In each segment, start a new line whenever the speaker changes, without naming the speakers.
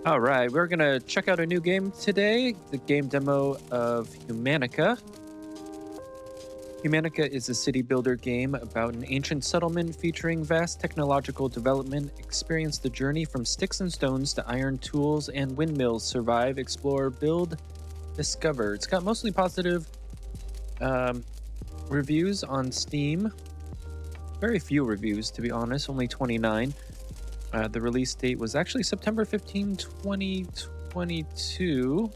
All right, we're going to check out a new game today, the game demo of Humanica. Humanica is a city builder game about an ancient settlement featuring vast technological development. Experience the journey from sticks and stones to iron tools and windmills. Survive, explore, build, discover. It's got mostly positive reviews on Steam. Very few reviews, to be honest, only 29. The release date was actually September 15, 2022.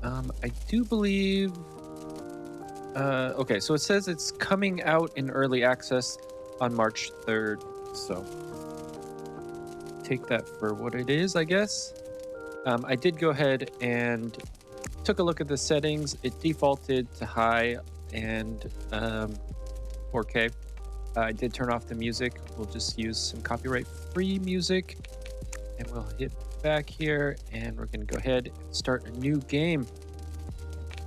I do believe... okay, so it says it's coming out in early access on March 3rd. So take that for what it is, I guess. I did go ahead and took a look at the settings. It defaulted to high and 4K. I did turn off the music. We'll just use some copyright-free music. And we'll hit back here, and we're going to go ahead and start a new game.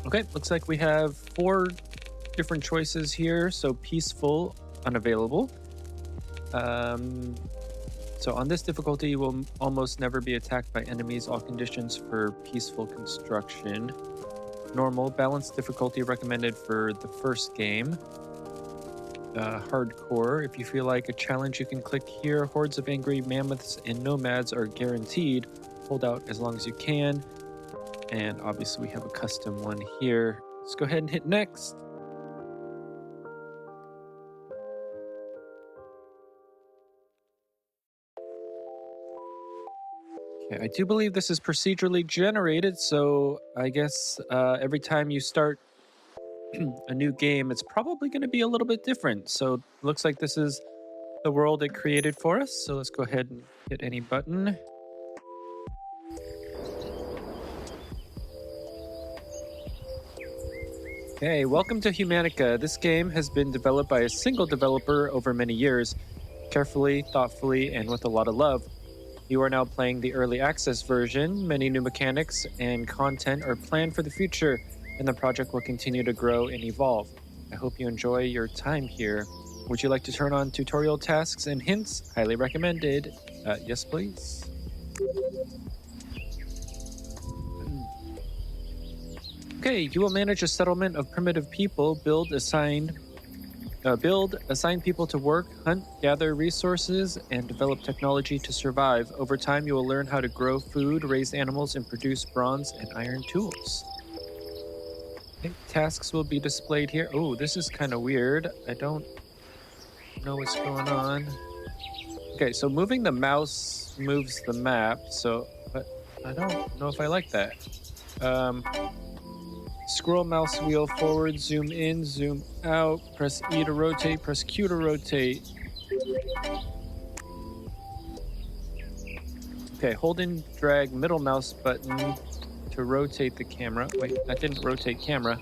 Okay, looks like we have 4 different choices here. So peaceful, unavailable. So on this difficulty, you will almost never be attacked by enemies. All conditions for peaceful construction. Normal, balanced difficulty recommended for the first game. Hardcore. If you feel like a challenge, you can click here. Hordes of angry mammoths and nomads are guaranteed. Hold out as long as you can. And obviously we have a custom one here. Let's go ahead and hit next. Okay, I do believe this is procedurally generated, so I guess every time you start a new game, it's probably going to be a little bit different. So it looks like this is the world it created for us. So let's go ahead and hit any button. Okay, welcome to Humanica. This game has been developed by a single developer over many years, carefully, thoughtfully, and with a lot of love. You are now playing the early access version. Many new mechanics and content are planned for the future, and the project will continue to grow and evolve. I hope you enjoy your time here. Would you like to turn on tutorial tasks and hints? Highly recommended. Yes, please. Okay, you will manage a settlement of primitive people, assign people to work, hunt, gather resources, and develop technology to survive. Over time, you will learn how to grow food, raise animals, and produce bronze and iron tools. Okay, tasks will be displayed here. Oh, this is kind of weird. I don't know what's going on. Okay, so moving the mouse moves the map, but I don't know if I like that. Scroll mouse wheel forward, zoom in, zoom out, press E to rotate, press Q to rotate. Okay, hold and drag middle mouse button to rotate the camera. Wait, that didn't rotate camera.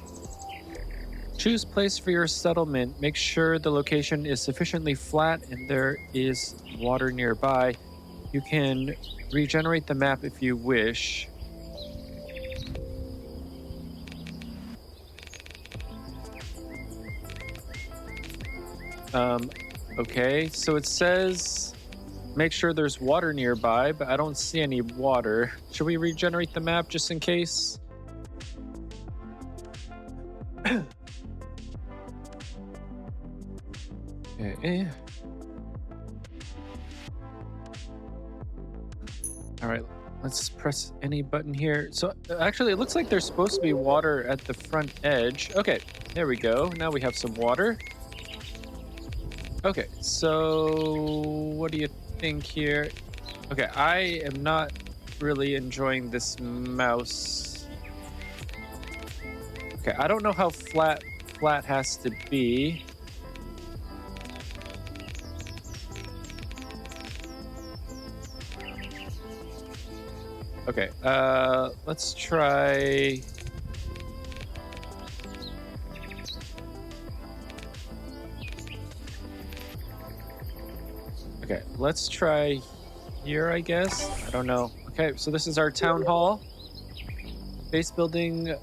Choose place for your settlement. Make sure the location is sufficiently flat and there is water nearby. You can regenerate the map if you wish. Okay, so it says make sure there's water nearby, but I don't see any water. Should we regenerate the map just in case? Okay. All right, let's press any button here. So actually, it looks like there's supposed to be water at the front edge. Okay, there we go. Now we have some water. Okay, so what do you think here? Okay, I am not really enjoying this mouse. Okay, I don't know how flat has to be. Okay, let's try... Okay, let's try here, I guess. I don't know. Okay, so this is our town hall. Base building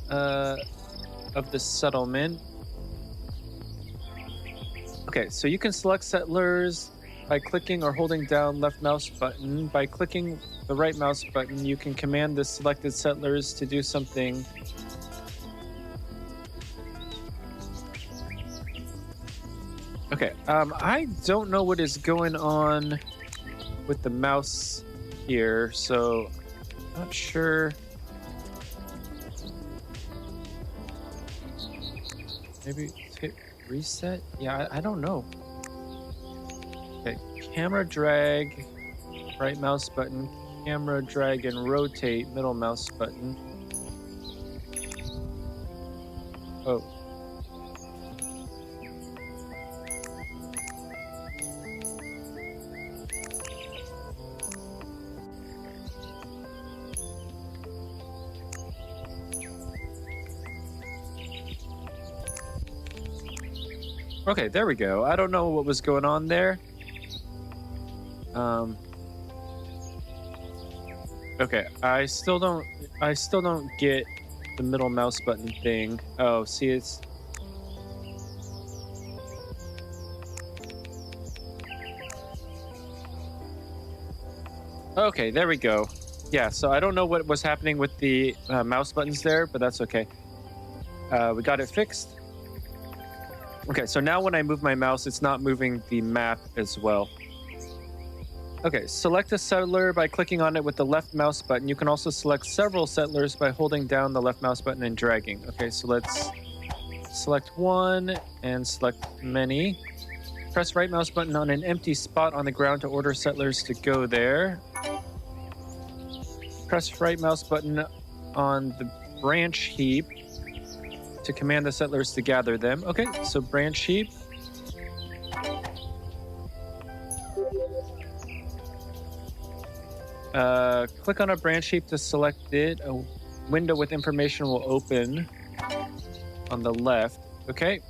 of the settlement. Okay, so you can select settlers by clicking or holding down left mouse button. By clicking the right mouse button, you can command the selected settlers to do something. Okay, I don't know what is going on with the mouse here, so not sure. Maybe hit reset? Yeah, I don't know. Okay, camera drag, right mouse button, camera drag and rotate, middle mouse button. Oh. Okay, there we go. I don't know what was going on there. Okay, I still don't get the middle mouse button thing. Oh, see, it's okay, there we go. Yeah, so I don't know what was happening with the mouse buttons there, but that's okay. We got it fixed. Okay, so now when I move my mouse, it's not moving the map as well. Okay, select a settler by clicking on it with the left mouse button. You can also select several settlers by holding down the left mouse button and dragging. Okay, so let's select one and select many. Press right mouse button on an empty spot on the ground to order settlers to go there. Press right mouse button on the branch heap to command the settlers to gather them. Okay, so branch heap. Click on a branch heap to select it. A window with information will open on the left. Okay,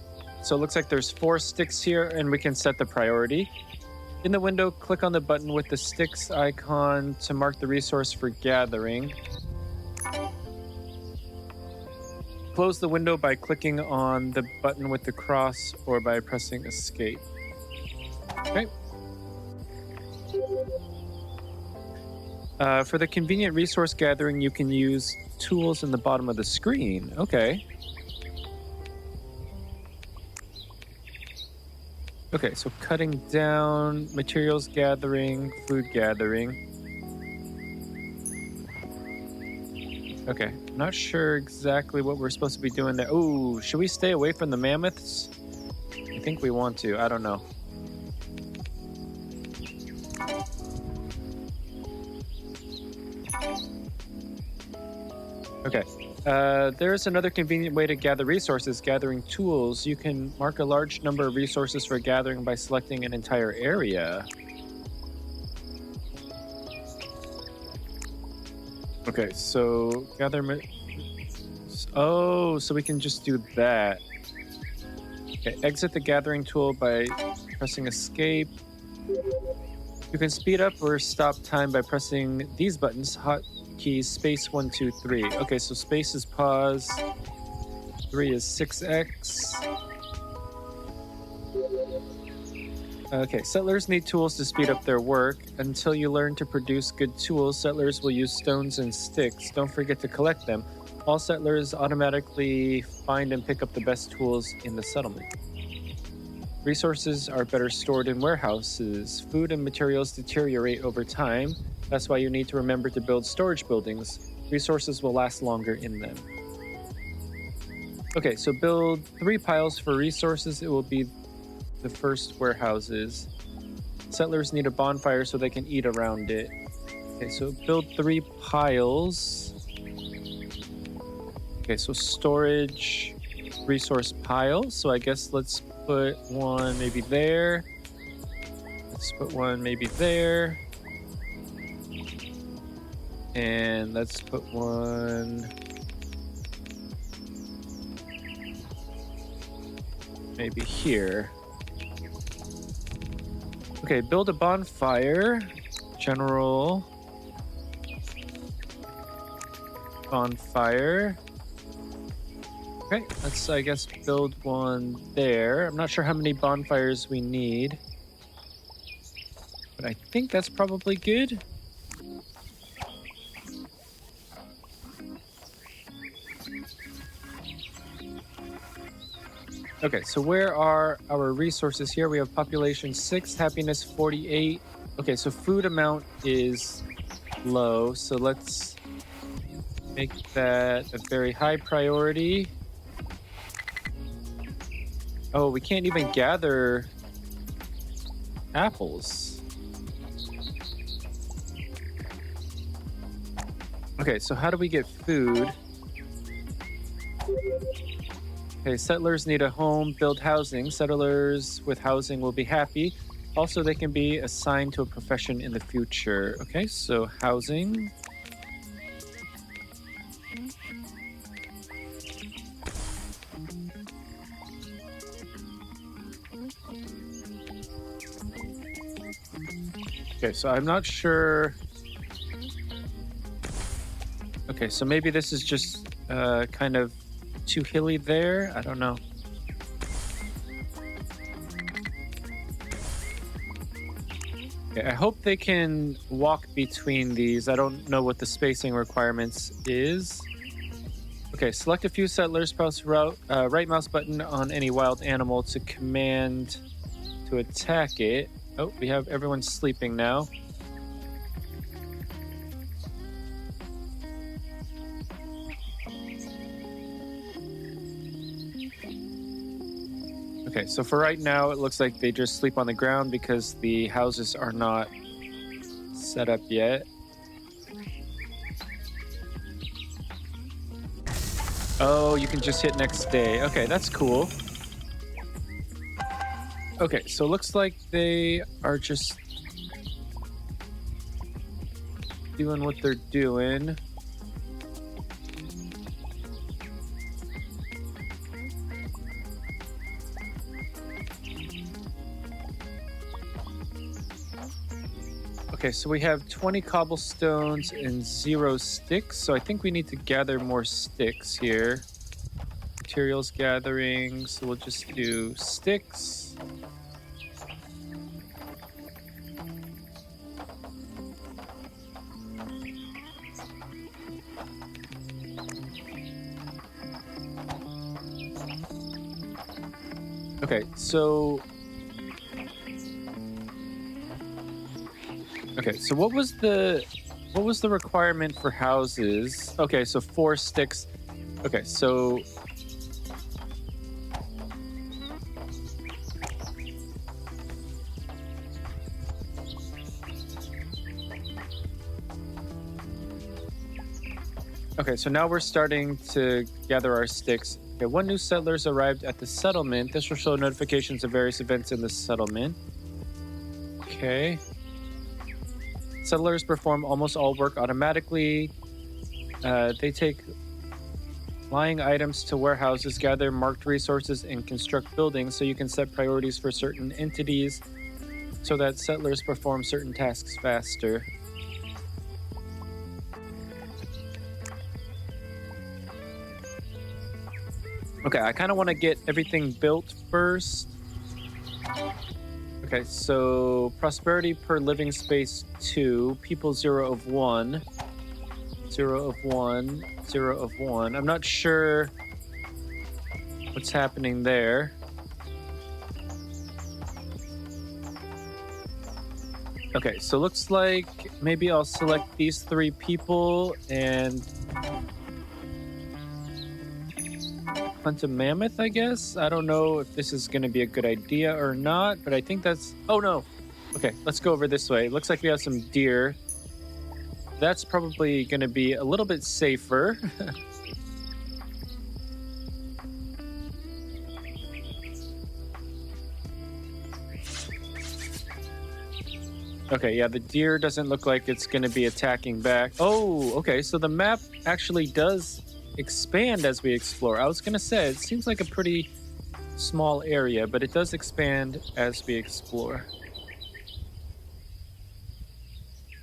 so it looks like there's 4 sticks here, and we can set the priority. In the window, click on the button with the sticks icon to mark the resource for gathering. Close the window by clicking on the button with the cross or by pressing escape. Okay. For the convenient resource gathering, you can use tools in the bottom of the screen. Okay. Okay, so cutting down, materials gathering, food gathering. Okay, not sure exactly what we're supposed to be doing there. Oh, should we stay away from the mammoths? I think we want to. I don't know. Okay. There's another convenient way to gather resources, gathering tools. You can mark a large number of resources for gathering by selecting an entire area. Okay, so gather... Oh, so we can just do that. Okay, exit the gathering tool by pressing escape. You can speed up or stop time by pressing these buttons. Hotkey space 1, 2, 3. Okay, so space is pause. 3 is 6x. Okay, settlers need tools to speed up their work. Until you learn to produce good tools, settlers will use stones and sticks. Don't forget to collect them. All settlers automatically find and pick up the best tools in the settlement. Resources are better stored in warehouses. Food and materials deteriorate over time. That's why you need to remember to build storage buildings. Resources will last longer in them. Okay, so build 3 piles for resources. It will be the first warehouses. Settlers need a bonfire so they can eat around it. Okay, so build 3 piles. Okay, so storage resource piles. So I guess let's put one maybe there. Let's put one maybe there. And let's put one maybe here. Okay, build a bonfire. General bonfire. Okay, let's, I guess, build one there. I'm not sure how many bonfires we need, but I think that's probably good. Okay, so where are our resources here? We have population 6, happiness 48. Okay, so food amount is low, so let's make that a very high priority. Oh, we can't even gather apples. Okay, so how do we get food? Okay, settlers need a home, build housing. Settlers with housing will be happy. Also, they can be assigned to a profession in the future. Okay, so housing. Okay, so I'm not sure. Okay, so maybe this is just kind of too hilly there. I don't know. Okay, I hope they can walk between these. I don't know what the spacing requirements is. Okay, select a few settlers, press right mouse button on any wild animal to command to attack it. Oh, we have everyone sleeping now. Okay, so for right now, it looks like they just sleep on the ground because the houses are not set up yet. Oh, you can just hit next day. Okay, that's cool. Okay, so it looks like they are just doing what they're doing. Okay, so we have 20 cobblestones and 0 sticks. So I think we need to gather more sticks here. Materials gathering. So we'll just do sticks. Okay, so... Okay, so what was the requirement for houses? Okay, so 4 sticks. Okay, so okay, so now we're starting to gather our sticks. Okay, 1 new settlers arrived at the settlement. This will show notifications of various events in the settlement. Okay. Settlers perform almost all work automatically. They take lying items to warehouses, gather marked resources, and construct buildings, so you can set priorities for certain entities so that settlers perform certain tasks faster. Okay, I kind of want to get everything built first. Okay, so prosperity per living space 2, people 0 of 1, 0 of 1, 0 of 1. I'm not sure what's happening there. Okay, so looks like maybe I'll select these 3 people and hunt a mammoth, I guess. I don't know if this is going to be a good idea or not, but I think that's... Oh, no. Okay, let's go over this way. Looks like we have some deer. That's probably going to be a little bit safer. Okay, yeah, the deer doesn't look like it's going to be attacking back. Oh, okay, so the map actually does expand as we explore. I was gonna say it seems like a pretty small area, but it does expand as we explore.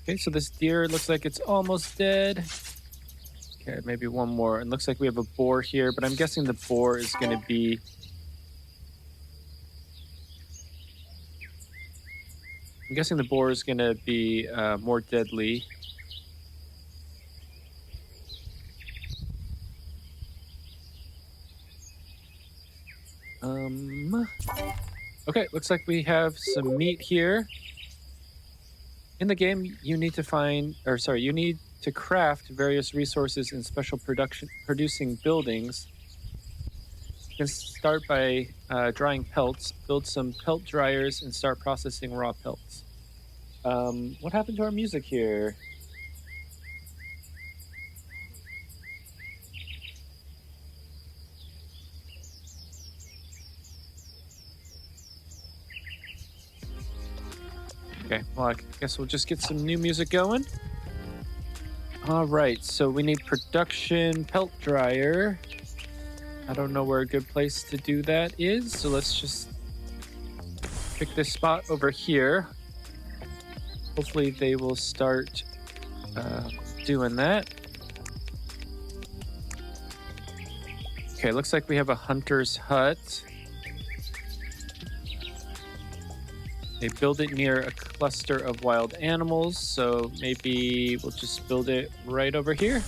Okay, so this deer looks like it's almost dead. Okay, maybe one more. It looks like we have a boar here, but I'm guessing the boar is going to be... I'm guessing the boar is going to be more deadly. Okay, looks like we have some meat here. In the game, you need to craft various resources in special producing buildings. You can start by drying pelts, build some pelt dryers, and start processing raw pelts. What happened to our music here? Okay, well, I guess we'll just get some new music going. All right, so we need production pelt dryer. I don't know where a good place to do that is, so let's just pick this spot over here. Hopefully they will start doing that. Okay, looks like we have a hunter's hut. They build it near a cluster of wild animals, so maybe we'll just build it right over here.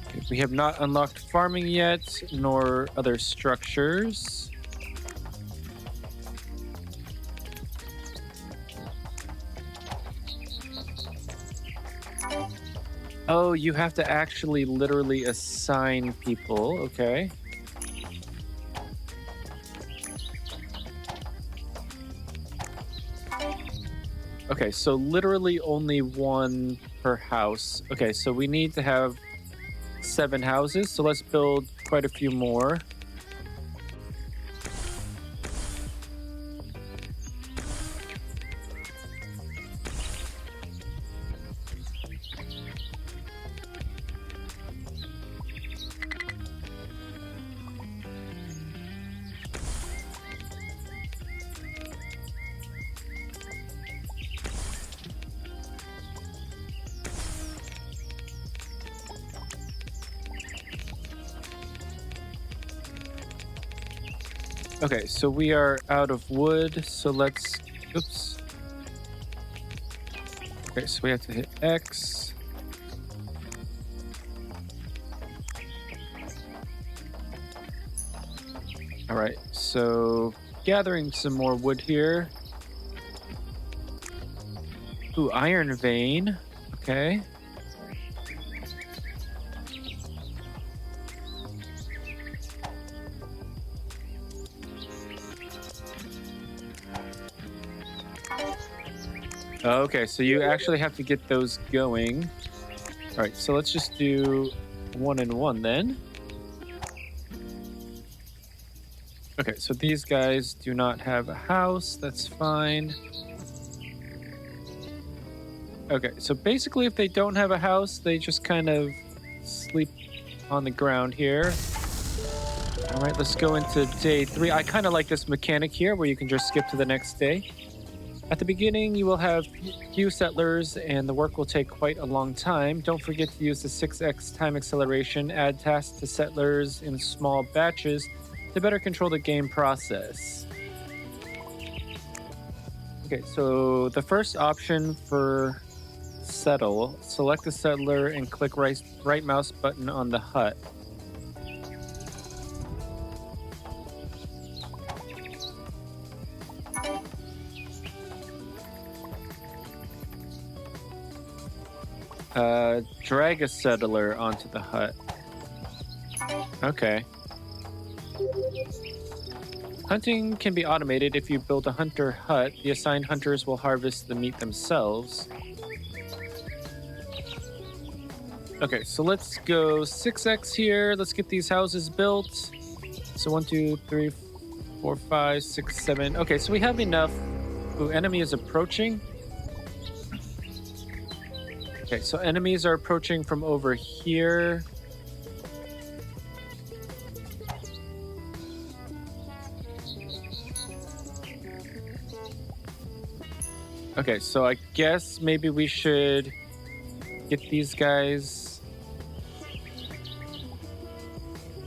Okay, we have not unlocked farming yet, nor other structures. Oh, you have to actually literally assign people, okay. Okay, so literally only one per house. Okay, so we need to have 7 houses, so let's build quite a few more. Okay, so we are out of wood, so let's... Oops. Okay, so we have to hit X. All right, so gathering some more wood here. Ooh, iron vein. Okay. Okay, so you actually have to get those going. All right, so let's just do 1 and 1 then. Okay, so these guys do not have a house. That's fine. Okay, so basically if they don't have a house, they just kind of sleep on the ground here. All right, let's go into day 3. I kind of like this mechanic here where you can just skip to the next day. At the beginning, you will have few settlers and the work will take quite a long time. Don't forget to use the 6x time acceleration. Add tasks to settlers in small batches to better control the game process. Okay, so the first option for settle, select the settler and click right mouse button on the hut. Drag a settler onto the hut. Okay. Hunting can be automated. If you build a hunter hut, the assigned hunters will harvest the meat themselves. Okay, so let's go 6x here. Let's get these houses built. So 1, 2, 3, 4, 5, 6, 7. Okay, so we have enough. Ooh, enemy is approaching. Okay, so enemies are approaching from over here. Okay, so I guess maybe we should get these guys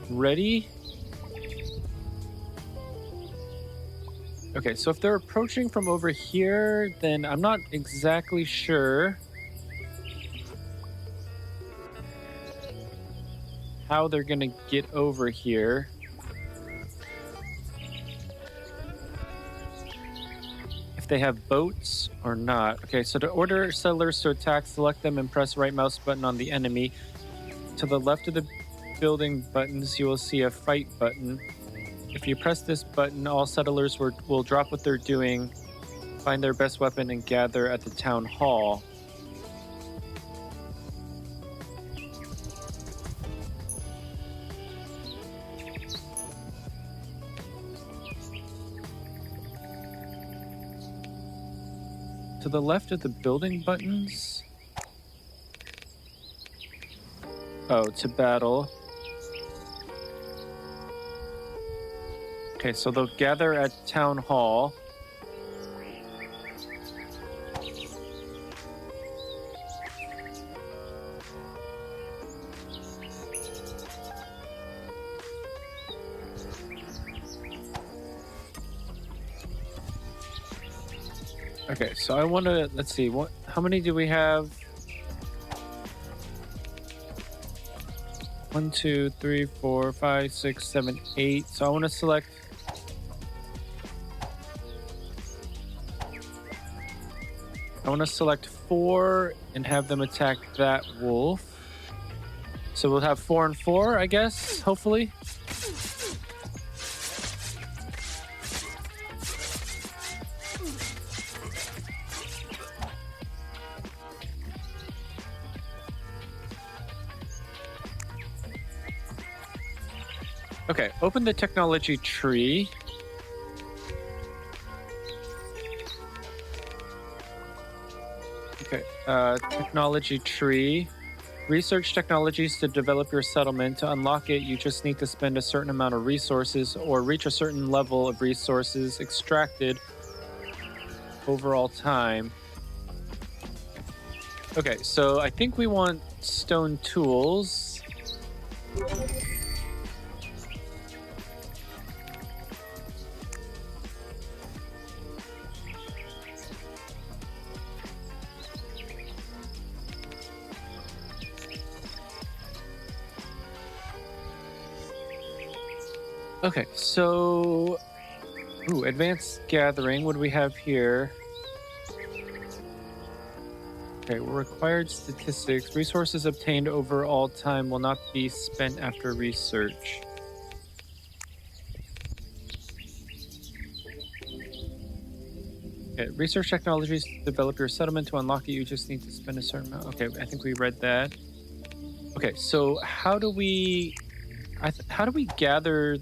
ready. Okay, so if they're approaching from over here, then I'm not exactly sure how they're gonna get over here. If they have boats or not. Okay, so to order settlers to attack, select them and press right mouse button on the enemy. To the left of the building buttons, you will see a fight button. If you press this button, all settlers will drop what they're doing, find their best weapon, and gather at the town hall. To the left of the building buttons? Oh, to battle. Okay, so they'll gather at town hall. Okay, so I want to, let's see, how many do we have? 1, 2, 3, 4, 5, 6, 7, 8. So I want to select. I want to select 4 and have them attack that wolf. So we'll have 4 and 4, I guess, hopefully. Okay, open the technology tree. Okay, technology tree. Research technologies to develop your settlement. To unlock it, you just need to spend a certain amount of resources or reach a certain level of resources extracted overall time. Okay, so I think we want stone tools. Okay, so advanced gathering. What do we have here? Okay, required statistics. Resources obtained over all time will not be spent after research. Okay, research technologies to develop your settlement. To unlock it, you just need to spend a certain amount. Okay, I think we read that. Okay, so how do we gather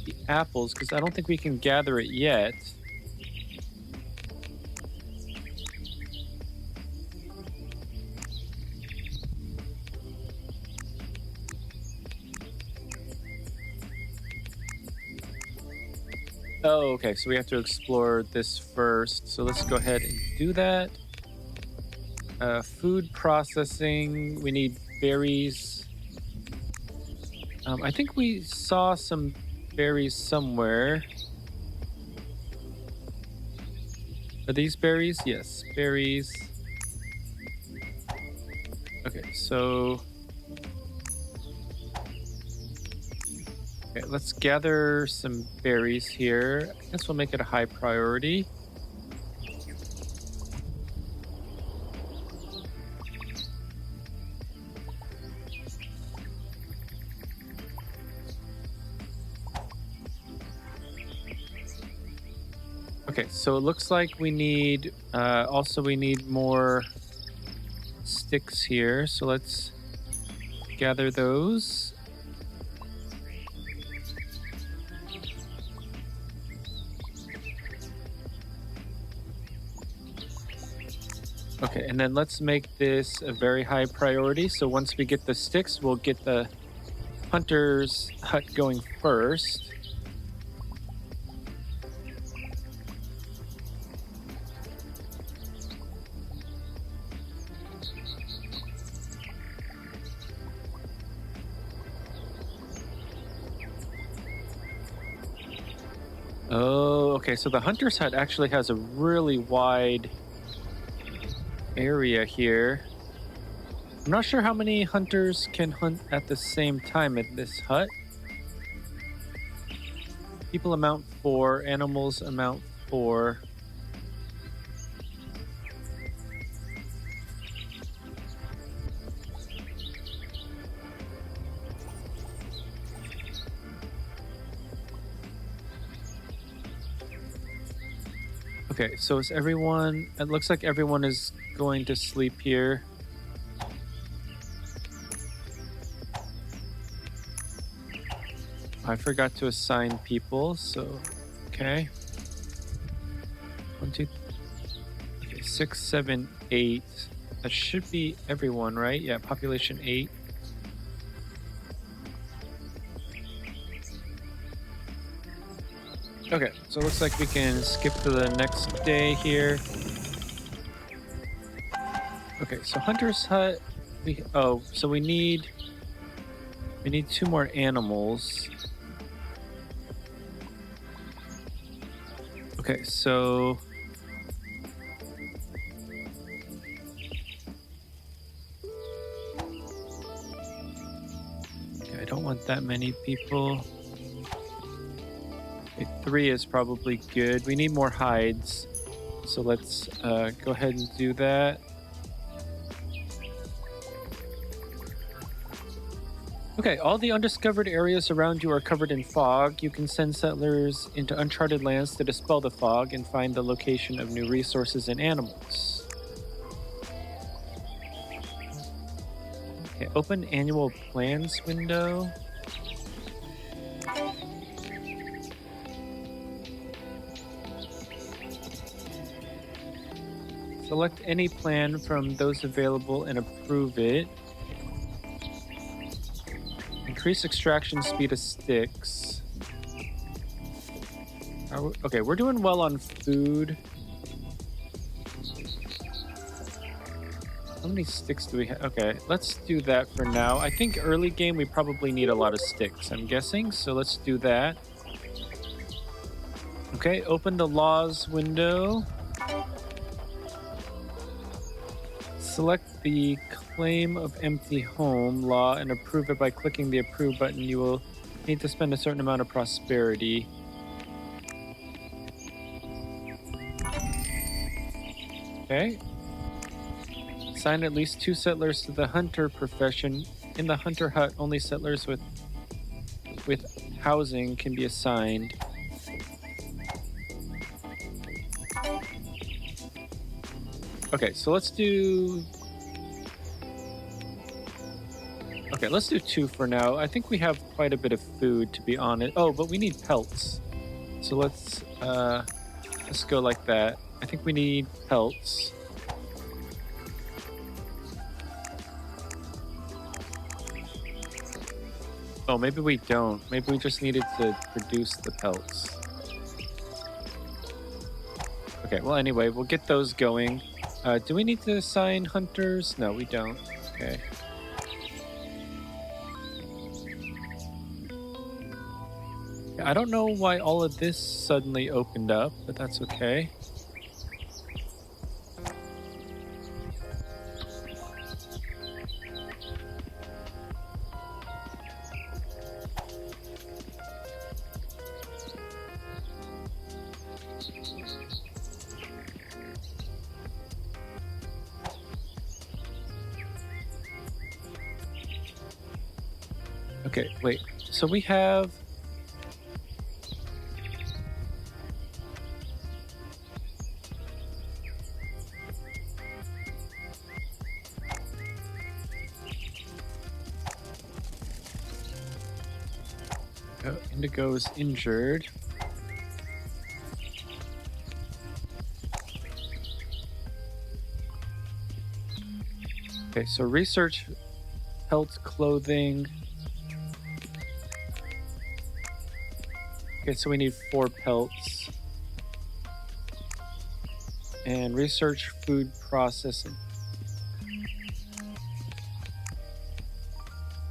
the apples? Because I don't think we can gather it yet. Oh, okay, so we have to explore this first. So let's go ahead and do that. Food processing. We need berries. I think we saw some berries somewhere. Are these berries? Yes, berries. Okay, so... Okay, let's gather some berries here. I guess we'll make it a high priority. Okay, so it looks like we need, we need more sticks here. So let's gather those. Okay, and then let's make this a very high priority. So once we get the sticks, we'll get the hunter's hut going first. Oh, okay. So the hunter's hut actually has a really wide area here. I'm not sure how many hunters can hunt at the same time at this hut. People amount 4, animals amount 4. Okay, so is everyone... It looks like everyone is going to sleep here. I forgot to assign people, so... Okay. 1, 2... Okay, 6, 7, 8. That should be everyone, right? Yeah, population 8. Okay, so it looks like we can skip to the next day here. Okay, so Hunter's Hut. So we need 2 more animals. Okay, so okay, I don't want that many people. Okay, 3 is probably good. We need more hides, so let's go ahead and do that. Okay, all the undiscovered areas around you are covered in fog. You can send settlers into uncharted lands to dispel the fog and find the location of new resources and animals. Okay, open annual plans window. Select any plan from those available and approve it. Increase extraction speed of sticks. Okay, we're doing well on food. How many sticks do we have? Okay, let's do that for now. I think early game we probably need a lot of sticks, I'm guessing. So let's do that. Okay, open the laws window. Select the claim of empty home law and approve it by clicking the approve button. You will need to spend a certain amount of prosperity. Okay. Assign at least 2 settlers to the hunter profession. In the hunter hut, only settlers with housing can be assigned. Okay, so let's do 2 for now. I think we have quite a bit of food, to be honest. Oh, but we need pelts. So let's go like that. I think we need pelts. Oh, maybe we don't. Maybe we just needed to produce the pelts. Okay, well, anyway, we'll get those going. Do we need to assign hunters? No, we don't. Okay. I don't know why all of this suddenly opened up, but that's okay. Okay, wait. So we have... Oh, Indigo is injured. Okay, so research health clothing. Okay, so we need 4 pelts. And research food processing.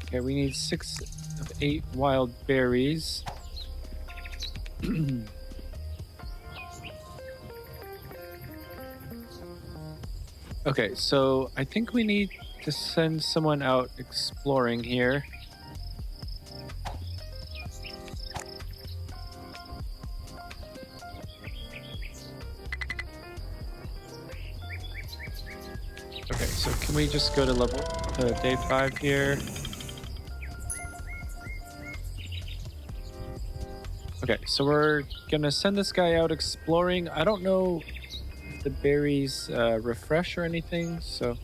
Okay, we need 6 of 8 wild berries. Okay, so I think we need to send someone out exploring here. Okay, so can we just go to day 5 here? Okay, so we're gonna send this guy out exploring. I don't know if the berries refresh or anything, so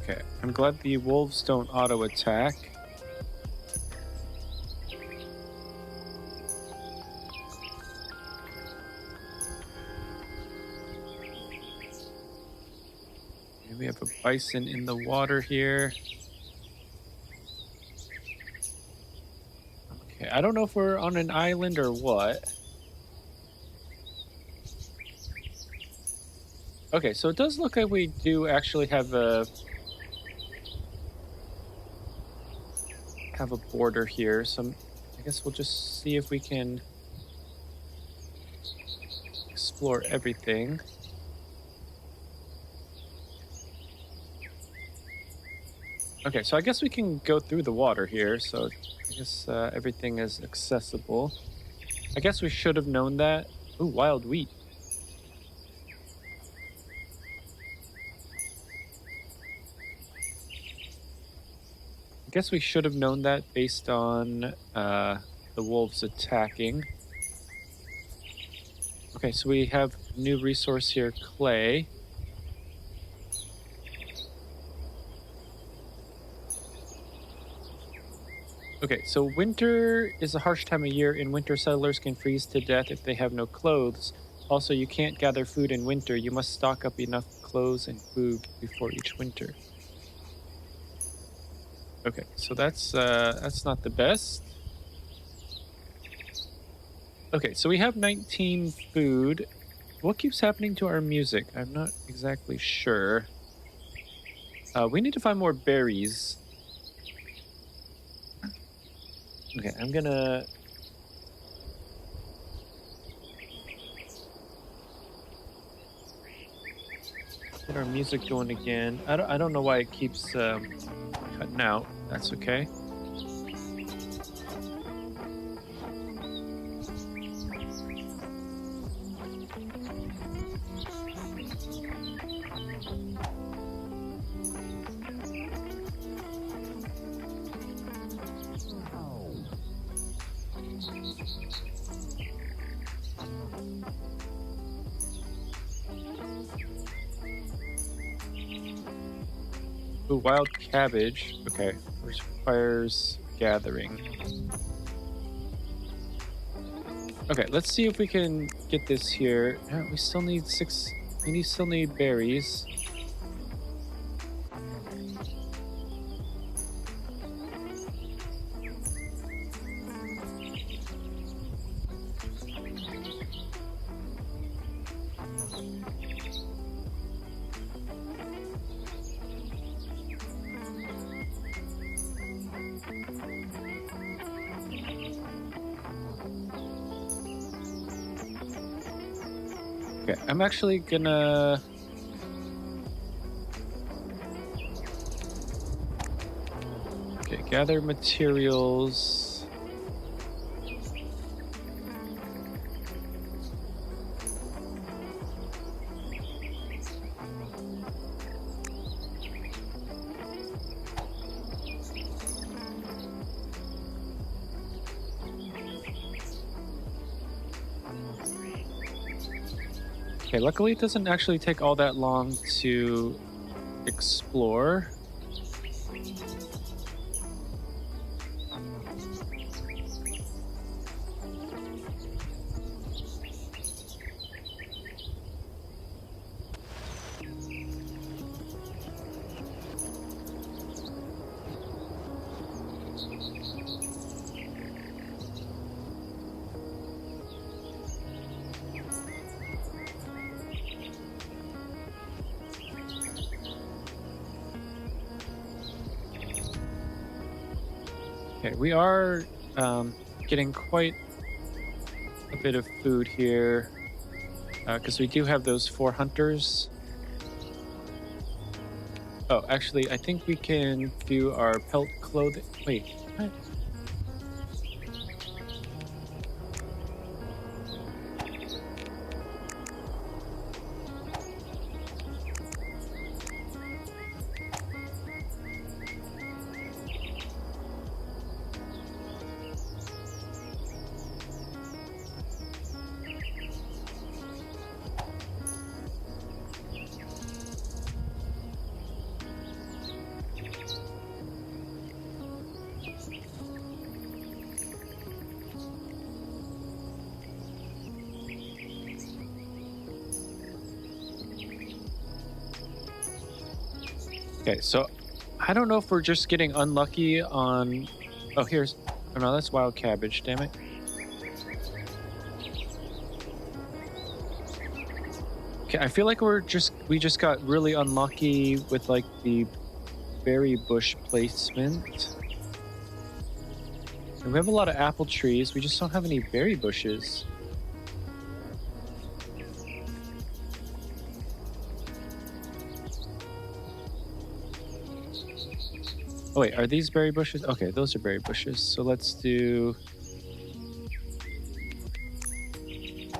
okay. I'm glad the wolves don't auto attack. And we have a bison in the water here. Okay, I don't know if we're on an island or what. Okay, so it does look like we do actually have a border here. So I guess we'll just see if we can explore everything. Okay, so I guess we can go through the water here. So I guess everything is accessible. I guess we should have known that. Ooh, wild wheat. I guess we should have known that based on the wolves attacking. Okay, so we have a new resource here, clay. Okay, so winter is a harsh time of year. In winter, settlers can freeze to death if they have no clothes. Also, you can't gather food in winter. You must stock up enough clothes and food before each winter. Okay, so that's not the best. Okay, so we have 19 food. What keeps happening to our music? I'm not exactly sure. We need to find more berries. Okay, I'm gonna... get our music going again. I don't know why it keeps cutting out. That's okay. Ooh, wild cabbage. Okay, which requires gathering. Okay, let's see if we can get this here. We still need 6. We still need berries. Okay, I'm actually gonna... Okay, gather materials. Okay, luckily it doesn't actually take all that long to explore. Okay, we are getting quite a bit of food here because we do have those 4 hunters. Oh, actually, I think we can do our pelt clothing. Wait, what? Okay, so I don't know if we're just getting unlucky on. Oh, here's. Oh no, that's wild cabbage. Damn it. Okay, I feel like we just got really unlucky with like the berry bush placement. And we have a lot of apple trees. We just don't have any berry bushes. Oh wait, are these berry bushes? Okay, those are berry bushes. So let's do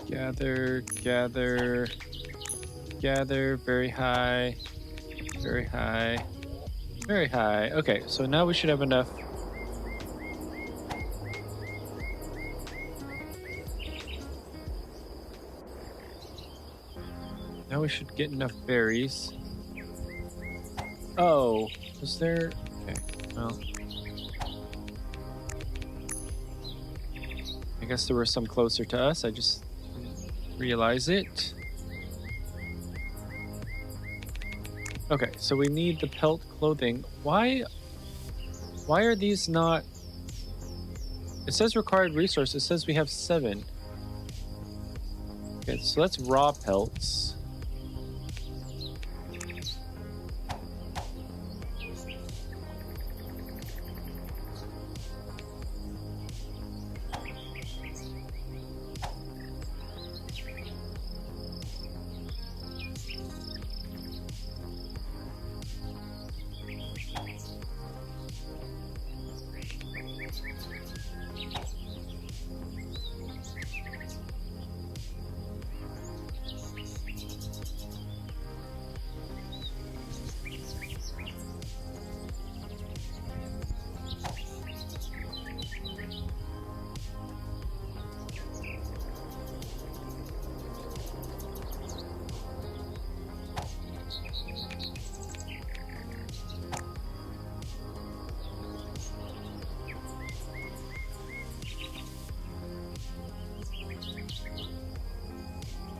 gather, gather, gather, very high, very high, very high. Okay, so now we should have enough. Now we should get enough berries. Oh, was there? Okay, well, I guess there were some closer to us. I just didn't realize it. Okay, so we need the pelt clothing. Why are these not? It says required resource. It says we have 7. Okay, so that's raw pelts.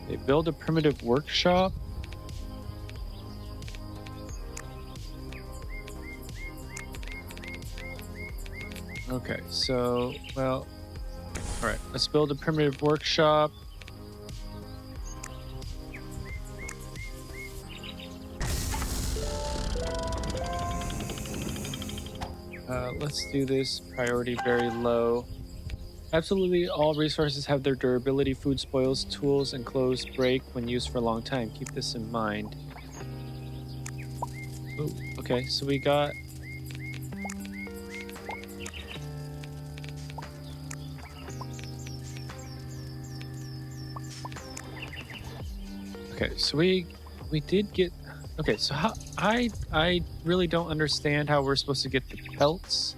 They build a primitive workshop. Okay, so, well, all right, let's build a primitive workshop. Let's do this priority very low. Absolutely all resources have their durability. Food spoils, tools and clothes break when used for a long time. Keep this in mind. Ooh, okay, so we got... Okay, so we did get... Okay, so how, I really don't understand how we're supposed to get the pelts.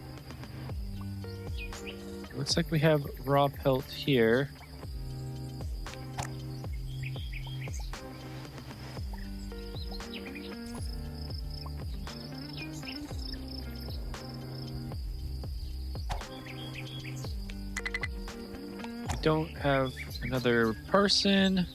Looks like we have raw pelt here. We don't have another person.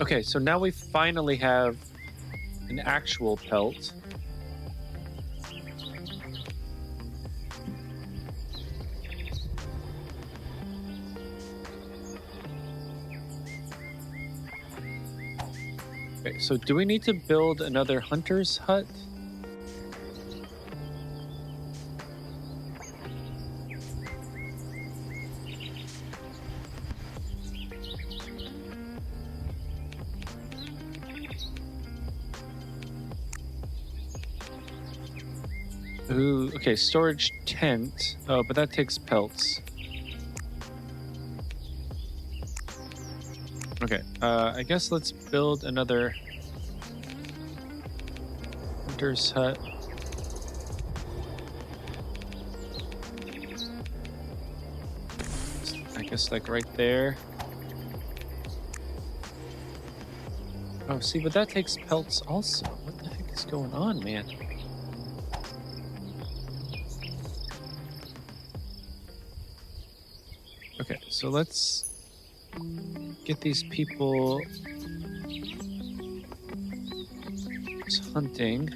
Okay, so now we finally have an actual pelt. Okay, so do we need to build another hunter's hut? Ooh, okay, storage tent. Oh, but that takes pelts. Okay, I guess let's build another hunter's hut. I guess like right there. Oh, see, but that takes pelts also. What the heck is going on, man? Okay, so let's get these people hunting.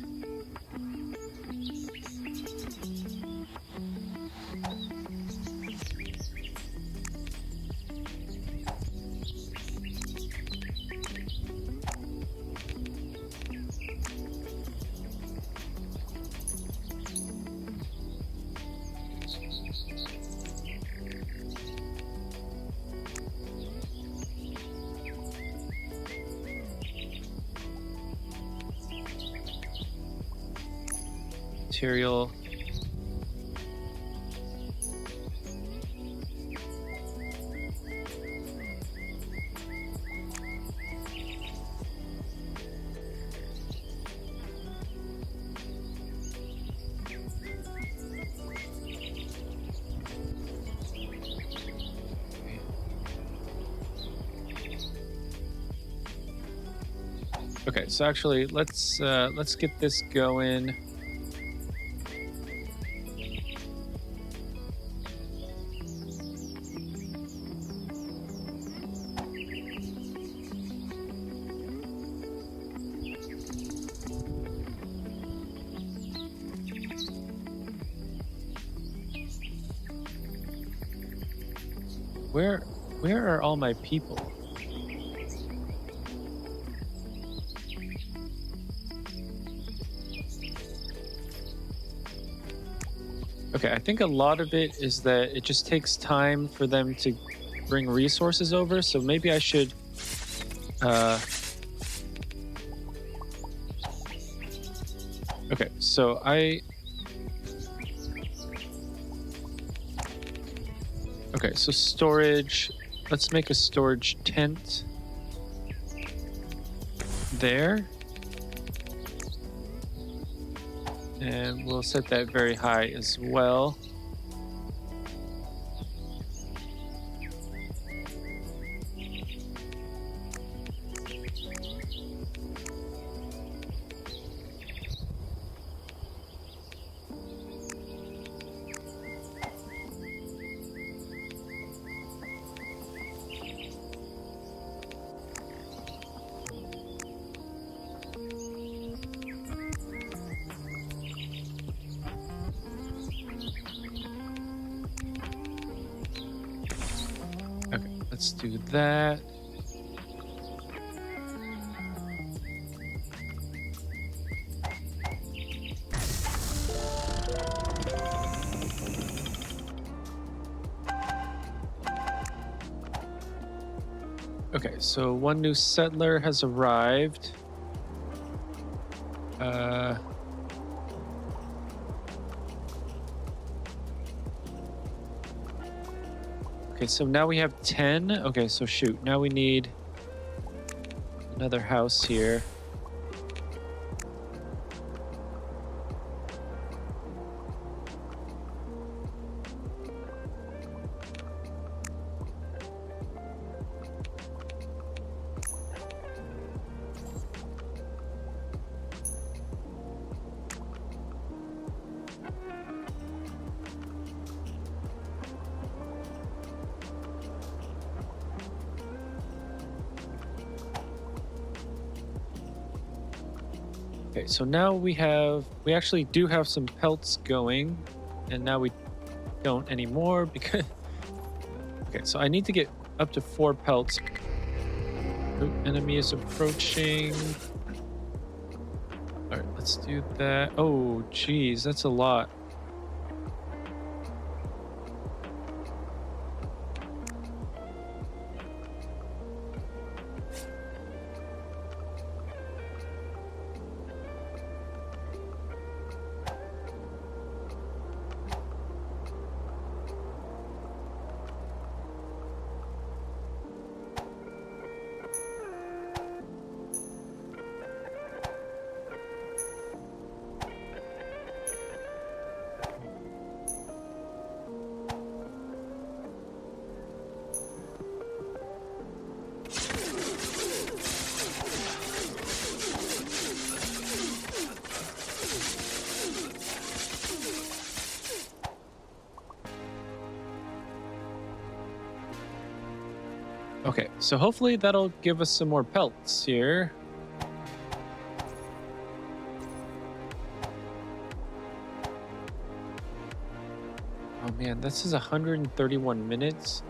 Material. Okay, so actually let's get this going. Where are all my people? Okay, I think a lot of it is that it just takes time for them to bring resources over, so maybe I should okay, so okay, so storage. Let's make a storage tent there. And we'll set that very high as well. Okay, let's do that. Okay, so one new settler has arrived. Okay, so now we have 10. Okay, so shoot, now we need another house here. Okay, so now we actually do have some pelts going, and now we don't anymore because okay, so I need to get up to 4 pelts. Oh, enemy is approaching. All right, let's do that. Oh, geez, that's a lot. Okay, so hopefully that'll give us some more pelts here. Oh man, this is 131 minutes.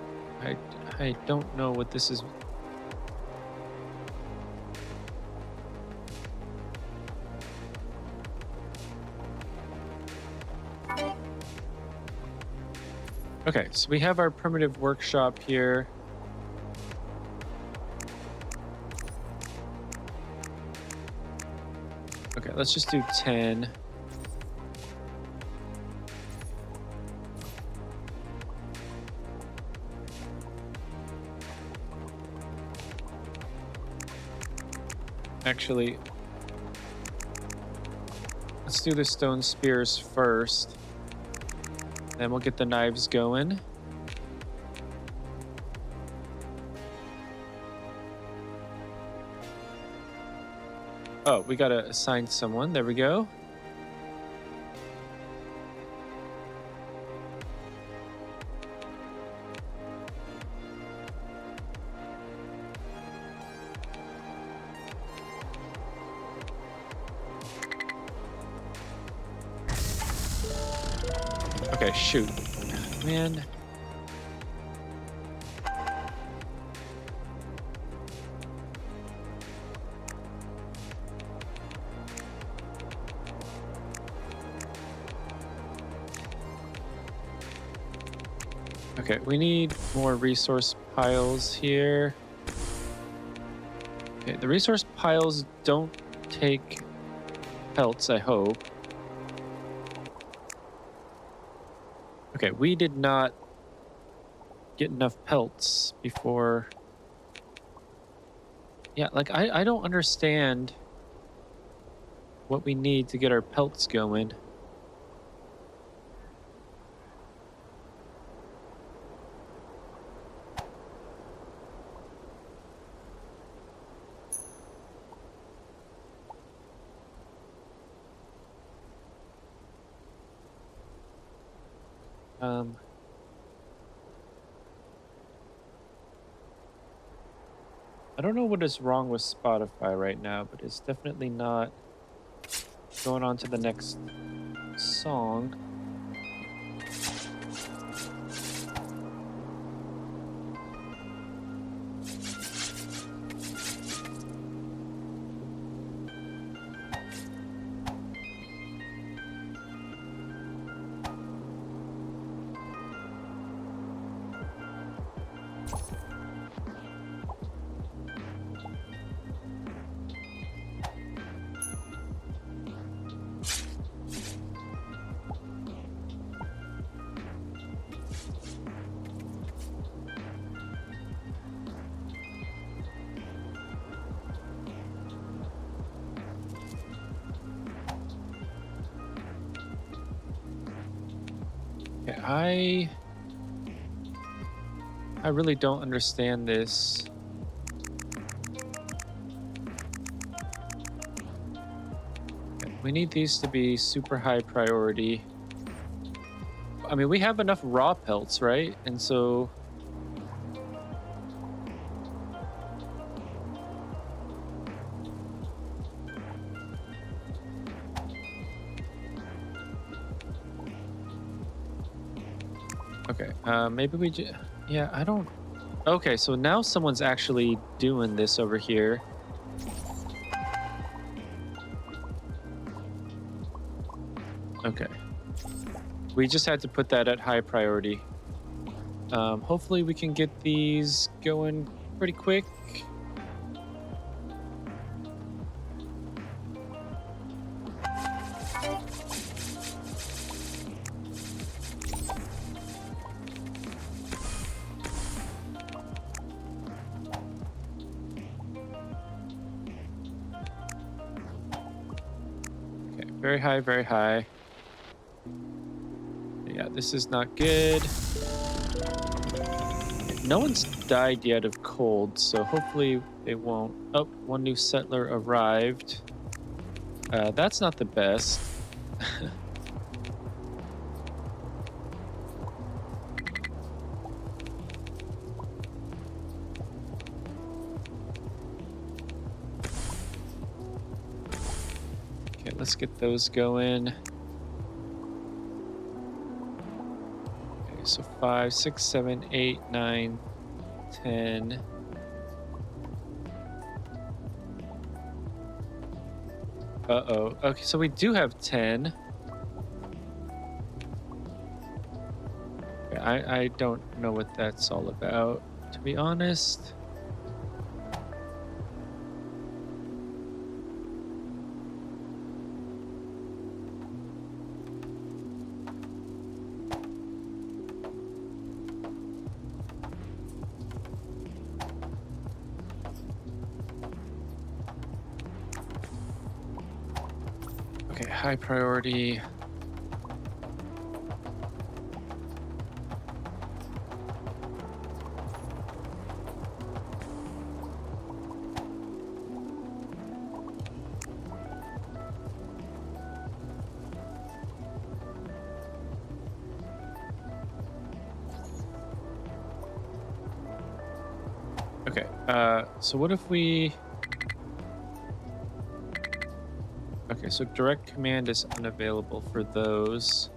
I don't know what this is. Okay, so we have our primitive workshop here. Okay, let's just do 10. Actually, let's do the stone spears first. Then we'll get the knives going. Oh, we gotta assign someone. There we go. Okay, shoot. Man. Okay, we need more resource piles here. Okay, the resource piles don't take pelts, I hope. Okay, we did not get enough pelts before. Yeah, like I don't understand what we need to get our pelts going. I don't know what is wrong with Spotify right now, but it's definitely not going on to the next song. Okay, I really don't understand this. Okay, we need these to be super high priority. I mean, we have enough raw pelts, right? And so Okay, maybe we just... Yeah, I don't... Okay, so now someone's actually doing this over here. Okay. We just had to put that at high priority. Hopefully we can get these going pretty quick. Okay, very high, very high. Yeah, this is not good. No one's died yet of cold, so hopefully they won't. Oh, one new settler arrived. That's not the best. Okay, let's get those going. Okay, so 5, 6, 7, 8, 9, 10. Uh-oh. Okay, so we do have 10. Okay, I don't know what that's all about, to be honest. Okay, high priority. Okay, so what if we... Okay, so direct command is unavailable for those.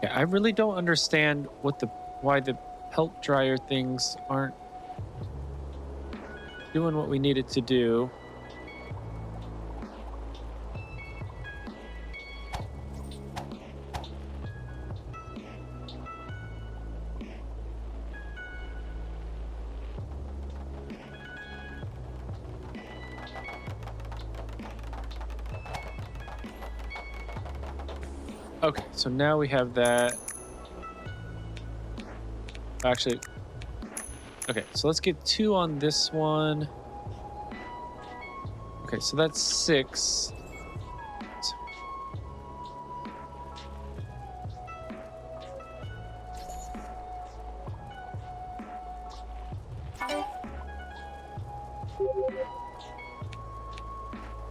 Yeah, I really don't understand why the pelt dryer things aren't doing what we needed to do. Okay, so now we have that. Actually, okay, so let's get 2 on this one. Okay, so that's 6.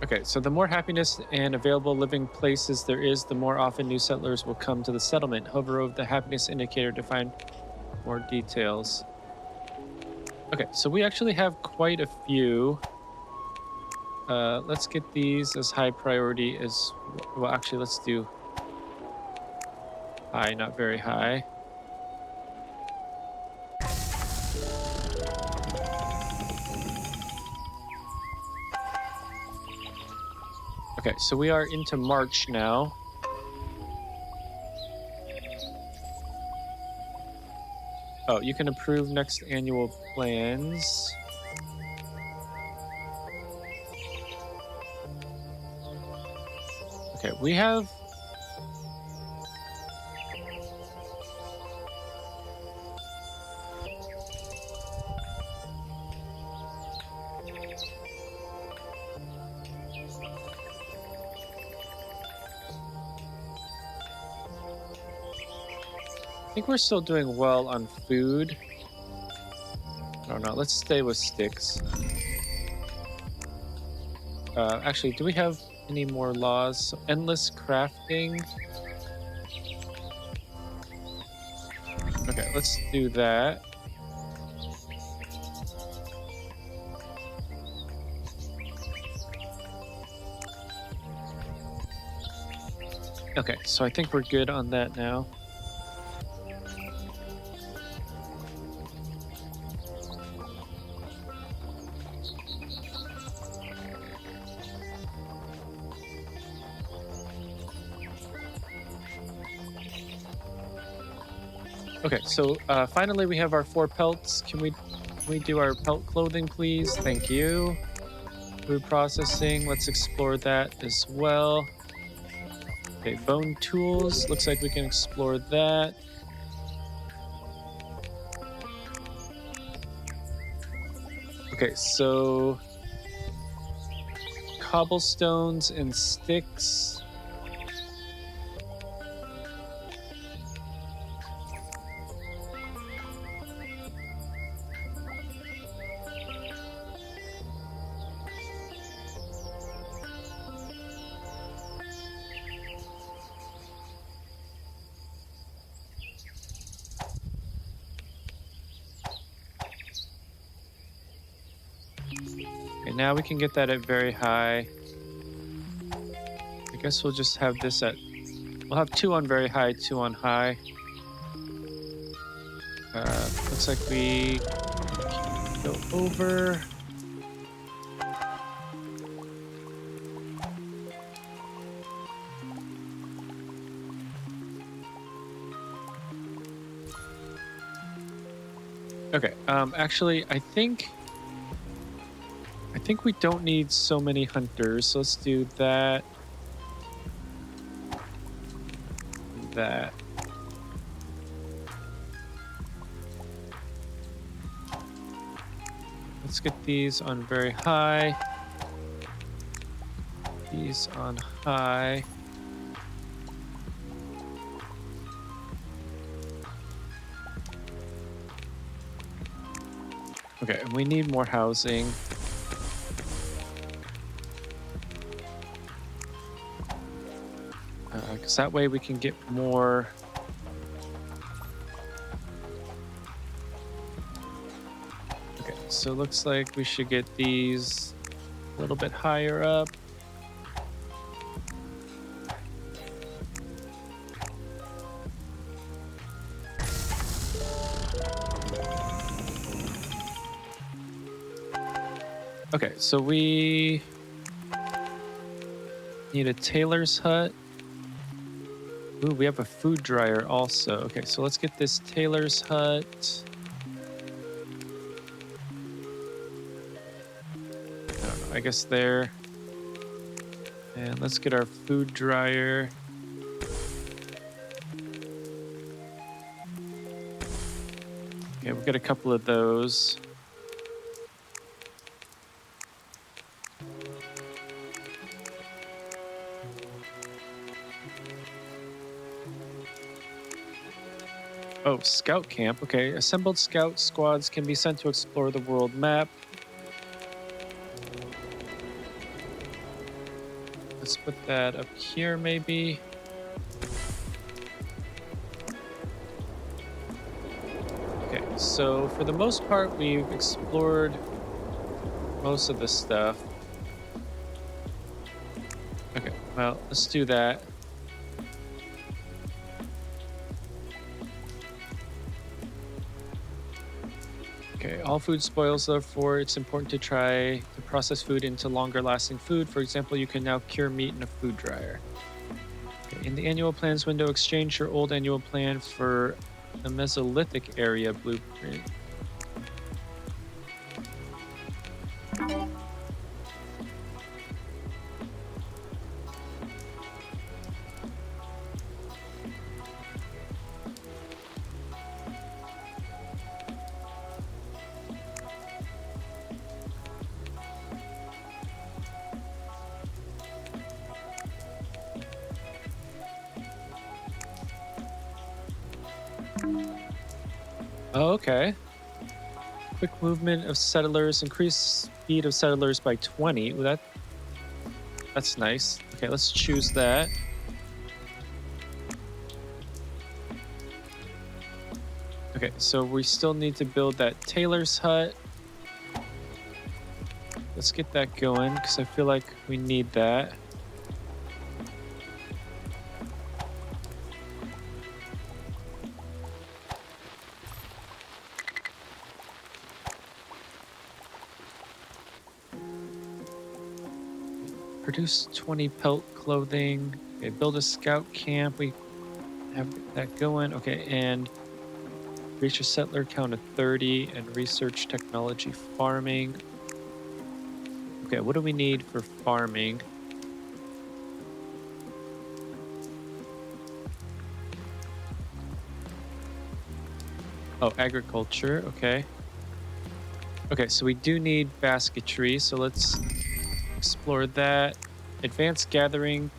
Okay, so the more happiness and available living places there is, the more often new settlers will come to the settlement. Hover over the happiness indicator to find more details. Okay, so we actually have quite a few. Let's get these as high priority as... Well, actually, let's do high, not very high. Okay, so we are into March now. Oh, you can approve next annual plans. Okay, we have... think we're still doing well on food. I don't know. Let's stay with sticks. Actually, do we have any more laws? So endless crafting. Okay, let's do that. Okay, so I think we're good on that now. Okay, so finally we have our 4 pelts. Can we do our pelt clothing, please? Thank you. Food processing. Let's explore that as well. Okay, bone tools. Looks like we can explore that. Okay, so cobblestones and sticks. Okay, now we can get that at very high. I guess we'll just have this at... We'll have 2 on very high, 2 on high. Looks like we go over. Okay, actually, I think we don't need so many hunters, so let's do that. That. Let's get these on very high. These on high. Okay, and we need more housing. Because that way we can get more. Okay, so it looks like we should get these a little bit higher up. Okay, so we need a tailor's hut. Ooh, we have a food dryer also. Okay, so let's get this tailor's hut. I don't know, I guess there. And let's get our food dryer. Okay, we'll get a couple of those. Oh, scout camp. Okay, assembled scout squads can be sent to explore the world map. Let's put that up here, maybe. Okay, so for the most part, we've explored most of the stuff. Okay, well, let's do that. Okay, all food spoils, therefore it's important to try to process food into longer lasting food. For example, you can now cure meat in a food dryer. Okay, in the annual plans window, exchange your old annual plan for a Mesolithic area blueprint. Oh, okay. Quick movement of settlers, increase speed of settlers by 20. Ooh, that's nice. Okay, let's choose that. Okay, so we still need to build that tailor's hut. Let's get that going because I feel like we need that. Produce 20 pelt clothing. Okay, build a scout camp. We have that going. Okay, and reach a settler count of 30 and research technology farming. Okay, what do we need for farming? Oh, agriculture. Okay. Okay, so we do need basketry. So let's explore that. Advanced gathering.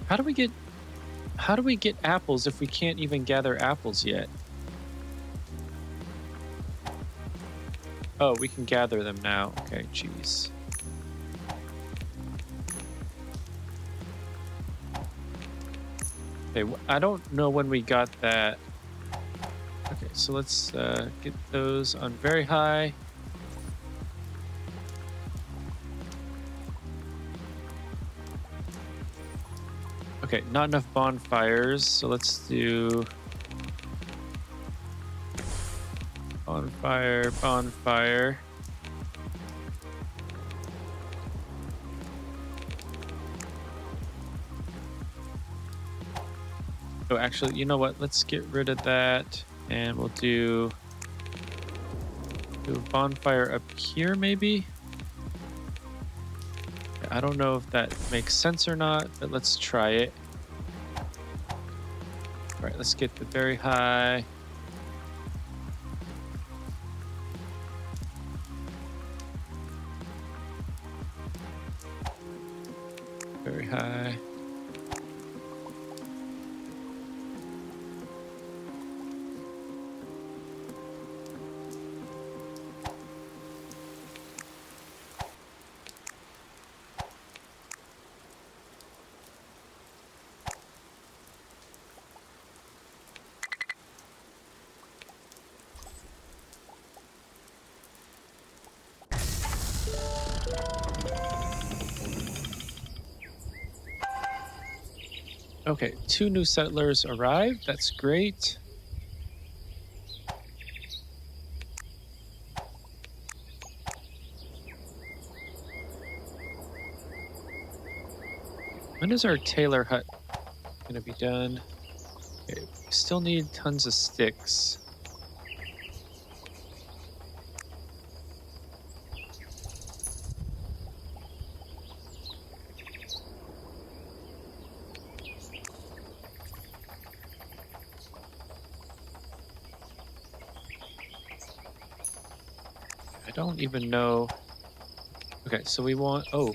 How do we get apples if we can't even gather apples yet? Oh, we can gather them now. Okay, jeez. Okay, I don't know when we got that. Okay, so let's get those on very high. Okay, not enough bonfires, so let's do bonfire. Oh, actually, you know what? Let's get rid of that, and we'll do a bonfire up here, maybe? I don't know if that makes sense or not, but let's try it. All right, let's get the very high. Very high. Okay, 2 new settlers arrived. That's great. When is our tailor hut going to be done? Okay, we still need tons of sticks. I don't even know. Okay, so we want, oh.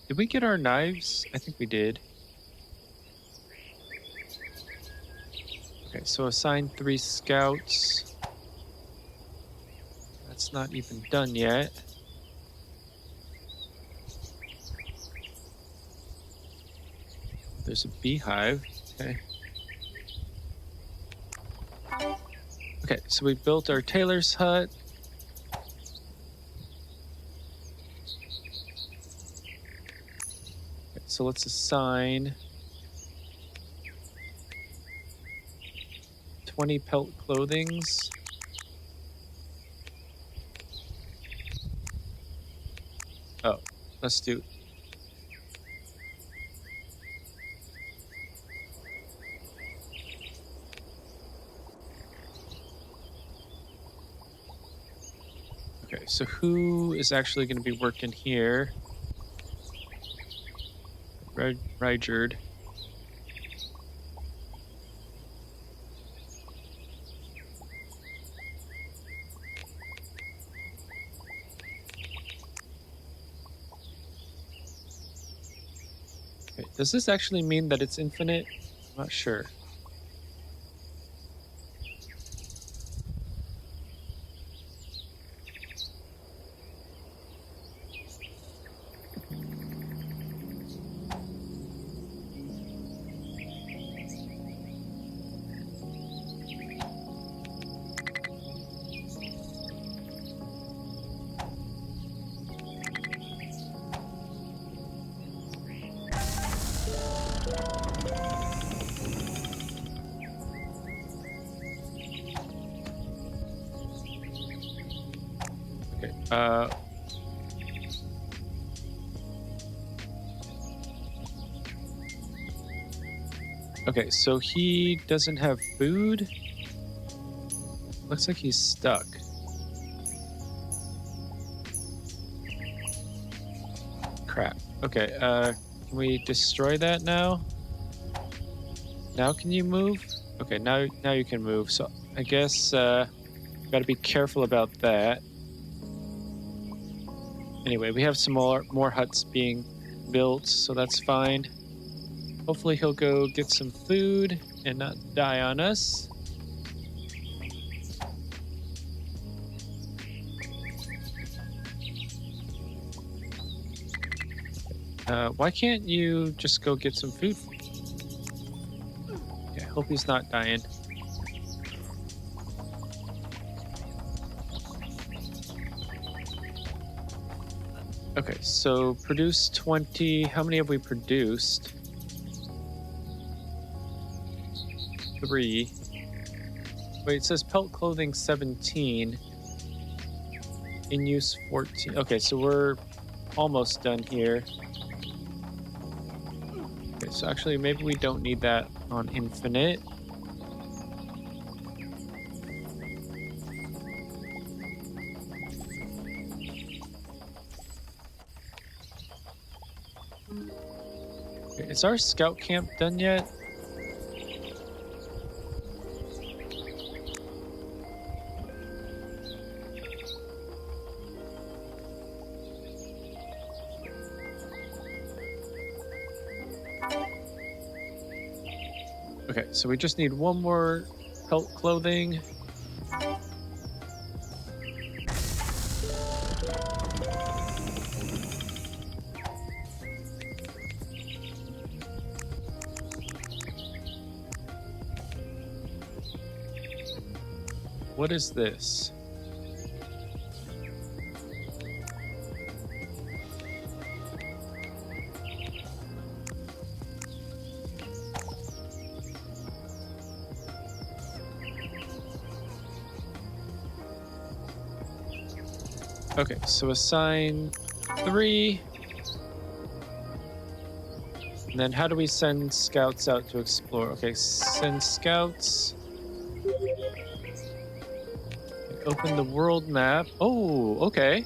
Did we get our knives? I think we did. Okay, so assign 3 scouts. That's not even done yet. There's a beehive. Okay. Okay, so we built our tailor's hut. Okay, so let's assign 20 pelt clothings. Oh, let's do. Okay, so who is actually going to be working here? Rigerd. Okay, does this actually mean that it's infinite? I'm not sure. Okay, so he doesn't have food. Looks like he's stuck. Crap. Okay, can we destroy that now? Now can you move? Okay, now you can move. So I guess gotta be careful about that. Anyway, we have some more huts being built, so that's fine. Hopefully he'll go get some food and not die on us. Why can't you just go get some food? Okay, I hope he's not dying. Okay, so produce 20. How many have we produced? 3. Wait, it says pelt clothing 17. In use 14. Okay, so we're almost done here. Okay, so actually maybe we don't need that on infinite. Okay, is our scout camp done yet? Okay, so we just need one more pelt clothing. What is this? Okay, so assign 3. And then how do we send scouts out to explore? Okay, send scouts. Open the world map. Oh, okay.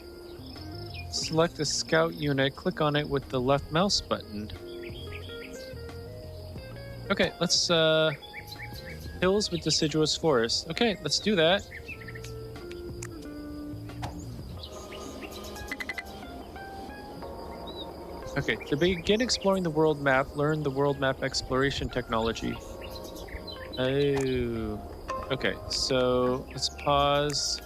Select a scout unit, click on it with the left mouse button. Okay, let's hills with deciduous forest. Okay, let's do that. Okay, to begin exploring the world map, learn the world map exploration technology. Oh. Okay, so let's pause.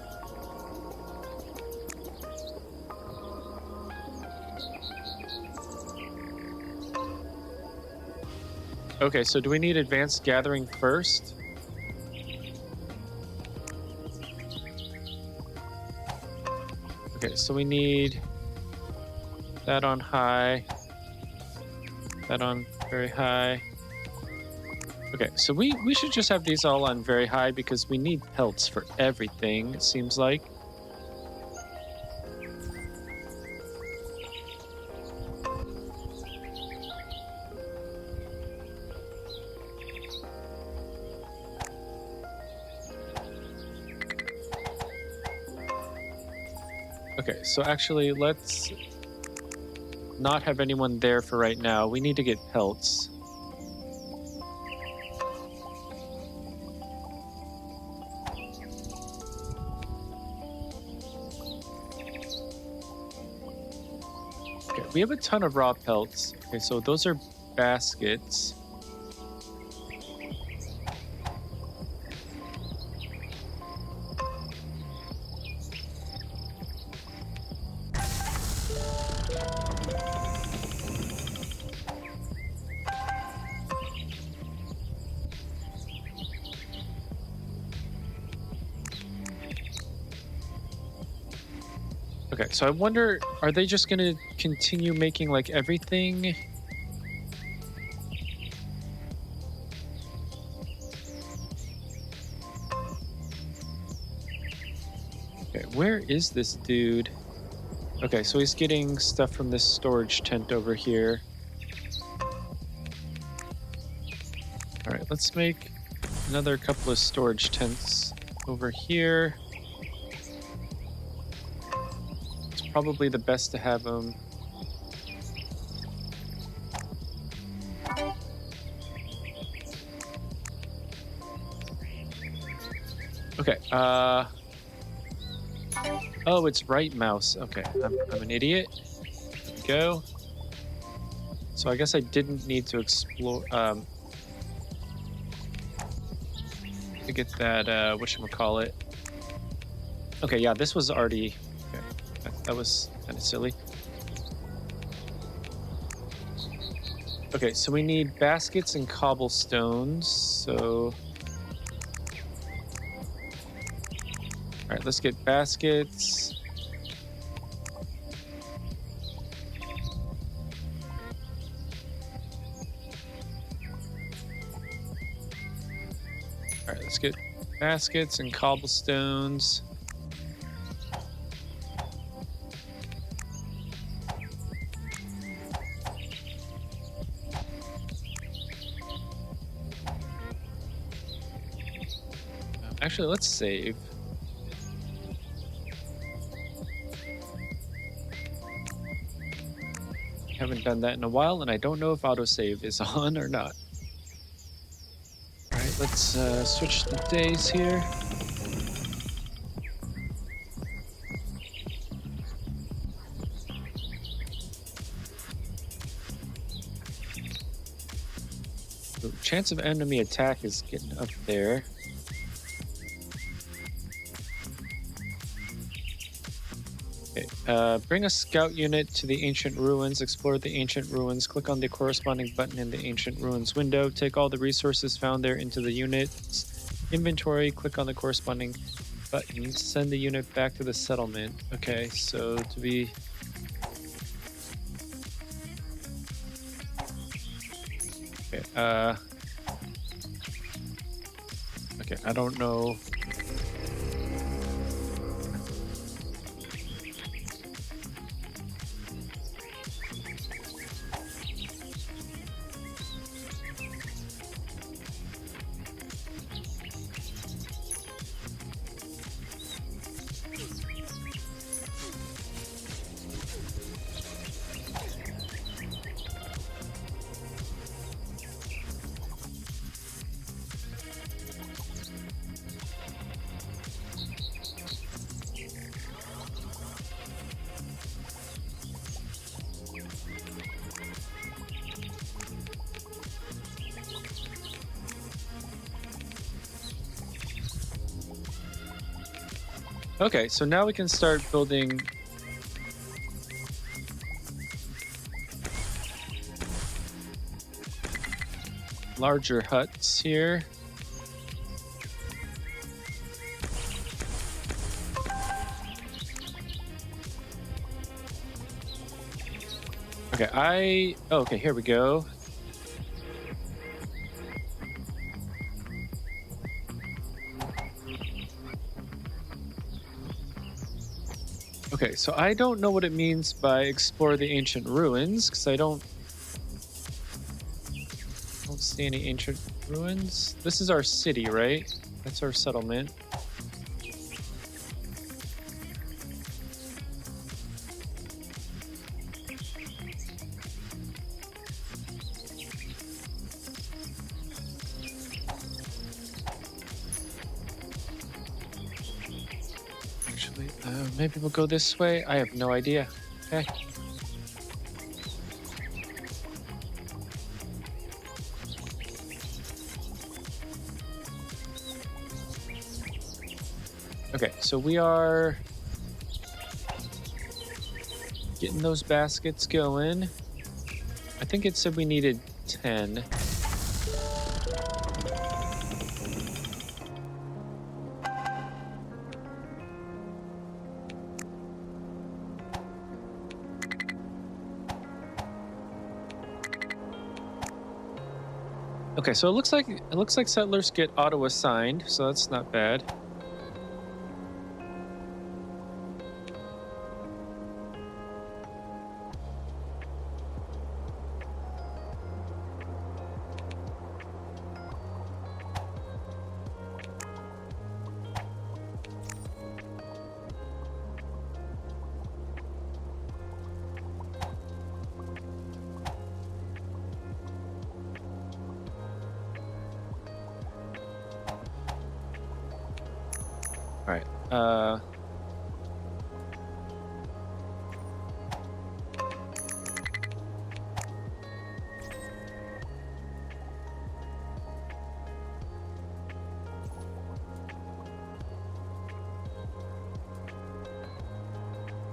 Okay, so do we need advanced gathering first? Okay, so we need that on high, that on very high. Okay, so we should just have these all on very high because we need pelts for everything, it seems like. Okay, so actually let's not have anyone there for right now. We need to get pelts. Okay, we have a ton of raw pelts. Okay, so those are baskets. Okay, so I wonder, are they just gonna continue making like everything? Okay, where is this dude? Okay, so he's getting stuff from this storage tent over here. All right, let's make another couple of storage tents over here. It's probably the best to have them. Okay, oh, it's right mouse. Okay, I'm an idiot. There we go. So I guess I didn't need to explore, to get that, whatchamacallit. Okay, yeah, this was already, okay, that was kind of silly. Okay, so we need baskets and cobblestones, so... All right, let's get baskets. All right, let's get baskets and cobblestones. Actually, let's save. Haven't done that in a while, and I don't know if autosave is on or not. All right, let's switch the days here. The chance of enemy attack is getting up there. Okay, bring a scout unit to the ancient ruins. Explore the ancient ruins. Click on the corresponding button in the ancient ruins window. Take all the resources found there into the unit's inventory. Click on the corresponding button. Send the unit back to the settlement. Okay, so to be... Okay, okay, I don't know. Okay, so now we can start building larger huts here. Okay, okay, here we go. Okay, so I don't know what it means by explore the ancient ruins, because I don't see any ancient ruins. This is our city, right? That's our settlement. Maybe we'll go this way. I have no idea. Okay. Okay, so we are getting those baskets going. I think it said we needed 10. Okay, so it looks like settlers get auto assigned, so that's not bad.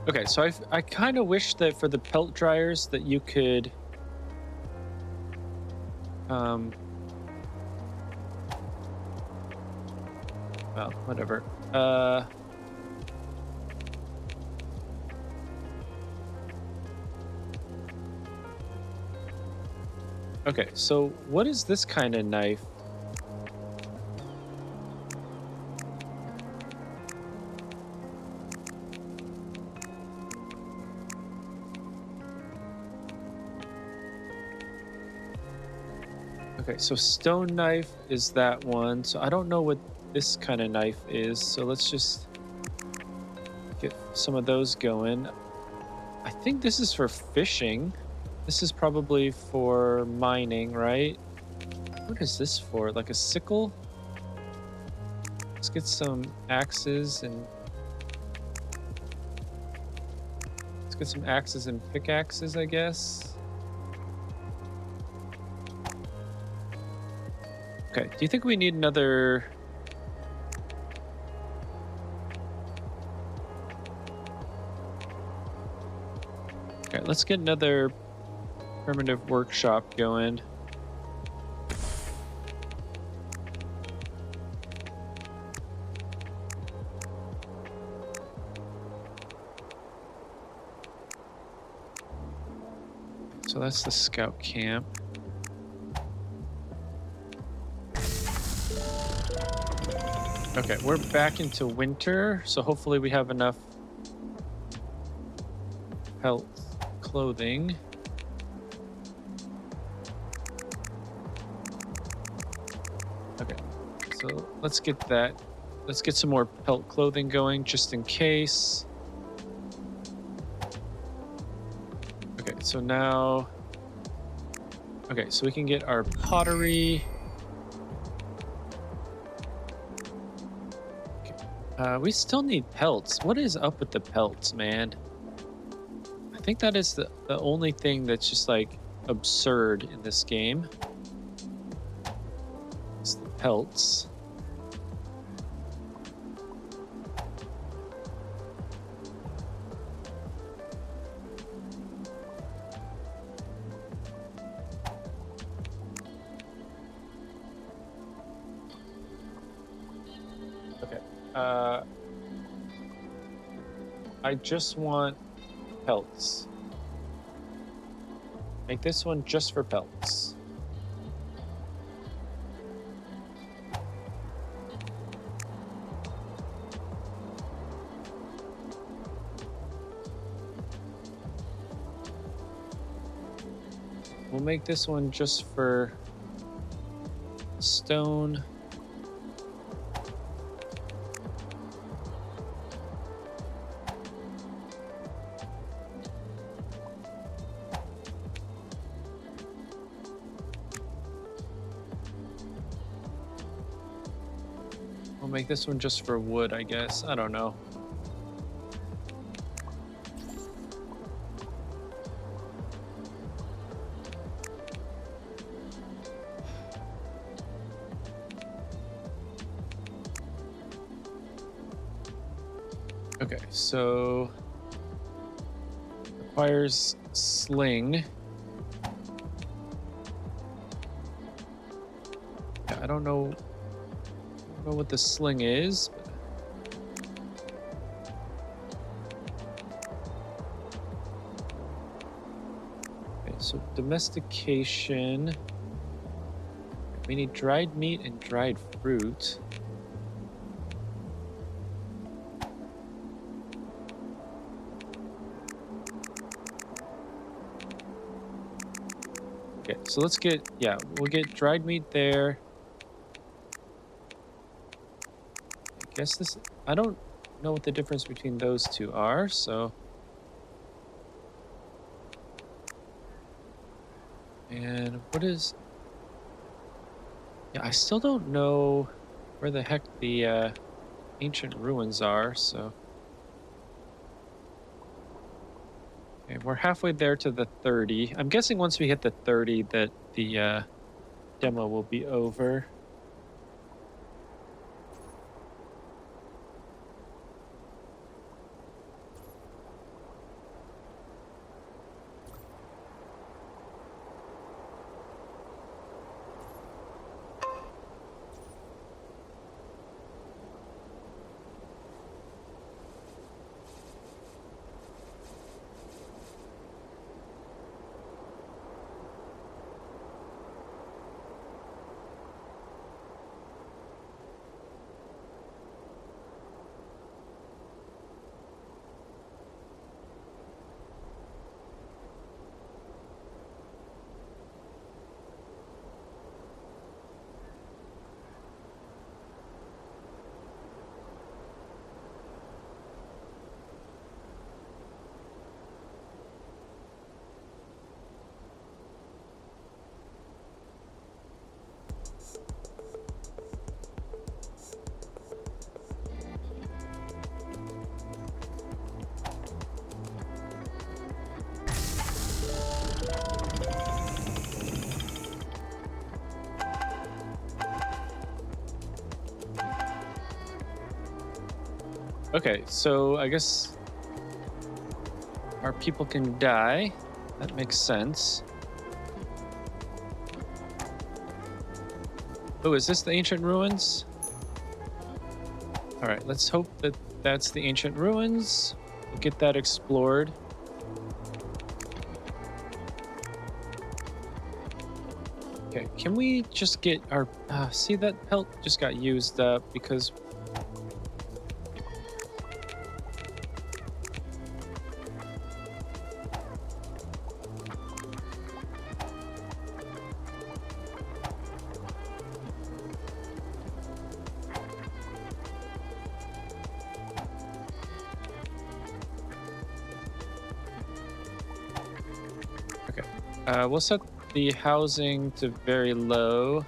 Okay, so I kind of wish that for the pelt dryers that you could um well, whatever. Okay, so what is this kind of knife? Okay, so stone knife is that one. So I don't know what this kind of knife is. So let's just get some of those going. I think this is for fishing. This is probably for mining, right? What is this for? Like a sickle? Let's get some axes and let's get some axes and pickaxes, I guess. Okay, do you think we need another? Okay, let's get another primitive workshop going. So that's the scout camp. Okay, we're back into winter, so hopefully we have enough health clothing. Okay, so let's get that. Let's get some more pelt clothing going just in case. Okay, so now. Okay, so we can get our pottery. We still need pelts. What is up with the pelts, man? I think that is the only thing that's just like absurd in this game. It's the pelts. Okay. I just want pelts. Make this one just for pelts. We'll make this one just for stone. We'll make this one just for wood, I guess. I don't know. Okay, so requires sling. Yeah, I don't know what the sling is. Okay, so domestication. We need dried meat and dried fruit. Okay, so let's get, yeah, we'll get dried meat there. I guess this, I don't know what the difference between those two are, so. And what is, yeah, I still don't know where the heck the ancient ruins are, so. Okay, we're halfway there to the 30. I'm guessing once we hit the 30 that the demo will be over. Okay, so I guess our people can die. That makes sense. Oh, is this the ancient ruins? All right, let's hope that that's the ancient ruins. We'll get that explored. Okay, can we just get our... see, that pelt just got used up because... we'll set the housing to very low.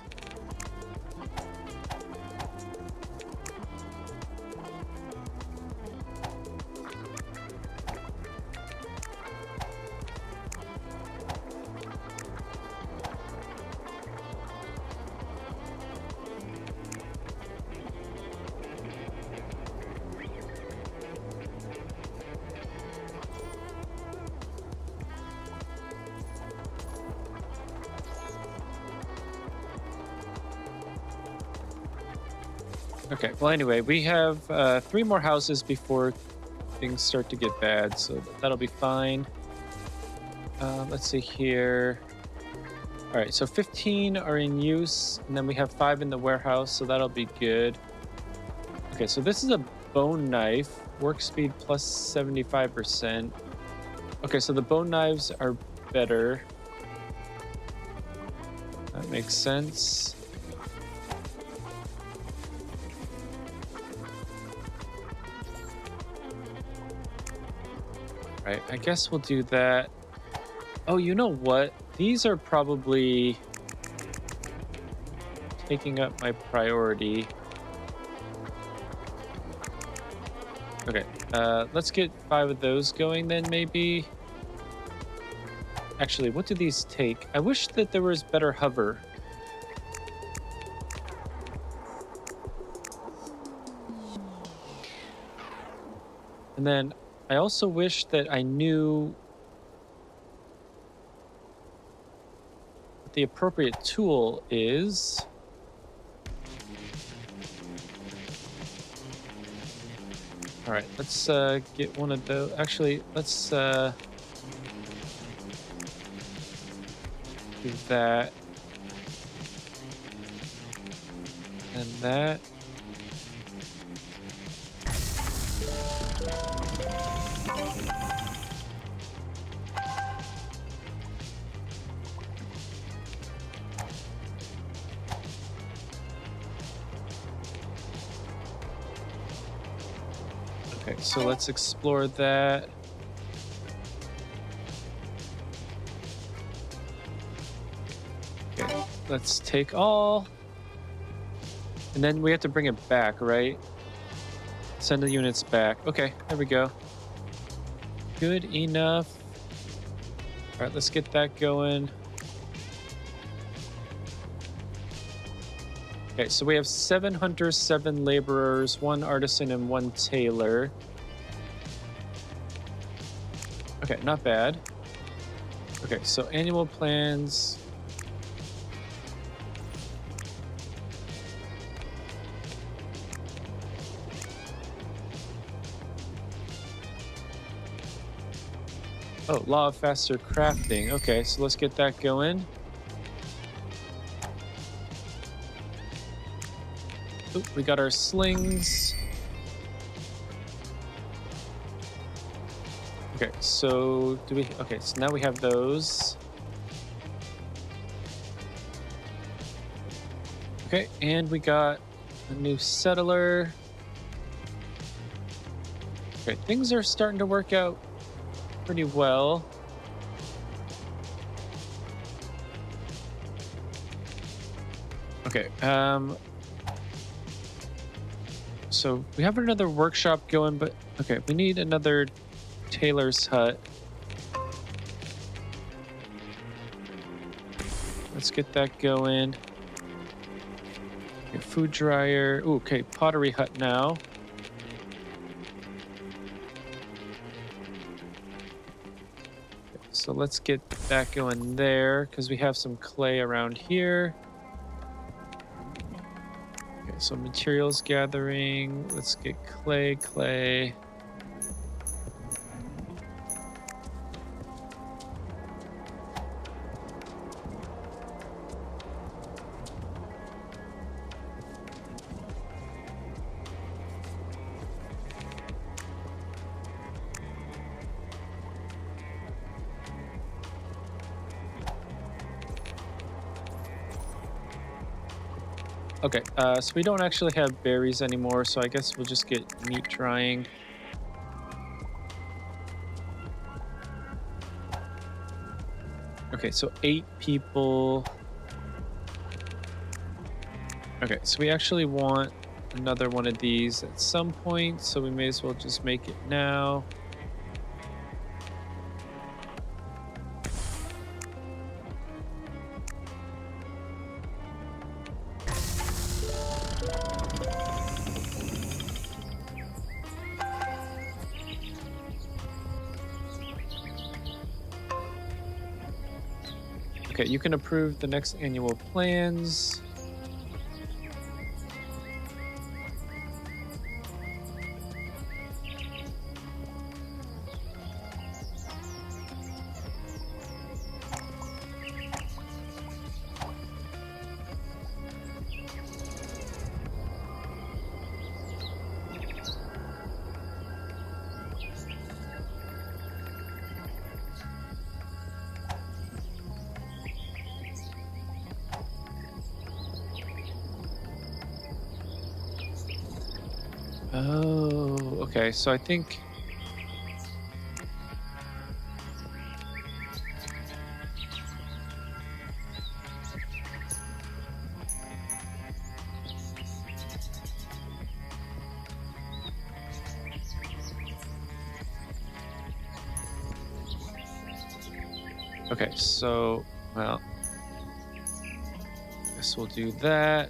Okay, well, anyway, we have 3 more houses before things start to get bad, so that'll be fine. Let's see here. All right, so 15 are in use, and then we have 5 in the warehouse, so that'll be good. Okay, so this is a bone knife, work speed plus 75%. Okay, so the bone knives are better. That makes sense. Right, I guess we'll do that. Oh, you know what? These are probably taking up my priority. Okay, let's get 5 of those going then, maybe. Actually, what do these take? I wish that there was better hover. And then I also wish that I knew what the appropriate tool is. All right, let's get one of those. Actually, let's do that and that. Okay, so let's explore that. Okay, let's take all. And then we have to bring it back, right? send the units back. Okay, there we go. Good enough. All right, let's get that going. Okay, so we have 7 hunters, 7 laborers, 1 artisan, and 1 tailor. Okay, not bad. Okay, so annual plans. Oh, law of faster crafting. Okay, so let's get that going. Oop, we got our slings. Okay, so do we... Okay, so now we have those. Okay, and we got a new settler. Okay, things are starting to work out pretty well. Okay, so we have another workshop going, but okay, we need another tailor's hut. Let's get that going. Okay, food dryer. Ooh, okay, pottery hut now. Okay, so let's get that going there because we have some clay around here. Okay, so materials gathering. Let's get clay. Okay, so we don't actually have berries anymore, so I guess we'll just get meat drying. Okay, so 8 people. Okay, so we actually want another one of these at some point, so we may as well just make it now. Okay, you can approve the next annual plans. Oh, okay, so I think... Okay, so, well, I guess we'll do that.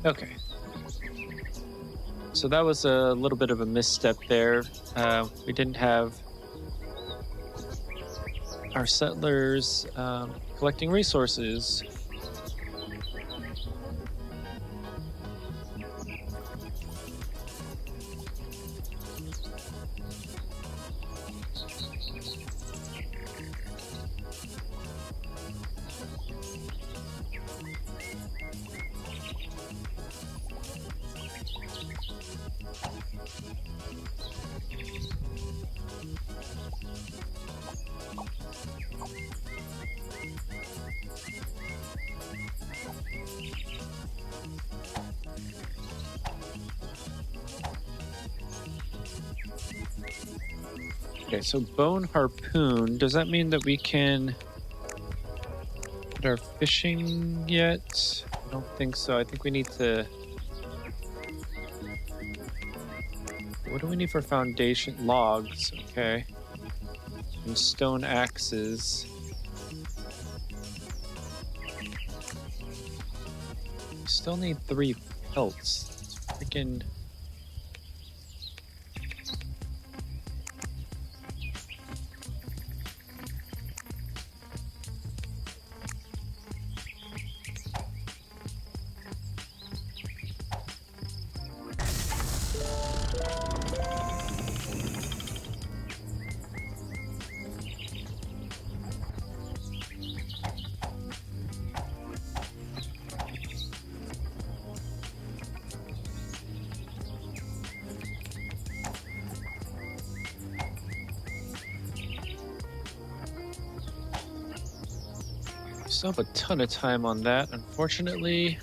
Okay. So that was a little bit of a misstep there. We didn't have our settlers collecting resources. Okay, so bone harpoon, does that mean that we can get our fishing yet? I don't think so. I think we need to... What do we need for foundation? Logs, okay. And stone axes. We still need 3 pelts. It's freaking... Still have a ton of time on that, unfortunately.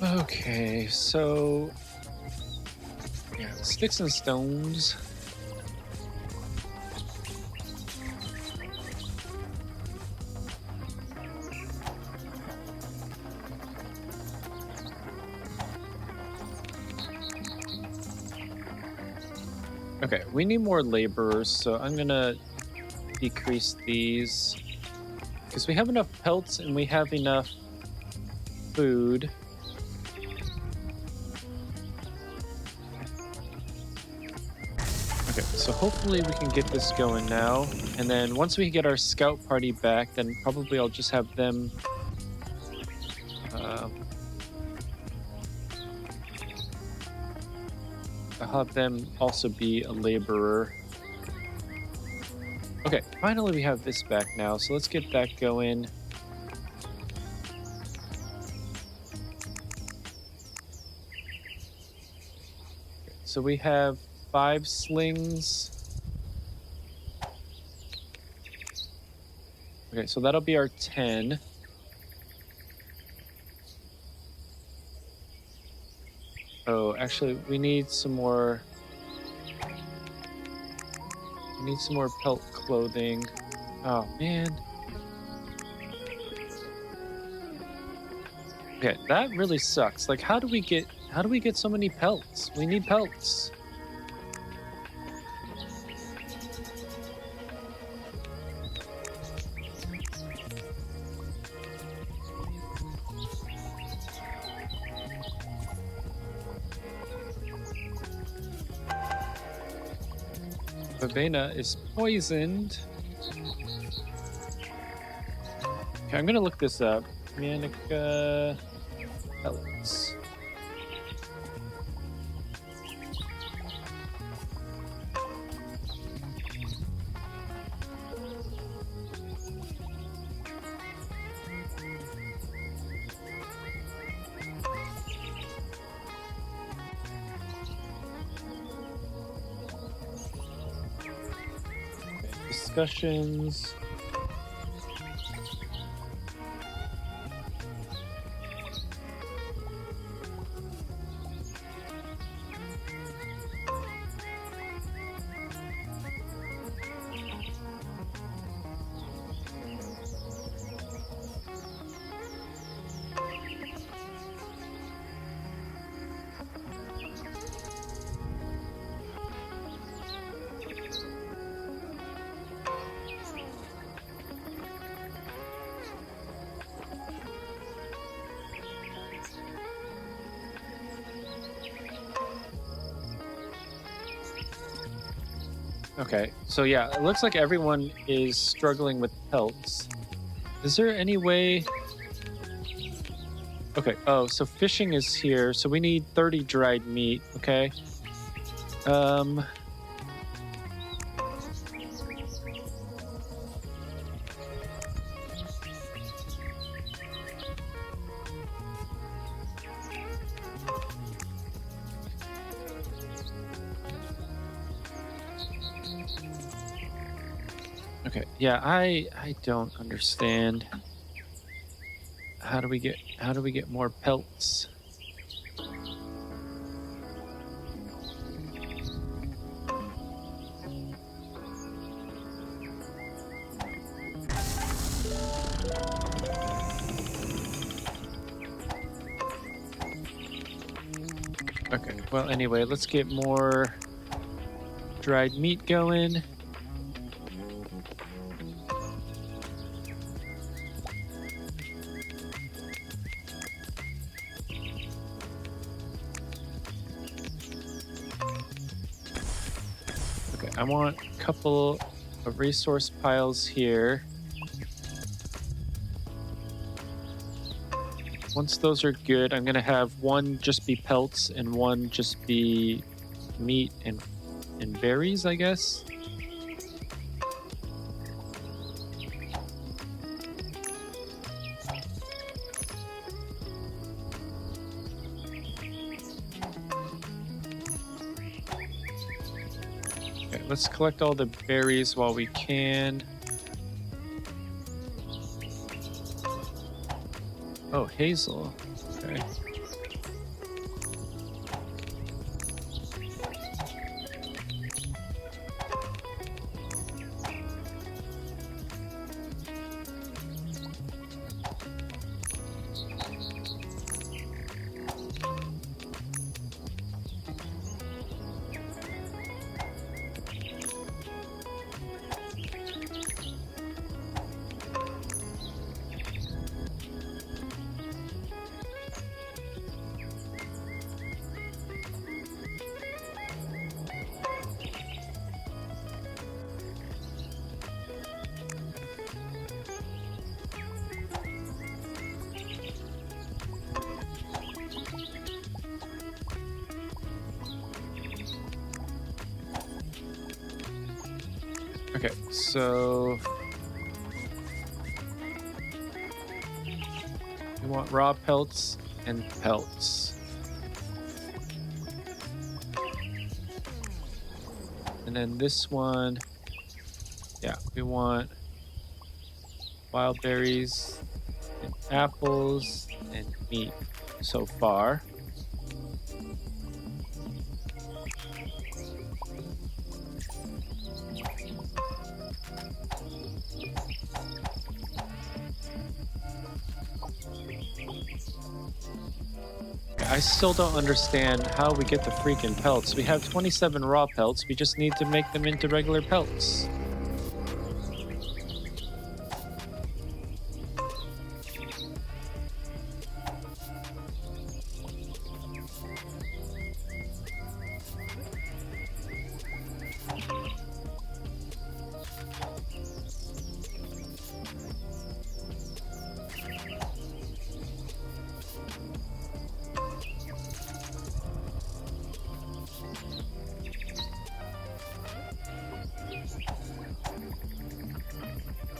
Okay, so yeah, sticks and stones. Okay, we need more laborers, so I'm gonna decrease these because we have enough pelts and we have enough food. Okay, so hopefully we can get this going now. And then once we get our scout party back, then probably I'll just have them... I'll have them also be a laborer. Okay, finally we have this back now, so let's get that going. So we have 5 slings. Okay, so that'll be our 10. Oh, actually, we need some more... We need some more pelt clothing. Oh, man. Okay, that really sucks. Like, how do we get so many pelts? We need pelts. Vavena is poisoned. Okay, I'm gonna look this up. Humanica pellets. Discussions. Okay, so yeah, it looks like everyone is struggling with pelts. Is there any way? Okay, oh, so fishing is here. So we need 30 dried meat, okay? Um, okay, yeah, I don't understand. How do we get more pelts? Okay, well, anyway, let's get more dried meat going. Okay, I want a couple of resource piles here. Once those are good, I'm gonna have one just be pelts and one just be meat and berries, I guess. Okay, let's collect all the berries while we can. Oh, hazel. Okay. Okay, so we want raw pelts and pelts. And then this one, yeah, we want wild berries and apples and meat so far. I still don't understand how we get the freaking pelts. We have 27 raw pelts. We just need to make them into regular pelts.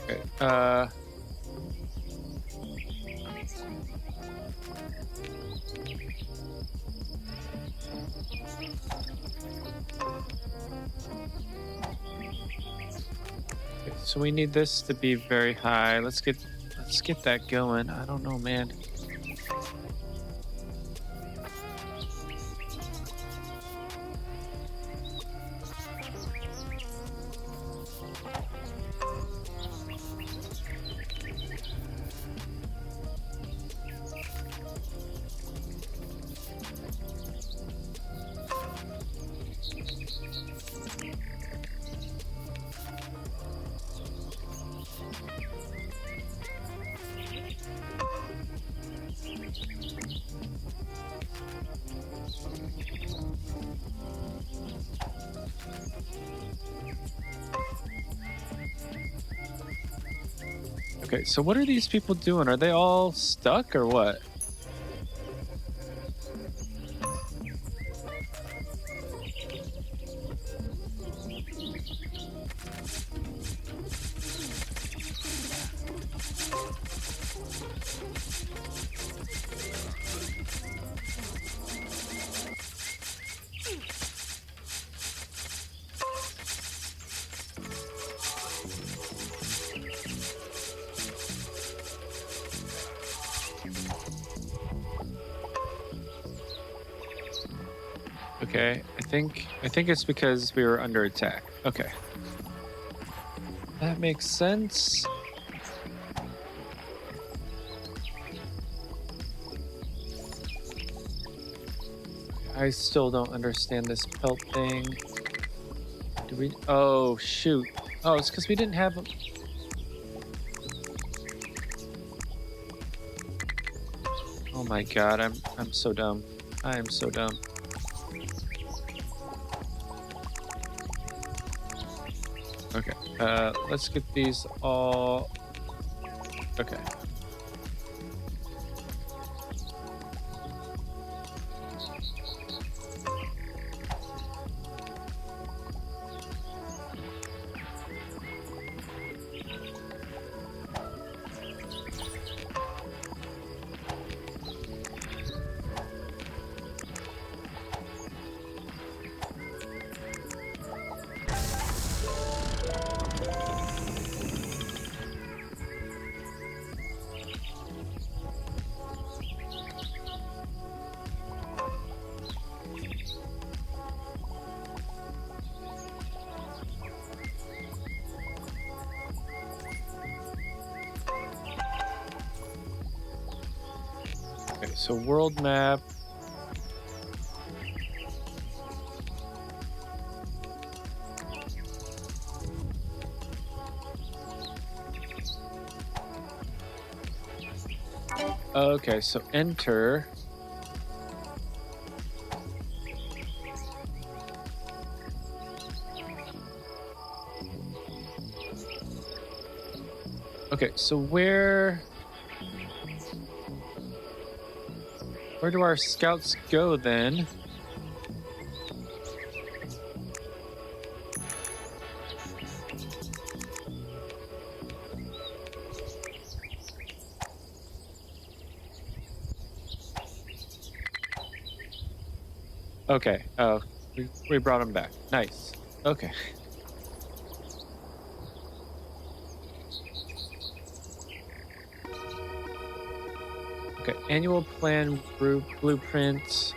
Okay. Okay, so we need this to be very high. Let's get that going. I don't know, man. Okay, so what are these people doing? Are they all stuck or what? Okay, I think it's because we were under attack. Okay. That makes sense. I still don't understand this pelt thing. Do we? Oh, shoot. Oh, it's because we didn't have. Oh my god, I'm so dumb. I am so dumb. Okay. Let's get these all. Okay. Okay, so world map. Okay, so enter. Okay, so where do our scouts go then? Okay. Oh, we brought them back. Nice. Okay. Okay. Annual plan blueprint.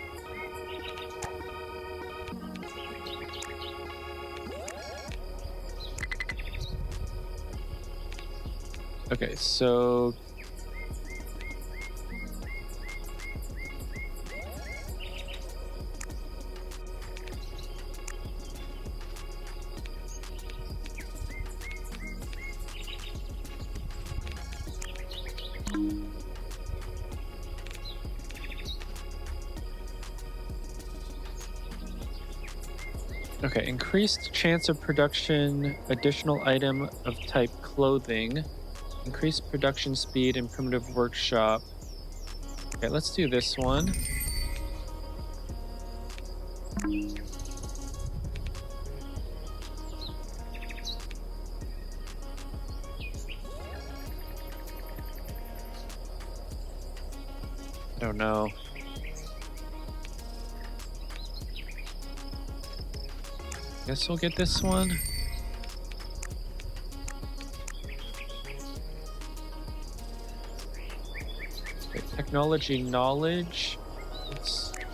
Okay, so okay, increased chance of production, additional item of type clothing, increased production speed in primitive workshop. Okay, let's do this one. I don't know. Guess we'll get this one. Okay, technology knowledge.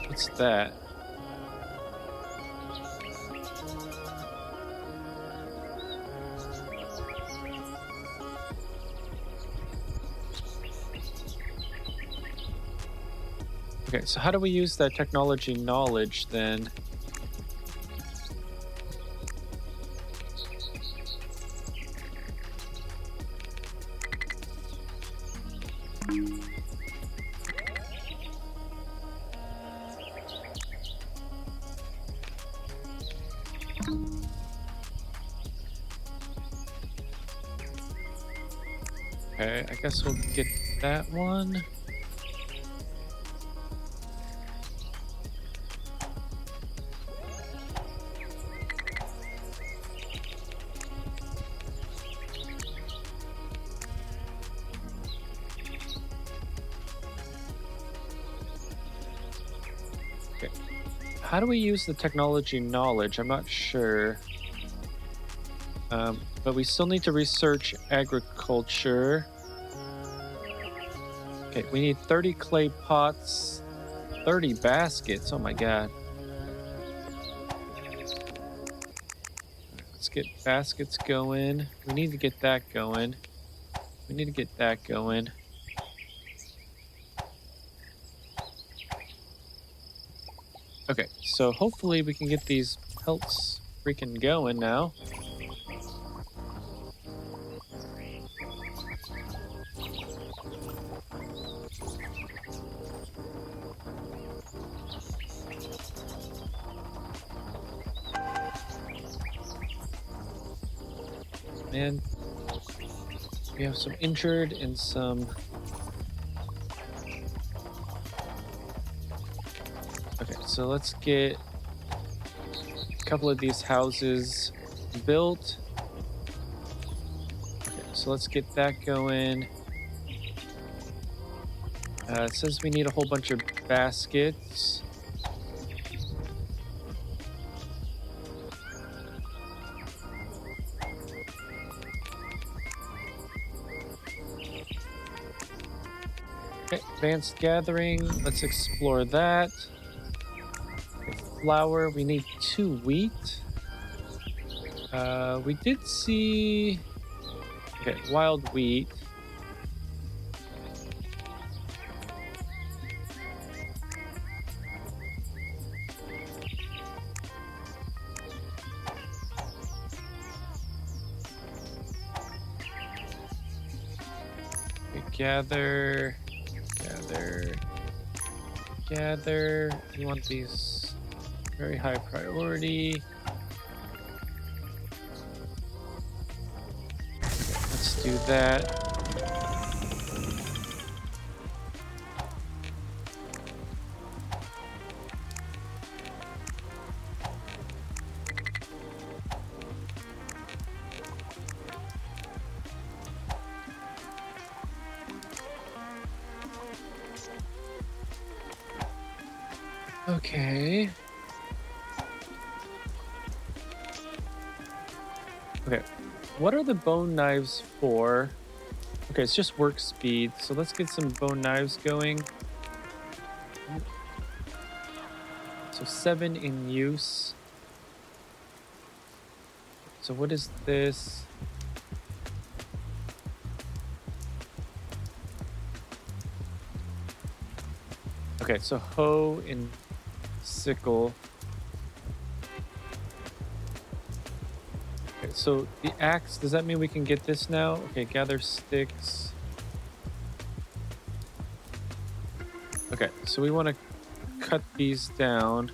What's that? Okay, so how do we use that technology knowledge then? Okay, I guess we'll get that one. Okay. How do we use the technology knowledge? I'm not sure. But we still need to research agriculture. Okay, we need 30 clay pots, 30 baskets. Oh my god. Let's get baskets going. We need to get that going. We need to get that going. Okay, so hopefully we can get these pelts freaking going now. Man, we have some injured and some... Okay, so let's get a couple of these houses built. Okay, so let's get that going. It says we need a whole bunch of baskets. Okay, advanced gathering. Let's explore that. Okay, flour. We need 2 wheat. We did see... Okay, wild wheat. Okay, gather. You want these very high priority. Okay, let's do that. Okay. Okay. What are the bone knives for? Okay, it's just work speed. So let's get some bone knives going. So 7 in use. So what is this? Okay, so hoe and sickle. Okay, so the axe, does that mean we can get this now? Okay, gather sticks. Okay, so we want to cut these down.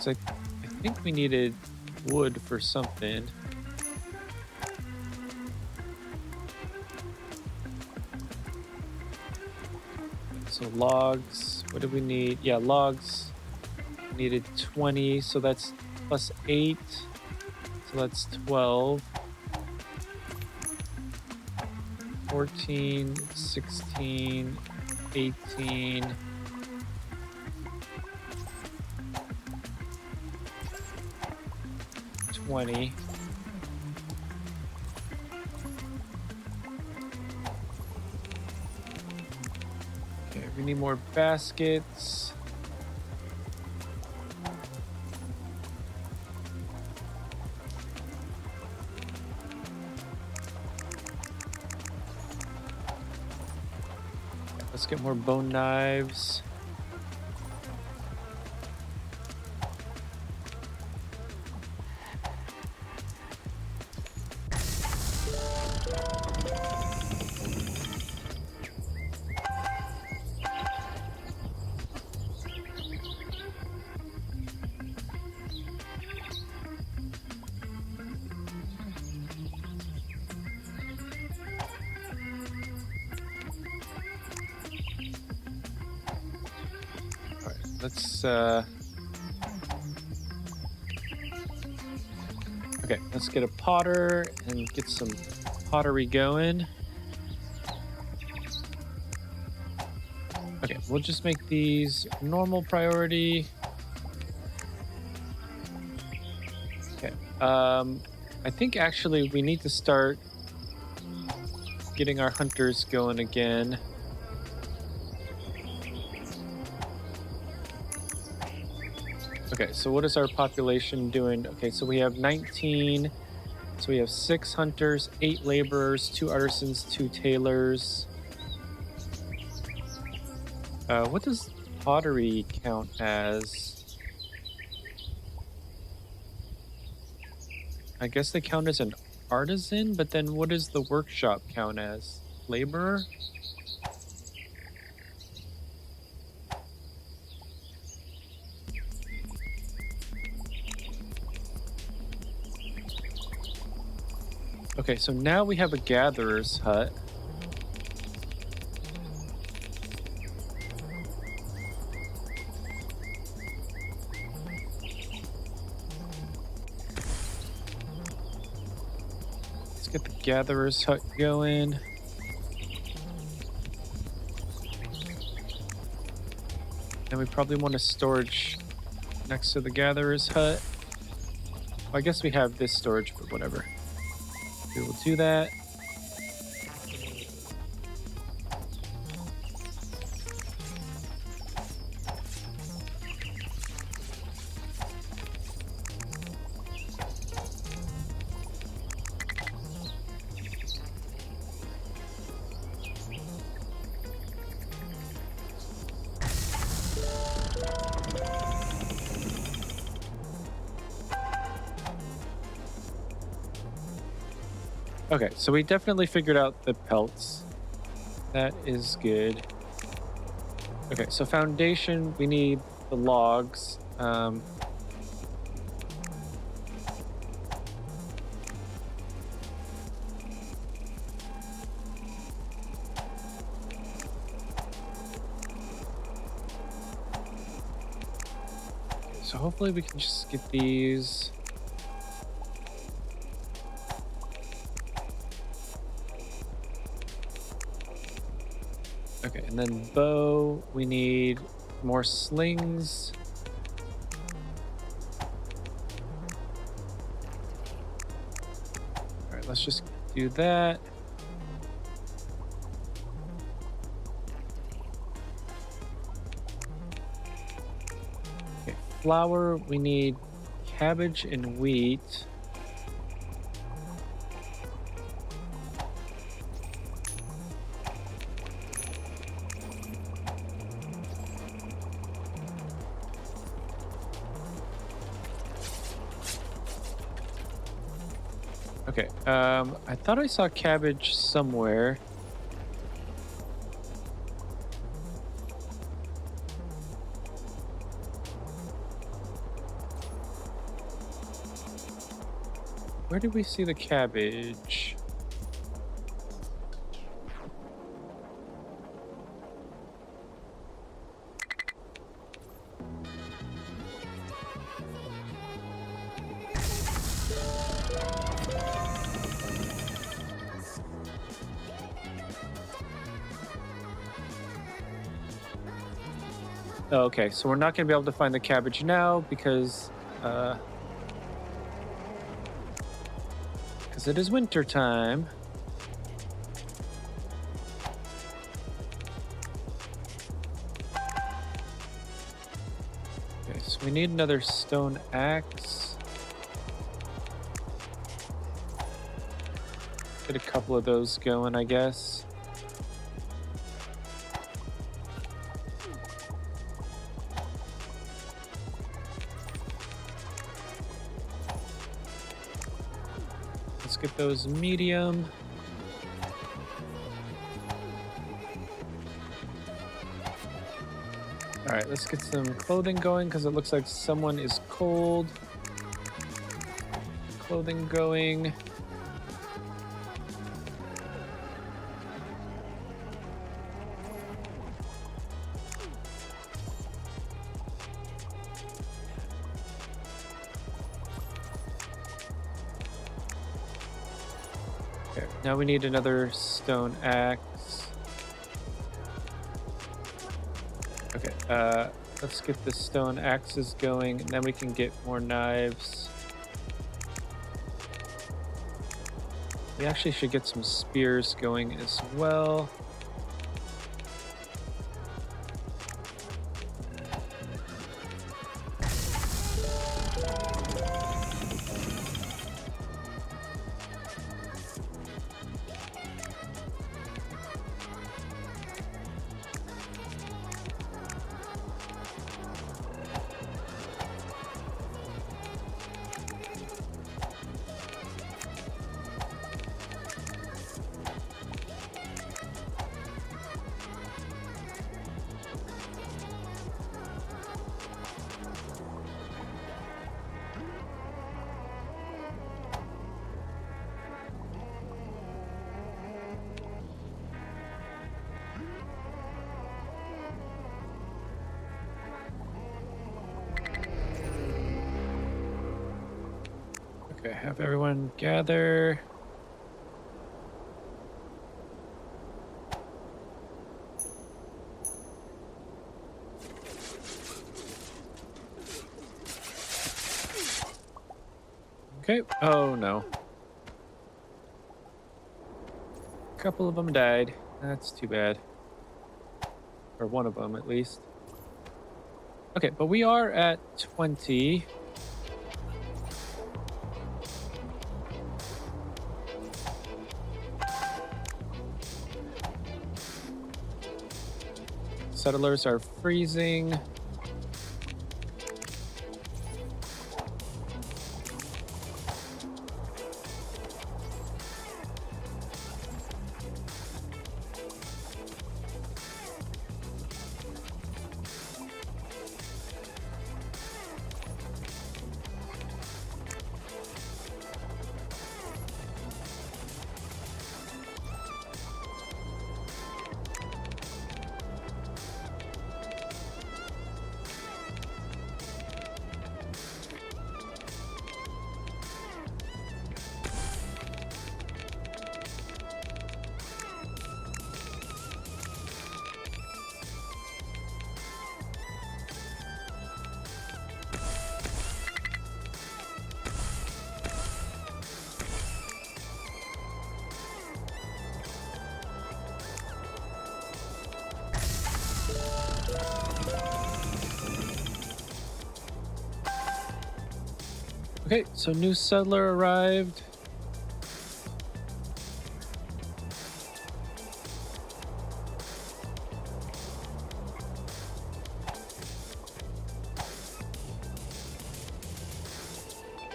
So I think we needed wood for something. So logs, what do we need? Yeah, logs needed 20, so that's plus 8. So that's 12. 14, 16, 18. Okay, we need more baskets. Let's get more bone knives. let's okay, let's get a potter and get some pottery going. Okay, we'll just make these normal priority. Okay. I think actually we need to start getting our hunters going again. Okay, so what is our population doing? Okay, so we have 19. So we have 6 hunters, 8 laborers, 2 artisans, 2 tailors. What does pottery count as? I guess they count as an artisan, but then what does the workshop count as? Laborer? Okay, so now we have a gatherer's hut. Let's get the gatherer's hut going. And we probably want a storage next to the gatherer's hut. Well, I guess we have this storage, but whatever. We will do that. Okay, so we definitely figured out the pelts. That is good. Okay, so foundation, we need the logs. So hopefully we can just get these. Okay, and then bow, we need more slings. All right, let's just do that. Okay, flour, we need cabbage and wheat. Okay, I thought I saw cabbage somewhere. Where did we see the cabbage? Oh, okay, so we're not going to be able to find the cabbage now because it is winter time. Okay, so we need another stone axe. Get a couple of those going, I guess. Let's get those medium. All right, let's get some clothing going because it looks like someone is cold. Clothing going. Okay, now we need another stone axe. Okay, let's get the stone axes going, and then we can get more knives. We actually should get some spears going as well. Okay, have everyone gather. Okay, oh no. A couple of them died. That's too bad. Or one of them, at least. Okay, but we are at 20. Settlers are freezing. Okay, so new settler arrived.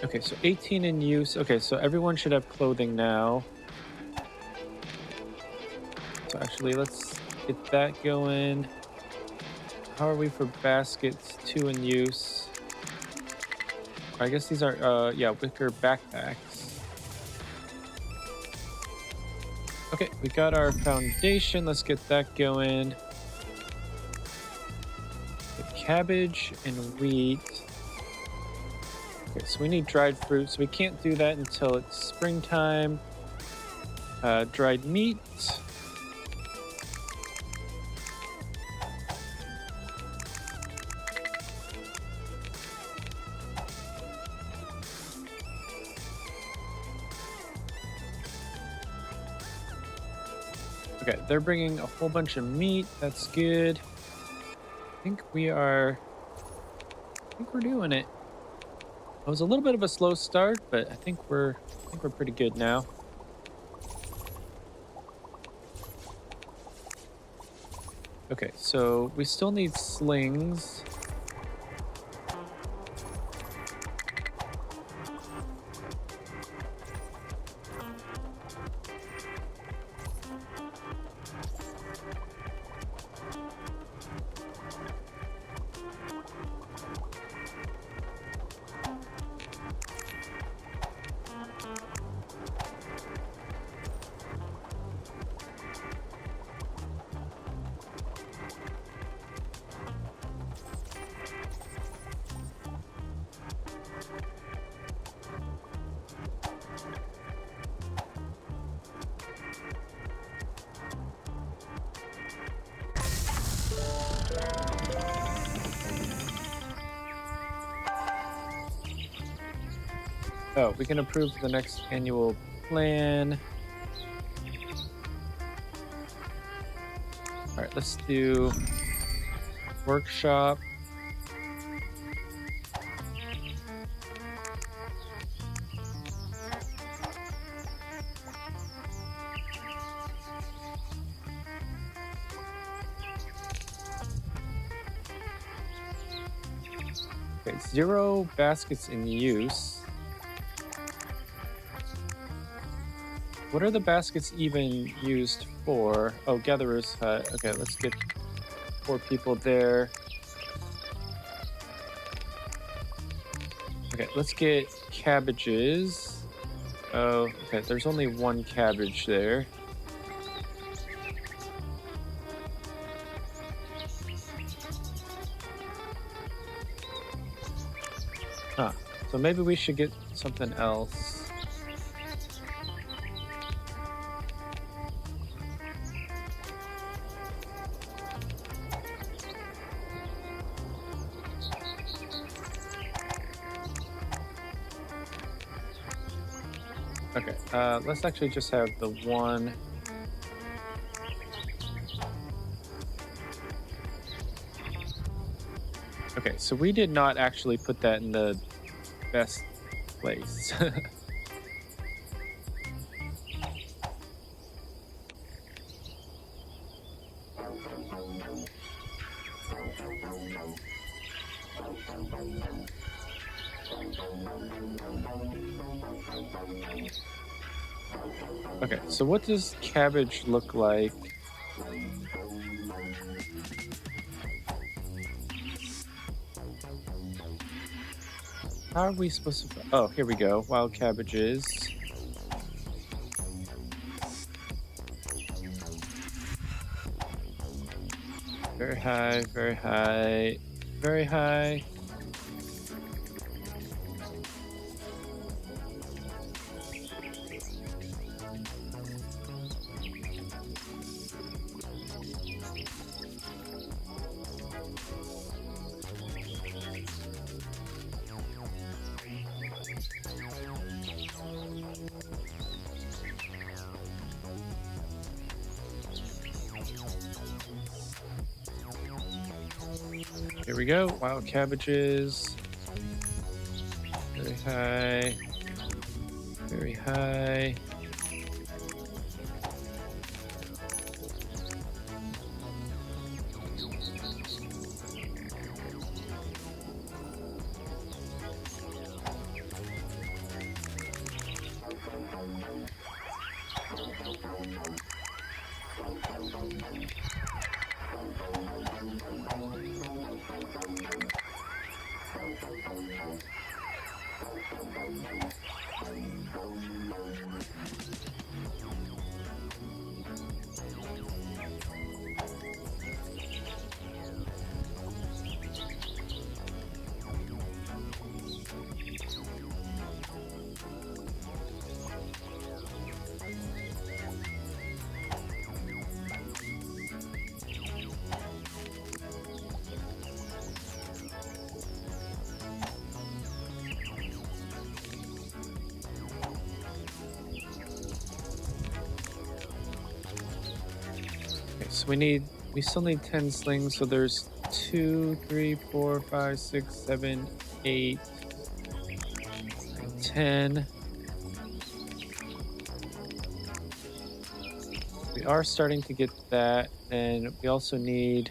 Okay, so 18 in use. Okay, so everyone should have clothing now. So actually, let's get that going. How are we for baskets? 2 in use. I guess these are, yeah, wicker backpacks. Okay, we got our foundation. Let's get that going. The cabbage and wheat. Okay, so we need dried fruit, so we can't do that until it's springtime. Dried meat. Okay, they're bringing a whole bunch of meat. That's good. I think we're doing it. It was a little bit of a slow start, but I think we're pretty good now. Okay, so we still need slings. Oh, we can approve the next annual plan. All right, let's do workshop. Okay, 0 baskets in use. What are the baskets even used for? Oh, gatherer's hut. Okay, let's get 4 people there. Okay, let's get cabbages. Oh, okay, there's only 1 cabbage there. Huh. So maybe we should get something else. Okay, let's actually just have the 1. Okay, so we did not actually put that in the best place. Okay, so what does cabbage look like? How are we supposed to... Oh, here we go. Wild cabbages. Very high, very high, very high. Here we go. Wild cabbages. Very high. Very high. So we still need 10 slings. So there's 2, 3, 4, 5, 6, 7, 8, 10. We are starting to get that. And we also need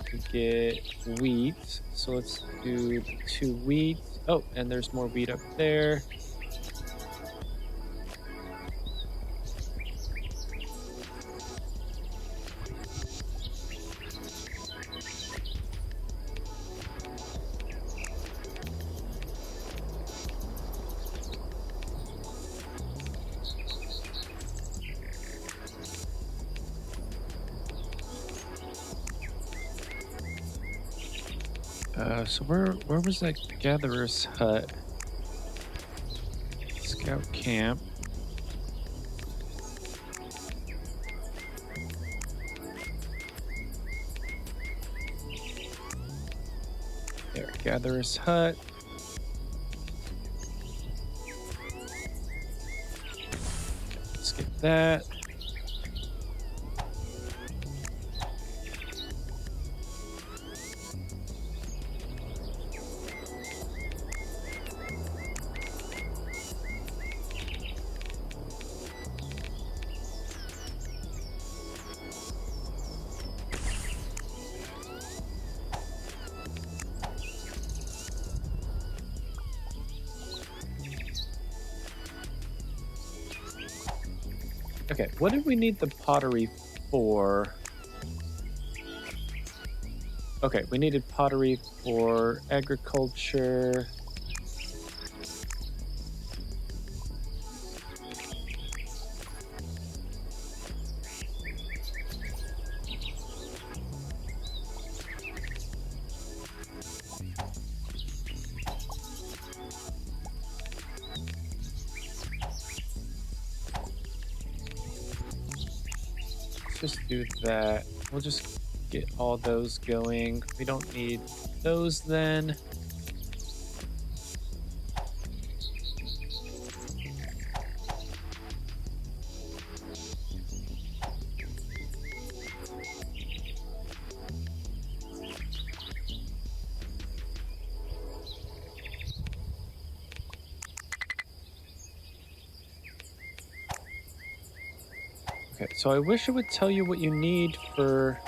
to get wheat. So let's do 2 wheat. Oh, and there's more wheat up there. So where was that gatherer's hut? Scout camp. There. Gatherer's hut. Let's get that. Okay, what did we need the pottery for? Okay, we needed pottery for agriculture. Just do that. We'll just get all those going. We don't need those then. Okay, so I wish it would tell you what you need for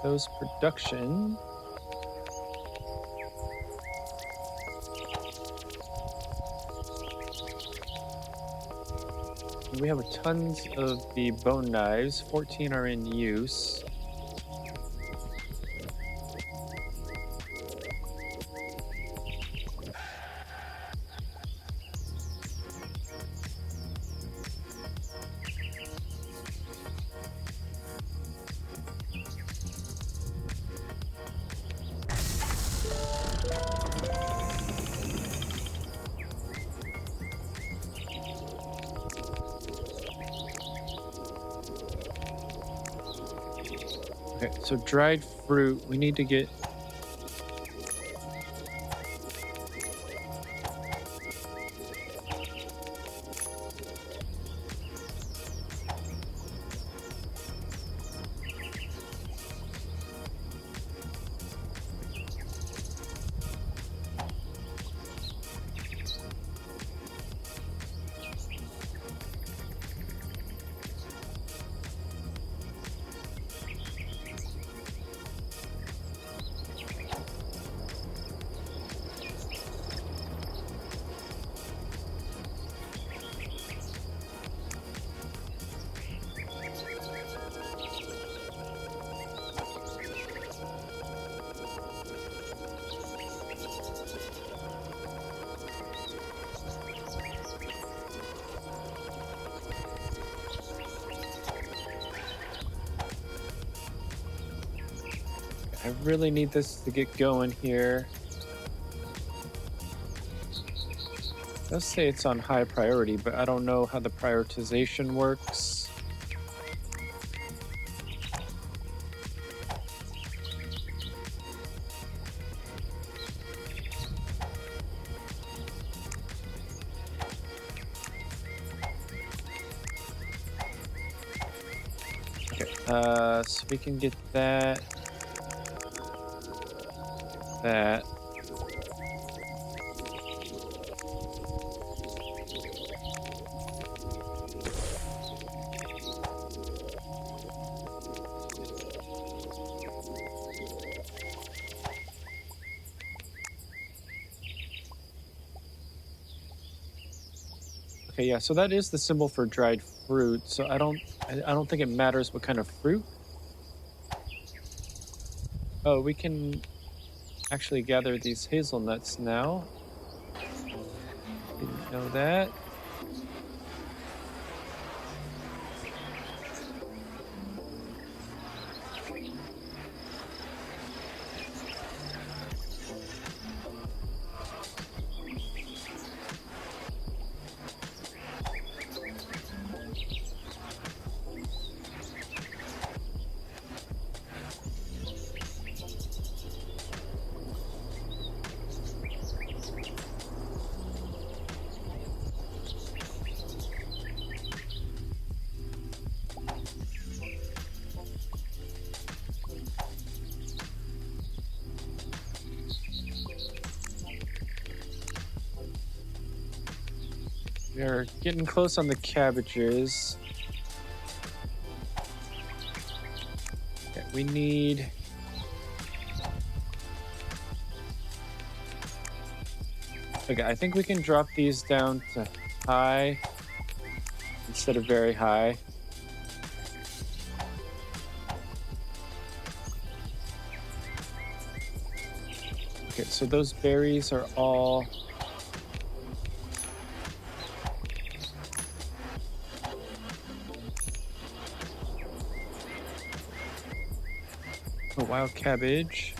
those production. We have tons of the bone knives. 14 are in use. Okay, so dried fruit, we need to get... I really need this to get going here. It does say it's on high priority, but I don't know how the prioritization works. Okay, so we can get that. That. Okay, yeah, so that is the symbol for dried fruit. So I don't think it matters what kind of fruit. Oh, we can actually gather these hazelnuts now. Didn't know that. We're getting close on the cabbages. Okay, we need... Okay, I think we can drop these down to high instead of very high. Okay, so those berries are all... a wild cabbage.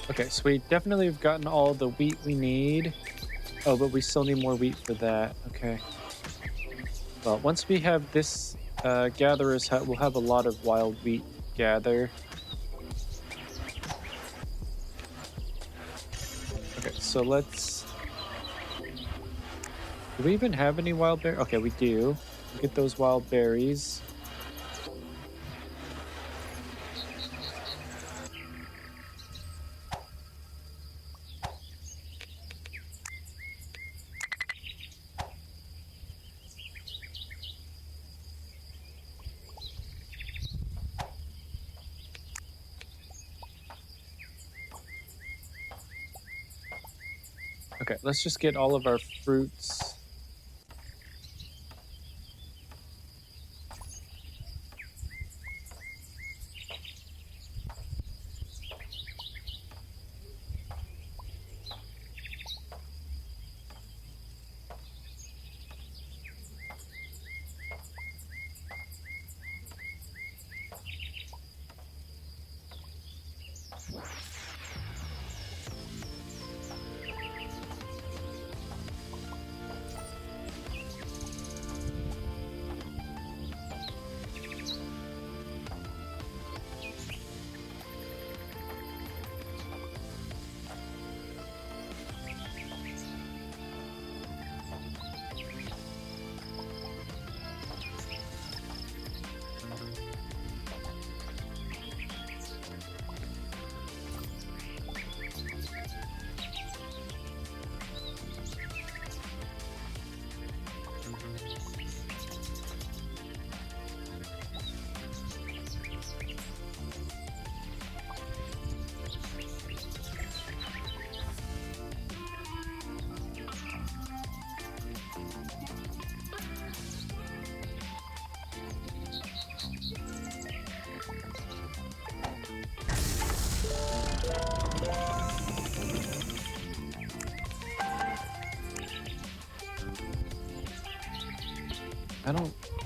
Okay, so we definitely have gotten all the wheat we need. Oh, but we still need more wheat for that. Okay. Well, once we have this gatherer's hut, we'll have a lot of wild wheat gather. Okay, so let's... Do we even have any wild berries? Okay, we do. We'll get those wild berries. Okay, let's just get all of our fruits.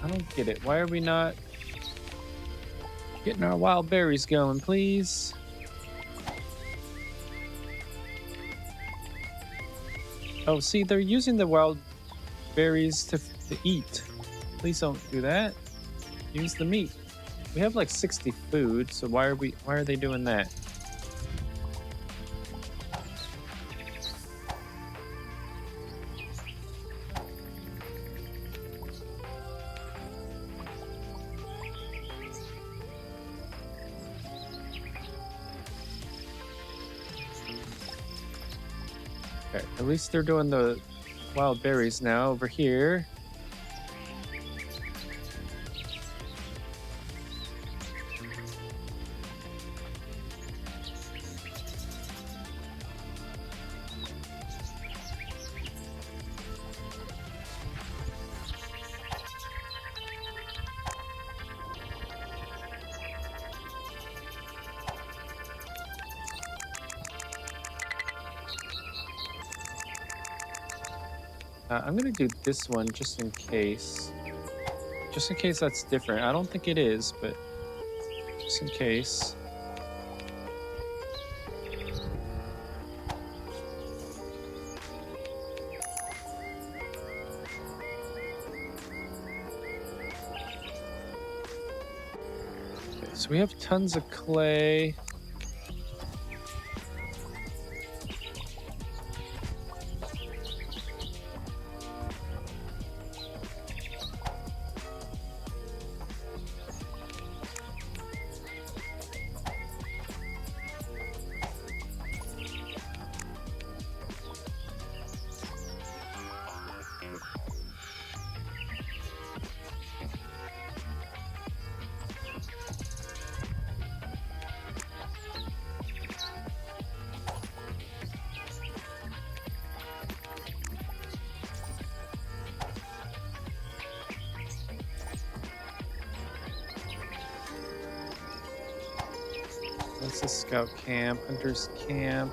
I don't get it. Why are we not getting our wild berries going, please? Oh, see, they're using the wild berries to eat. Please don't do that. Use the meat. We have like 60 food, so why are they doing that? Okay, at least they're doing the wild berries now over here. I'm gonna do this one just in case. Just in case that's different. I don't think it is, but just in case. So we have tons of clay. That's a scout camp, hunter's camp.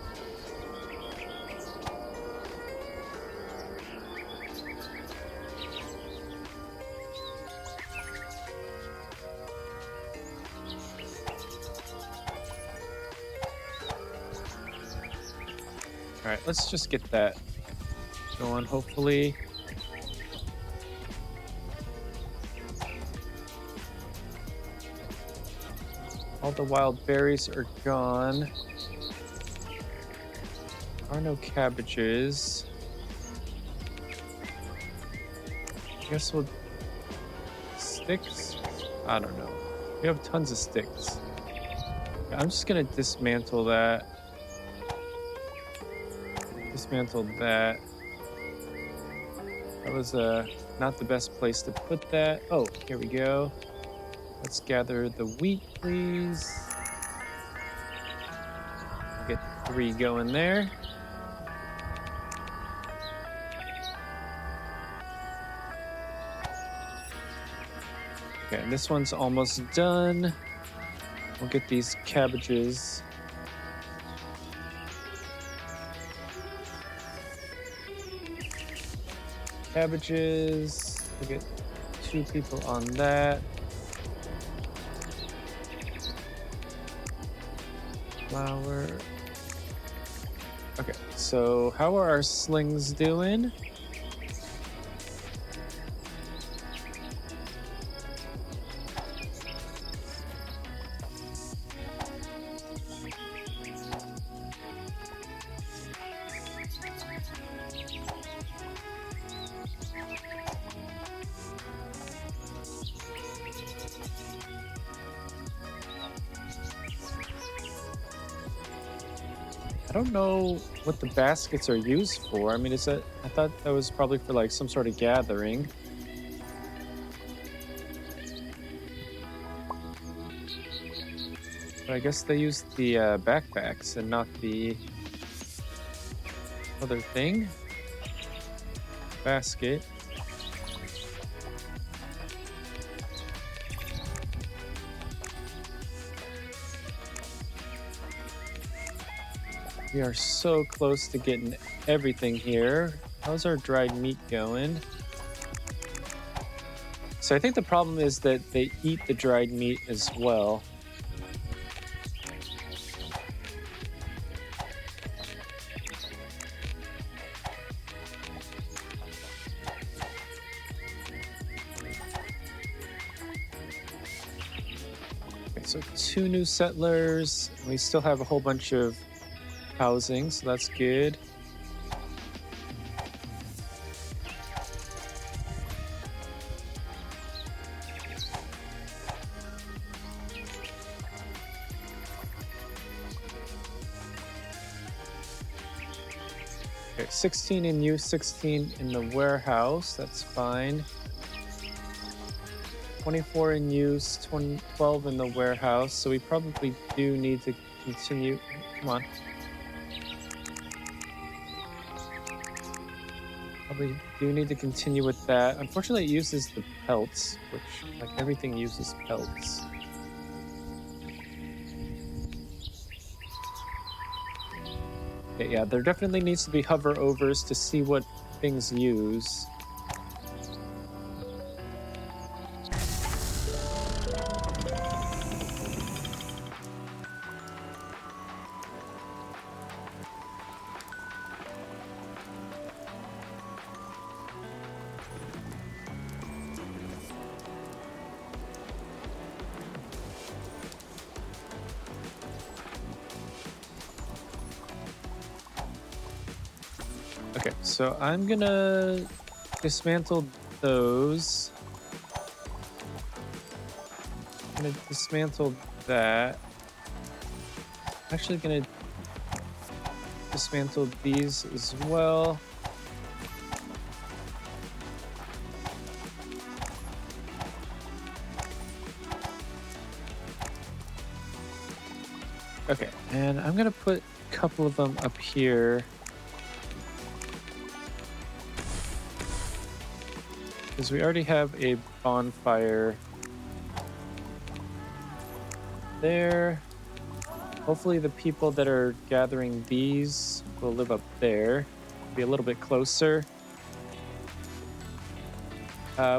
All right, let's just get that going, hopefully. All the wild berries are gone. There are no cabbages. I guess we'll... Sticks? I don't know. We have tons of sticks. I'm just gonna dismantle that. Dismantle that. That was not the best place to put that. Oh, here we go. Let's gather the wheat, please. Get 3 going there. Okay, this one's almost done. We'll get these cabbages. Cabbages. We'll get 2 people on that. Flour. Okay, so how are our slings doing? I don't know what the baskets are used for. I mean, is that... I thought that was probably for like some sort of gathering. But I guess they use the backpacks and not the other thing. Basket. We are so close to getting everything here. How's our dried meat going? So I think the problem is that they eat the dried meat as well. Okay, so 2 new settlers. We still have a whole bunch of housing, so that's good. Okay, 16 in use, 16 in the warehouse. That's fine. 24 in use, 12 in the warehouse. So we probably do need to continue. Come on. Probably do need to continue with that. Unfortunately, it uses the pelts, which, like, everything uses pelts. Okay, yeah, there definitely needs to be hover overs to see what things use. Okay, so I'm gonna dismantle those. I'm gonna dismantle that. Actually gonna dismantle these as well. Okay, and I'm gonna put a couple of them up here. Because we already have a bonfire there. Hopefully the people that are gathering these will live up there. Be a little bit closer.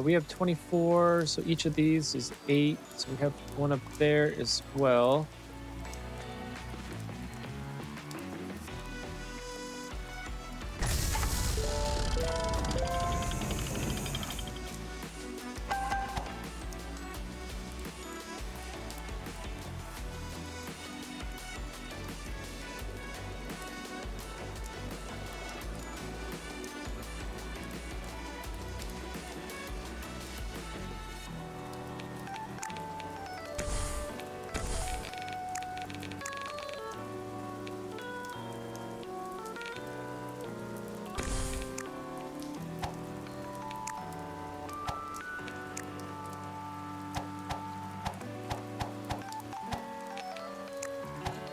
We have 24, so each of these is 8. So we have one up there as well.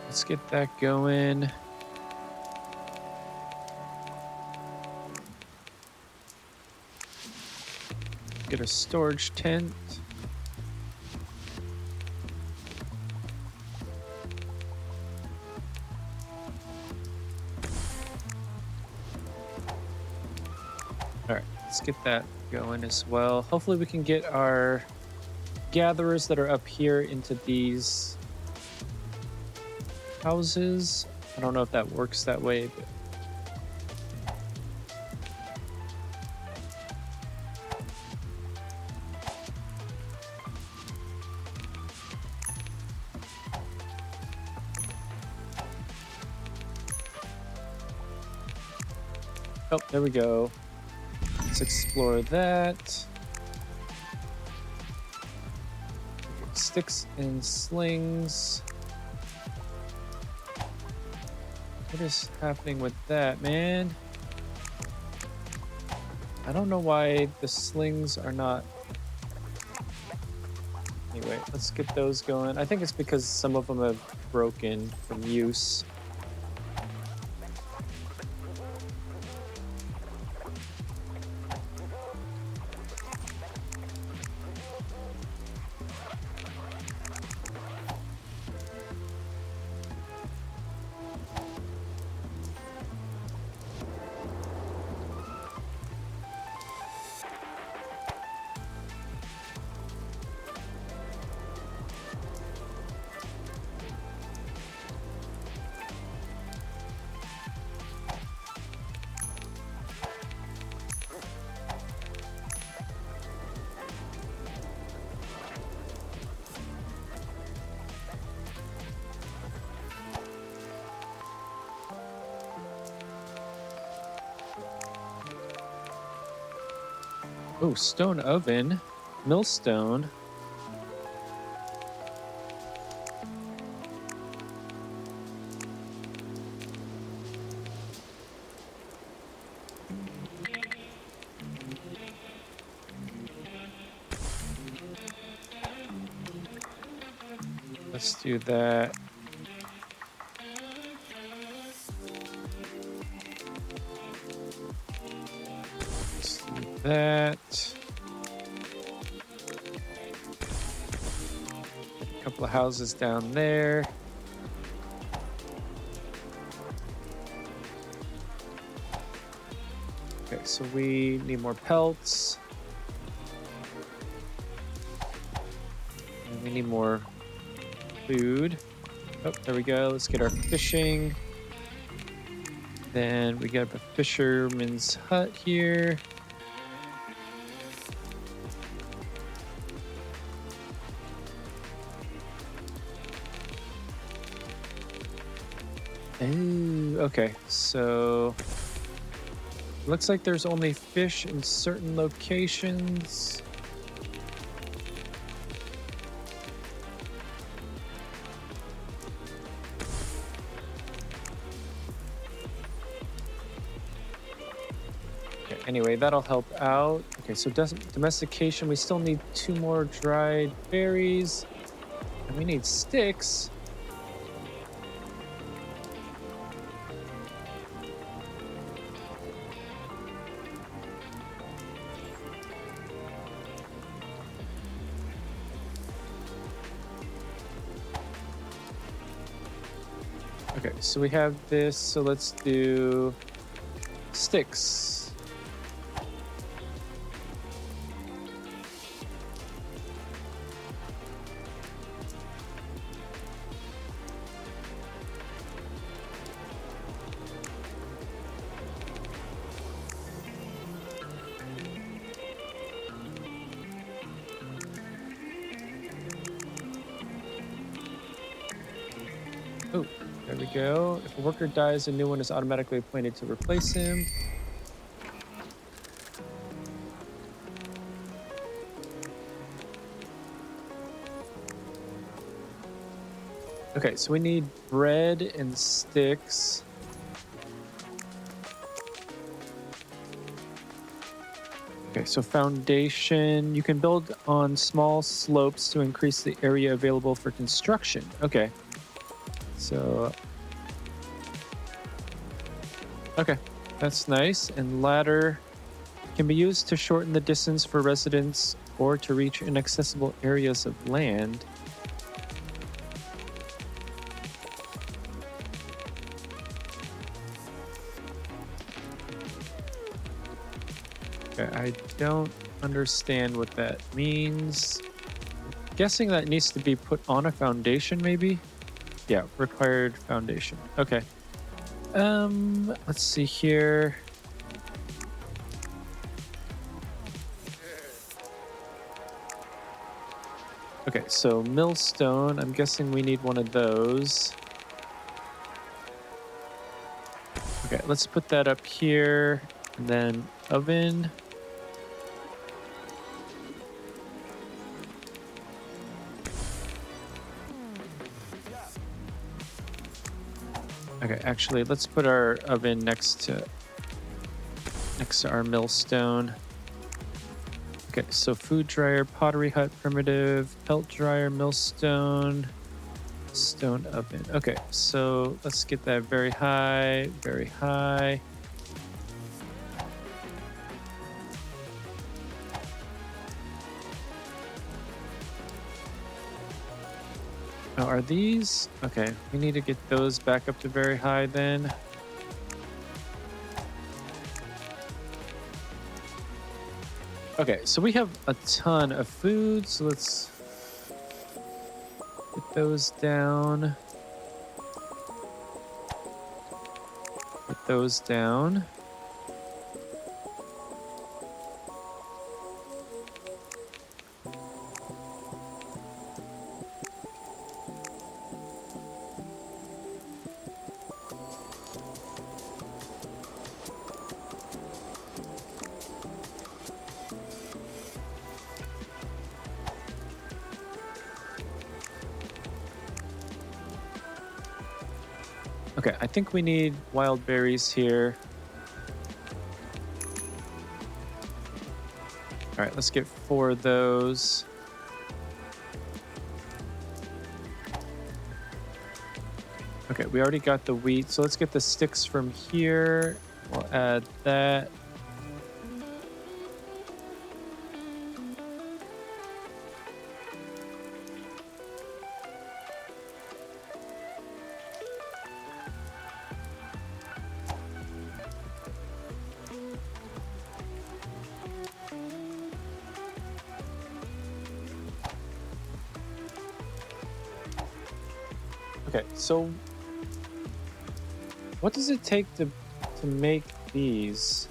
Let's get that going. Get a storage tent. All right, let's get that going as well. Hopefully we can get our gatherers that are up here into these houses. I don't know if that works that way, but oh, there we go. Let's explore that. Sticks and slings. What is happening with that, man? I don't know why the slings are not... Anyway, let's get those going. I think it's because some of them have broken from use. Oh, stone oven, millstone. Let's do that. Let's do that. A couple of houses down there. Okay, so we need more pelts. And we need more food. Oh, there we go. Let's get our fishing. Then we got a fisherman's hut here. Oh, okay. So Looks like there's only fish in certain locations. Okay, anyway, that'll help out. Okay, so domestication, we still need 2 more dried berries. And we need sticks. Okay, so we have this, so let's do sticks. Oh, there we go. If a worker dies, a new one is automatically appointed to replace him. Okay, so we need bread and sticks. Okay, so foundation. You can build on small slopes to increase the area available for construction. Okay. So, okay, that's nice. And ladder can be used to shorten the distance for residents or to reach inaccessible areas of land. Okay, I don't understand what that means. Guessing that needs to be put on a foundation, maybe? Yeah, required foundation. Okay. Let's see here. Okay, so millstone, I'm guessing we need one of those. Okay, let's put that up here. And then oven. Okay, actually, let's put our oven next to our millstone. Okay, so food dryer, pottery hut, primitive, pelt dryer, millstone, stone oven. Okay, so let's get that very high, very high. Oh, are these? Okay, we need to get those back up to very high then. Okay, so we have a ton of food, so let's get those down. Put those down. Okay, I think we need wild berries here. All right, let's get 4 of those. Okay, we already got the wheat, so let's get the sticks from here. We'll add that. Okay, so what does it take to make these?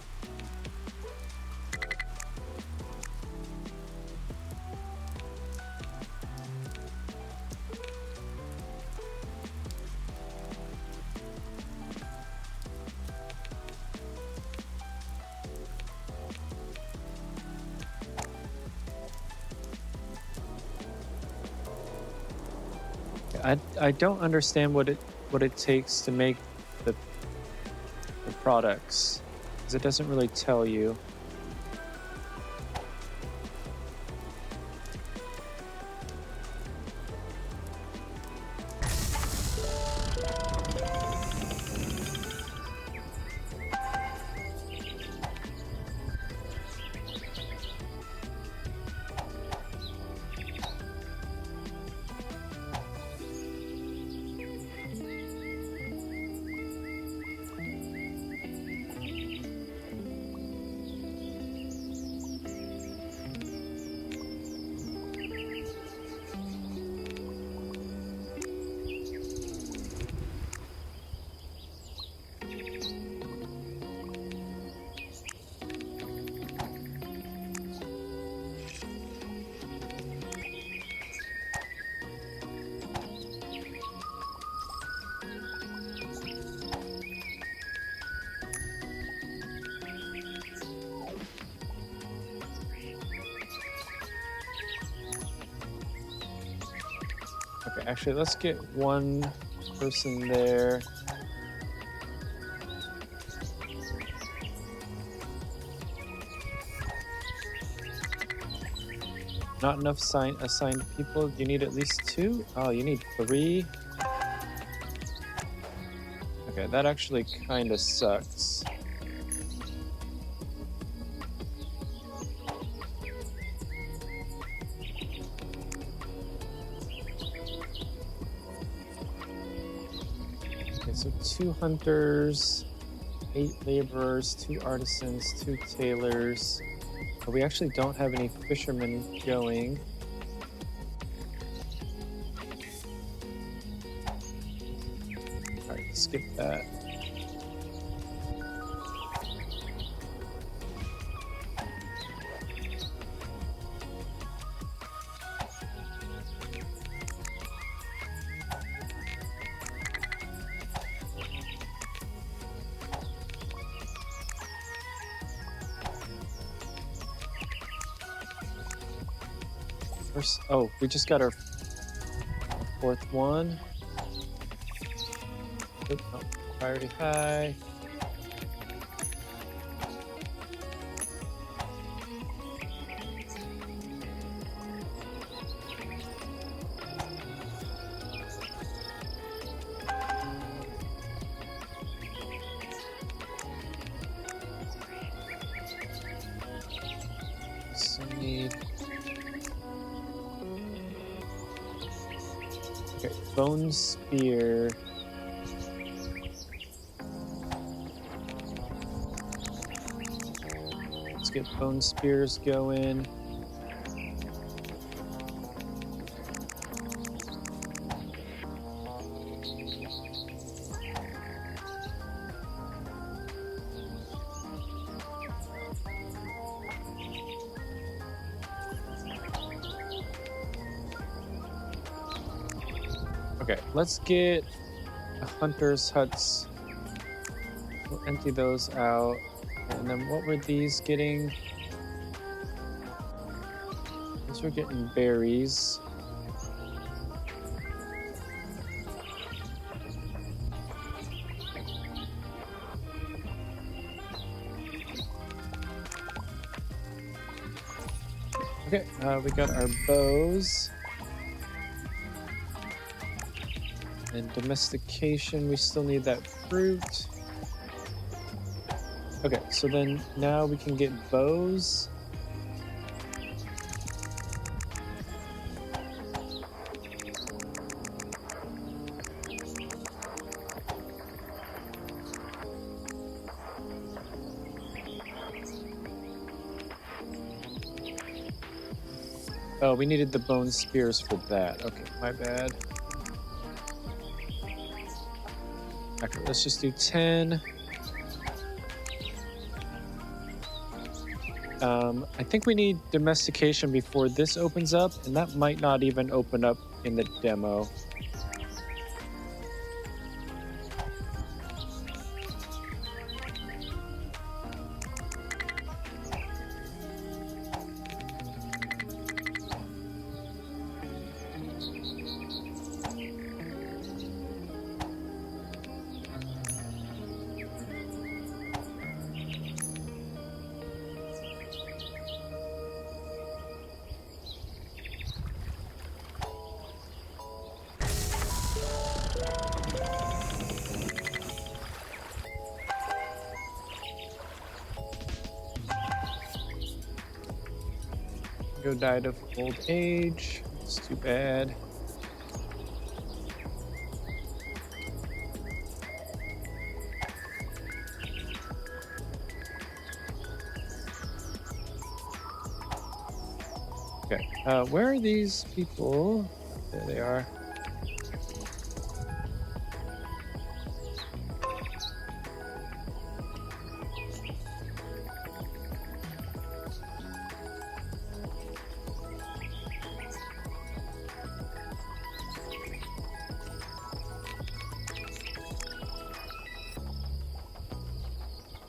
I don't understand what it takes to make the products, because it doesn't really tell you. Okay, actually, let's get one person there. Not enough assigned people. You need at least 2? Oh, you need 3? Okay, that actually kind of sucks. Okay, so 2 hunters, 8 laborers, 2 artisans, 2 tailors. But we actually don't have any fishermen going. Alright, skip that. Oh, we just got our 4th one. Oh, priority high. So need. Okay, bone spear. Let's get bone spears going. Okay, let's get hunters' huts. We'll empty those out. And then what were these getting? These were getting berries. Okay, we got our bows. And domestication, we still need that fruit. Okay, so then now we can get bows. Oh, we needed the bone spears for that. Okay, my bad. Okay, let's just do 10. I think we need domestication before this opens up, and that might not even open up in the demo. Joe died of old age. It's too bad. Okay, where are these people? There they are.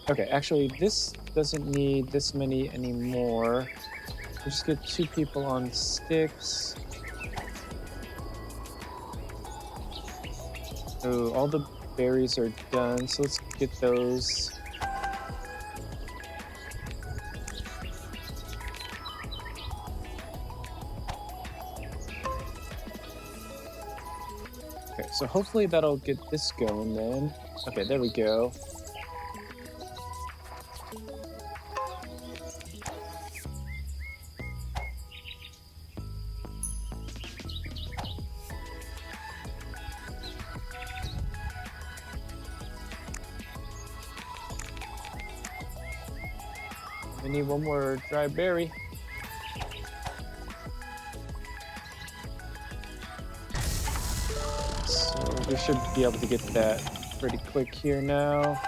Okay, actually, this doesn't need this many anymore. We'll just get 2 people on sticks. Oh, all the berries are done, so let's get those. Okay, so hopefully that'll get this going then. Okay, there we go. We need one more dry berry. So we should be able to get that pretty quick here now.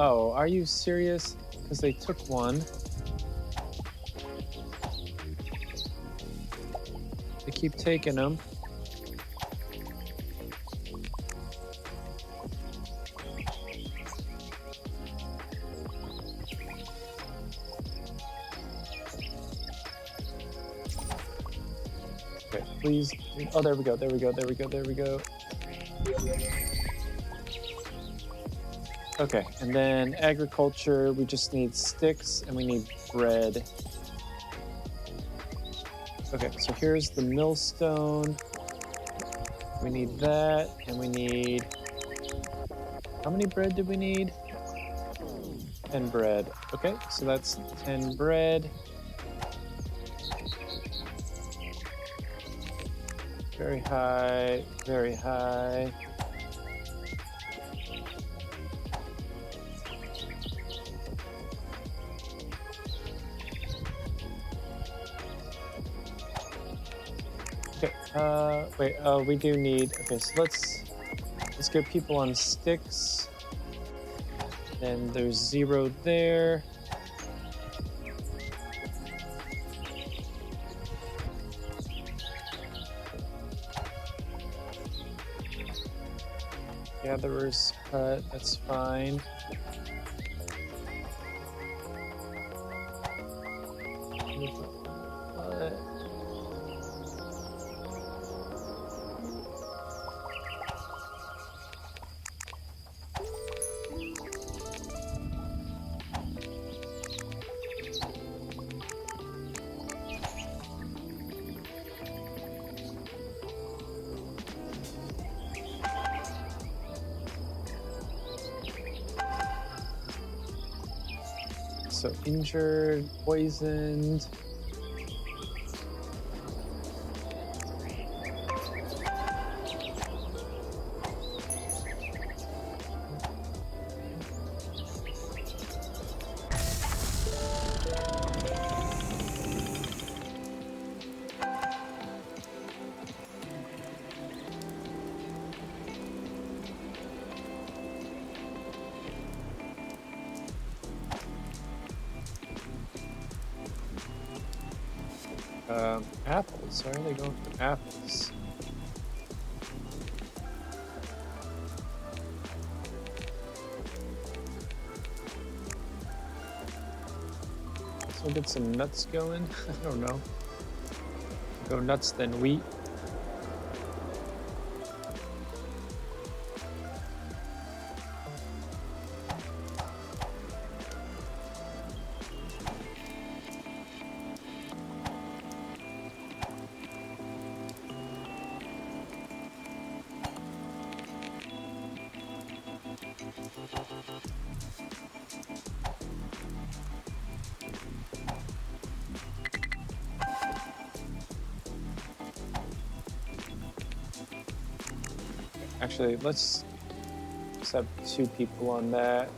Oh, are you serious? Because they took one. They keep taking them. Okay, please. Oh, there we go, there we go, there we go, there we go. Okay, and then agriculture, we just need sticks and we need bread. Okay, so here's the millstone. We need that, and we need... How many bread do we need? 10 bread. Okay, so that's 10 bread. Very high, very high. Okay, wait, we do need, okay, so let's get people on sticks. Then there's 0 there. Gatherer's hut, that's fine. So injured, poisoned. Apples. Why are they going for apples? Let's go get some nuts going. I don't know. Go nuts then wheat. Actually, let's have 2 people on that.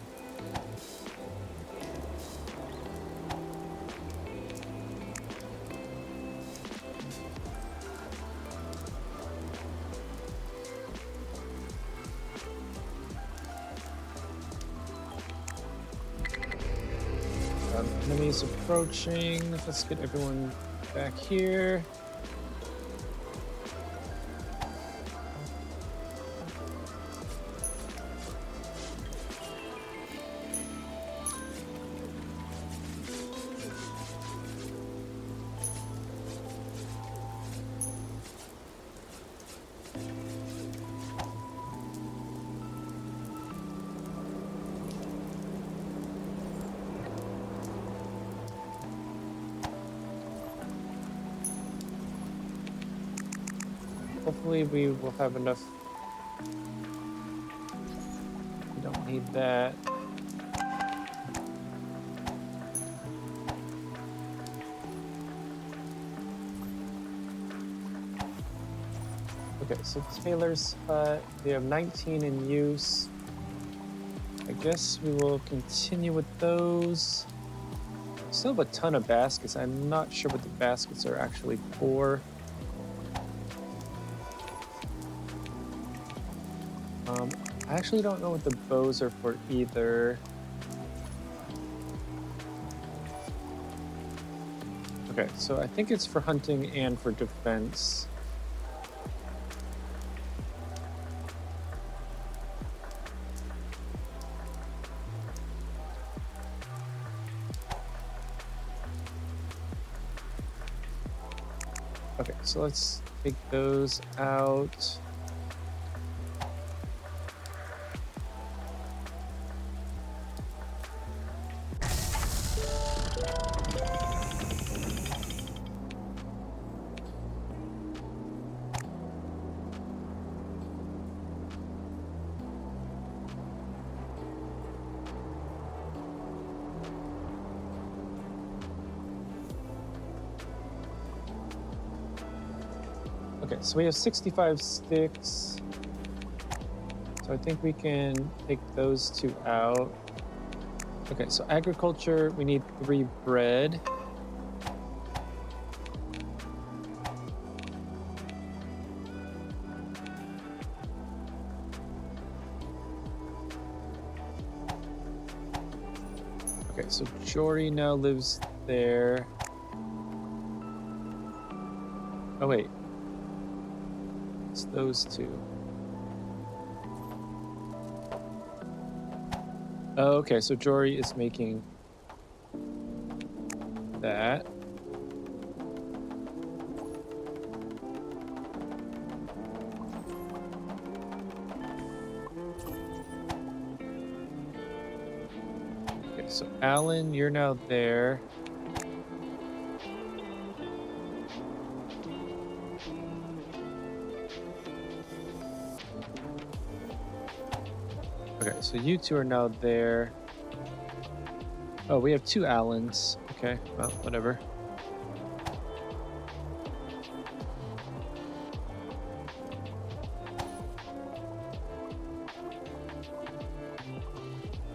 Enemies approaching. Let's get everyone back here. Hopefully we will have enough. We don't need that. Okay, so Taylor's hut, we have 19 in use. I guess we will continue with those. Still have a ton of baskets. I'm not sure what the baskets are actually for. I actually don't know what the bows are for either. Okay, so I think it's for hunting and for defense. Okay, so let's take those out. Okay, so we have 65 sticks. So I think we can take those 2 out. Okay, so agriculture, we need 3 bread. Okay, so Jory now lives there. Oh, wait. It's those 2. Oh, okay, so Jory is making that. Okay, so Alan, you're now there. Okay, so you 2 are now there. Oh, we have 2 Allens. Okay, well, whatever.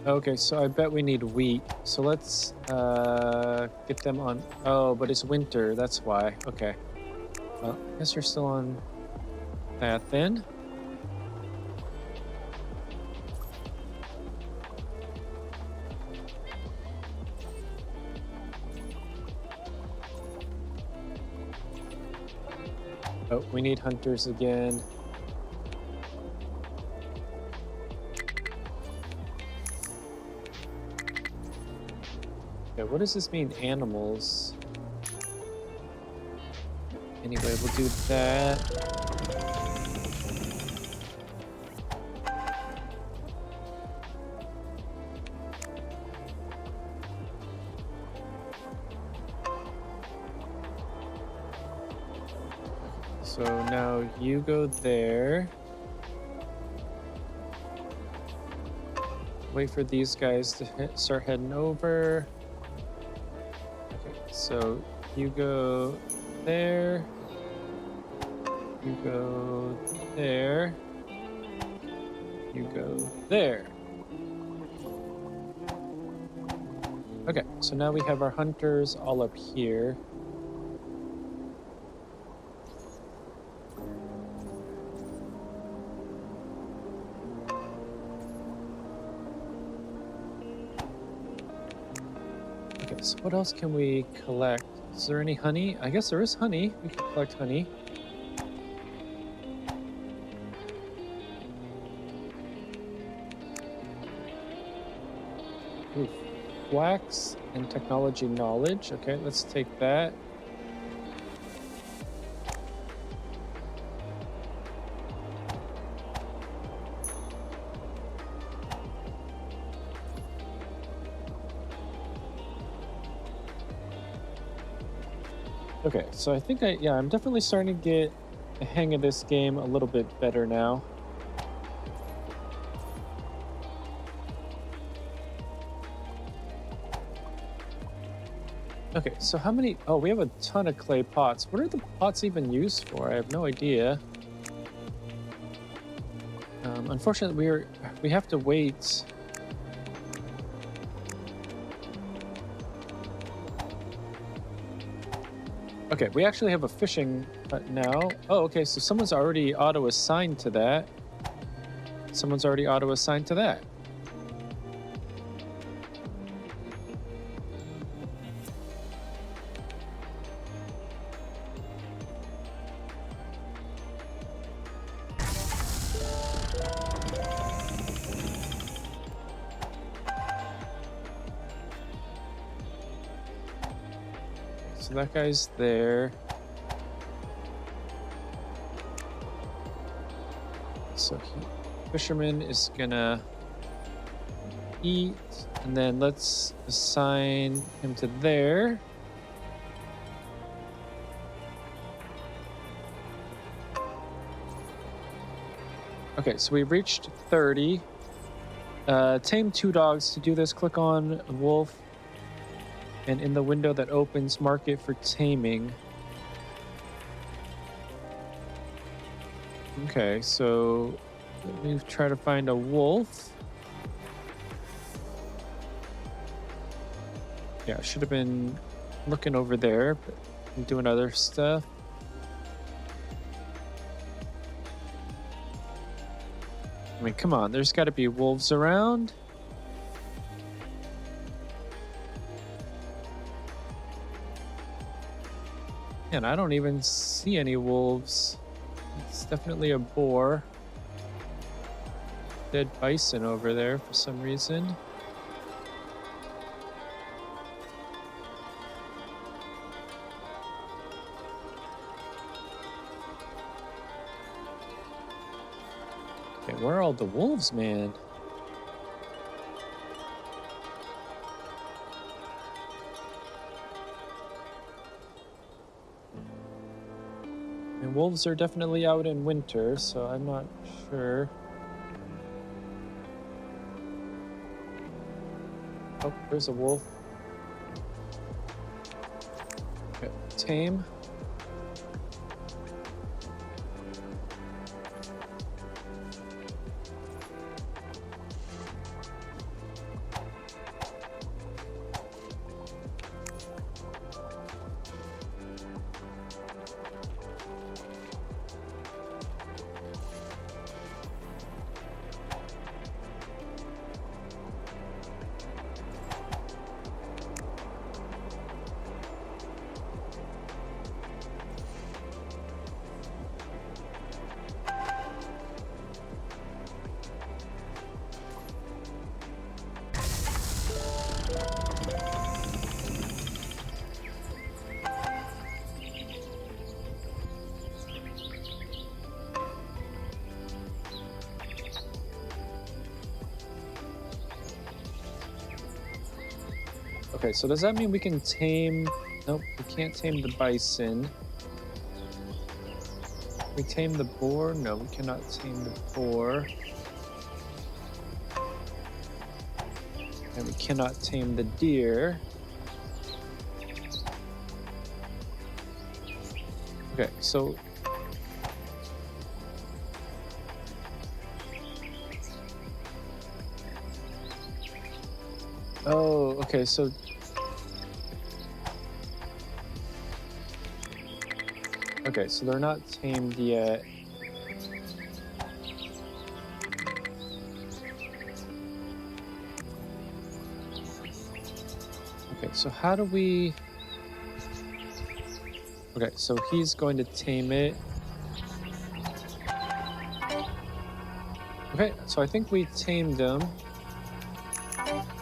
Okay, so I bet we need wheat. So let's get them on. Oh, but it's winter. That's why. Okay. Well, I guess you're still on that then. Oh, we need hunters again. Okay, what does this mean, animals? Anyway, we'll do that. So now you go there. Wait for these guys to start heading over. Okay, so you go there. You go there. You go there. Okay, so now we have our hunters all up here. Okay, so what else can we collect? Is there any honey? I guess there is honey. We can collect honey. Ooh, wax and technology knowledge. Okay, let's take that. Okay, so I think I'm definitely starting to get the hang of this game a little bit better now. Okay, so how many? Oh, we have a ton of clay pots. What are the pots even used for? I have no idea. Unfortunately, we have to wait. Okay, we actually have a fishing hut now. Oh, okay, so someone's already auto-assigned to that. Someone's already auto-assigned to that. So that guy's there. So fisherman is gonna eat, and then let's assign him to there. Okay, so we've reached 30. Tame 2 dogs. To do this, click on wolf, and in the window that opens, mark it for taming. Okay, so let me try to find a wolf. Yeah, I should have been looking over there, but I'm doing other stuff. I mean, come on, there's got to be wolves around. And I don't even see any wolves. It's definitely a boar. Dead bison over there for some reason. Okay, where are all the wolves, man? And wolves are definitely out in winter, so I'm not sure. Oh, there's a wolf. Okay, tame. Okay, so does that mean we can tame... Nope, we can't tame the bison. We tame the boar? No, we cannot tame the boar. And we cannot tame the deer. Okay, so... Oh, okay, so they're not tamed yet. Okay, so how do we... Okay, so he's going to tame it. Okay, so I think we tamed him.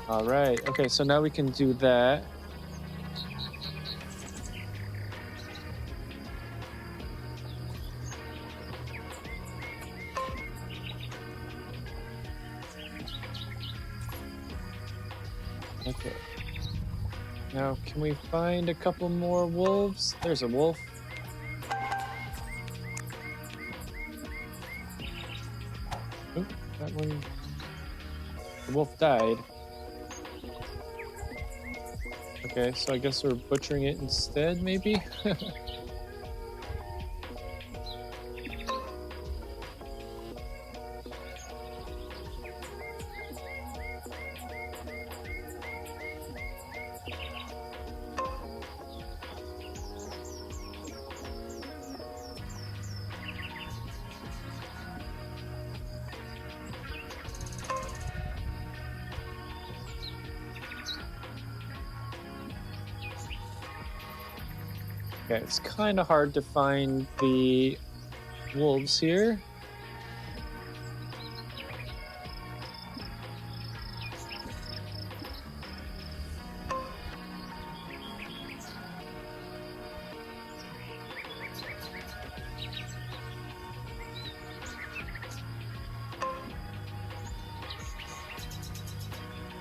All right. Okay, so now we can do that. Okay. Now, can we find a couple more wolves? There's a wolf. Oop, that one... The wolf died. Okay, so I guess we're butchering it instead, maybe? Okay, it's kind of hard to find the wolves here.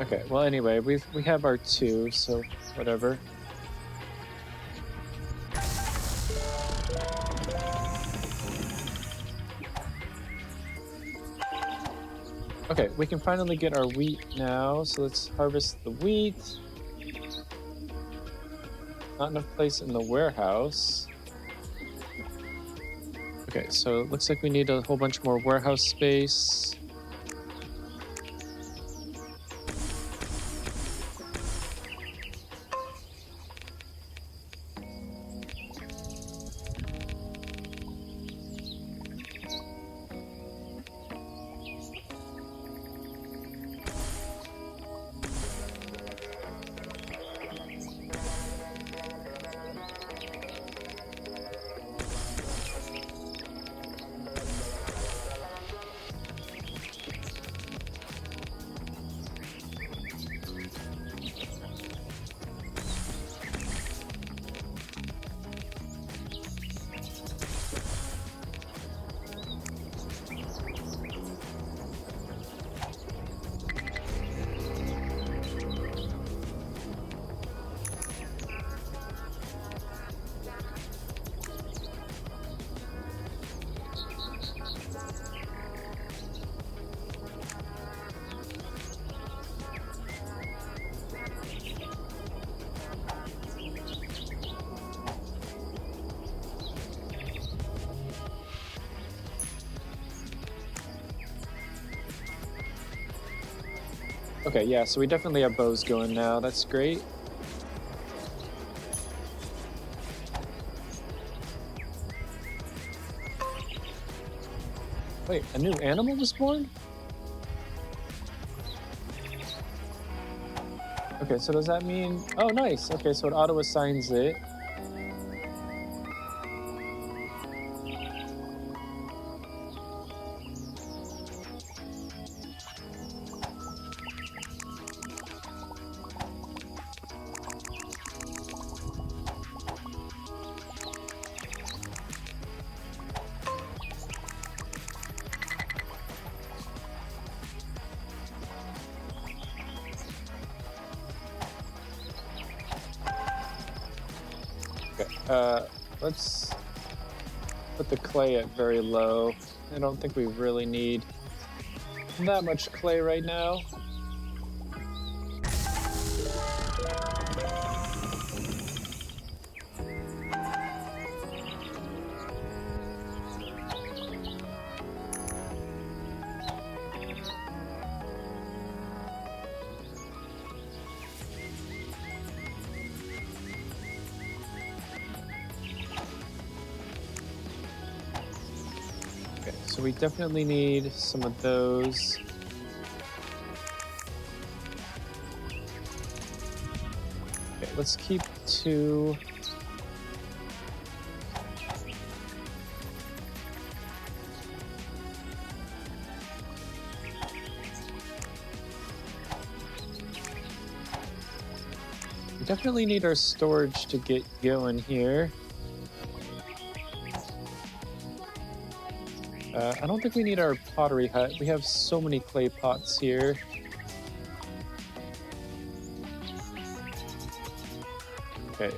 Okay, well anyway, we have our two, so whatever. Okay, we can finally get our wheat now, so let's harvest the wheat. Not enough place in the warehouse. Okay, so it looks like we need a whole bunch more warehouse space. Okay, yeah, so we definitely have bows going now. That's great. Wait, a new animal was born? Okay, so does that mean... Oh, nice. Okay, so it auto-assigns it. Let's put the clay at very low. I don't think we really need that much clay right now. we definitely need some of those. Okay, let's keep 2. We definitely need our storage to get going here. I don't think we need our pottery hut. We have so many clay pots here. Okay,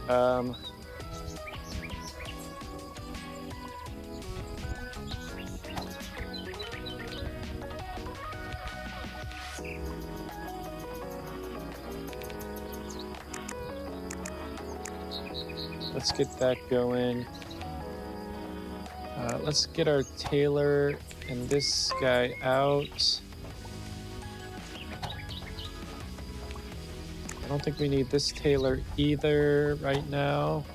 let's get that going. Let's get our tailor and this guy out. I don't think we need this tailor either right now.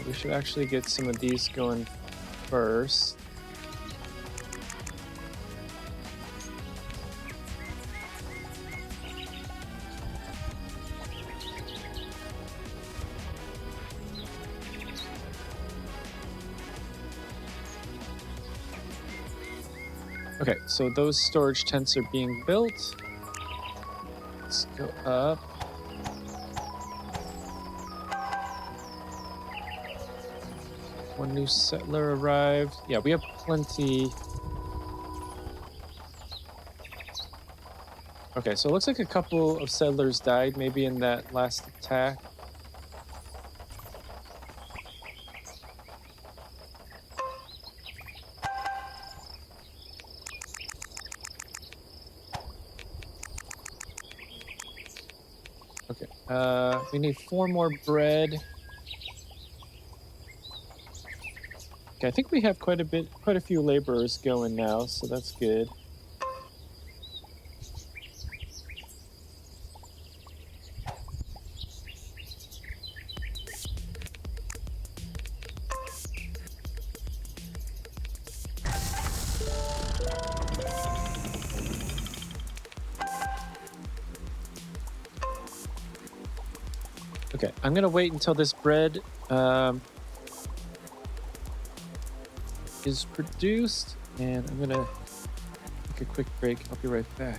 We should actually get some of these going first. Okay, so those storage tents are being built. Let's go up. One new settler arrived. Yeah, we have plenty. Okay, so it looks like a couple of settlers died maybe in that last attack. Okay, we need 4 more bread. Okay, I think we have quite a few laborers going now, so that's good. Okay, I'm gonna wait until this bread is produced, and I'm gonna take a quick break. I'll be right back.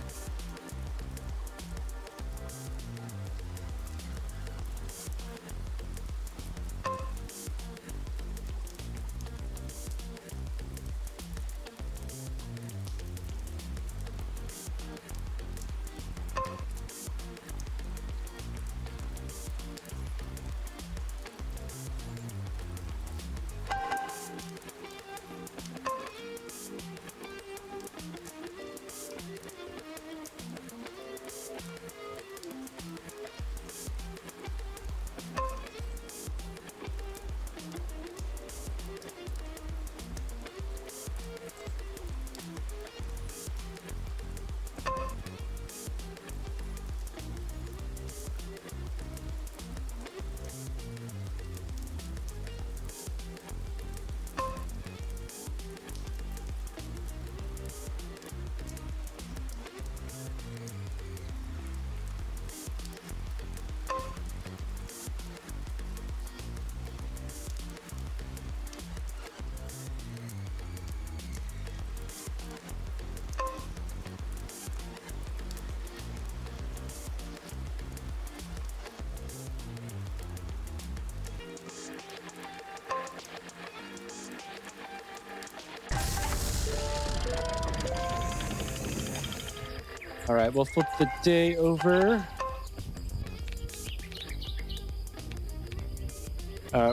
All right, we'll flip the day over.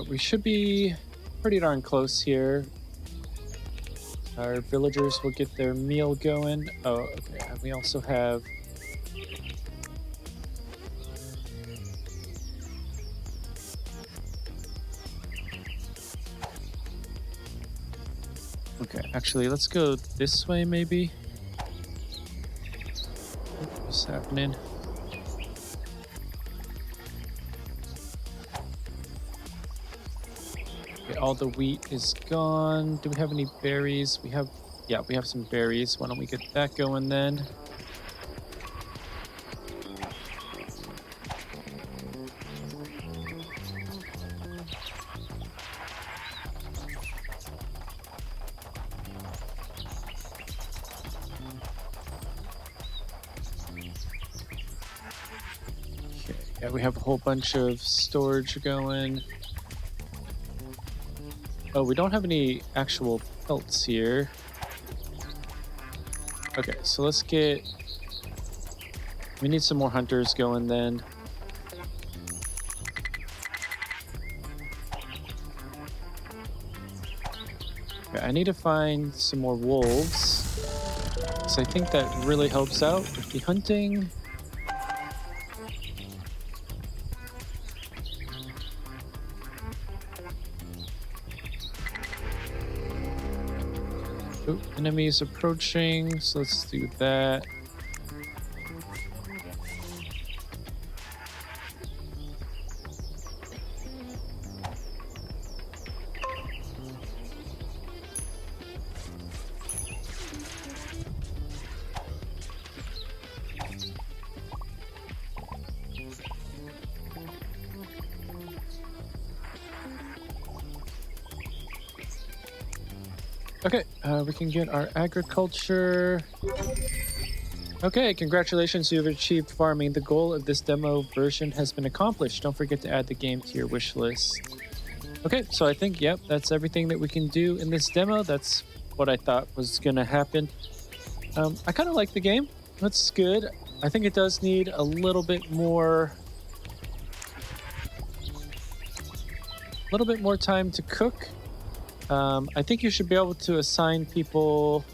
We should be pretty darn close here. Our villagers will get their meal going. Oh, okay. And we also have... Okay, actually, let's go this way, maybe. What's happening? all the wheat is gone. Do we have any berries? Yeah, we have some berries. Why don't we get that going then? Yeah, we have a whole bunch of storage going. Oh, we don't have any actual pelts here. Okay, so let's get... We need some more hunters going then. Okay, I need to find some more wolves. So I think that really helps out with the hunting. Oh, enemies approaching, so let's do that. Okay, we can get our agriculture. Okay, congratulations, you've achieved farming. The goal of this demo version has been accomplished. Don't forget to add the game to your wish list. Okay, so I think, yep, that's everything that we can do in this demo. That's what I thought was gonna happen. I kind of like the game. That's good. I think it does need a little bit more time to cook. I think you should be able to assign people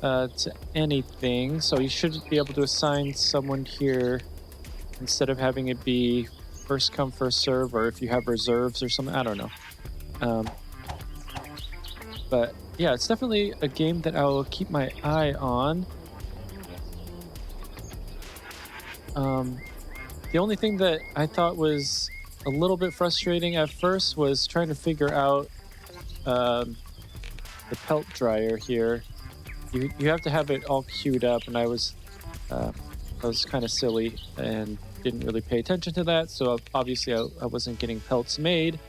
to anything. So you should be able to assign someone here instead of having it be first come, first serve, or if you have reserves or something. I don't know. But yeah, it's definitely a game that I will keep my eye on. The only thing that I thought was a little bit frustrating at first was trying to figure out the pelt dryer here. You have to have it all queued up, and I was kind of silly and didn't really pay attention to that. So obviously I wasn't getting pelts made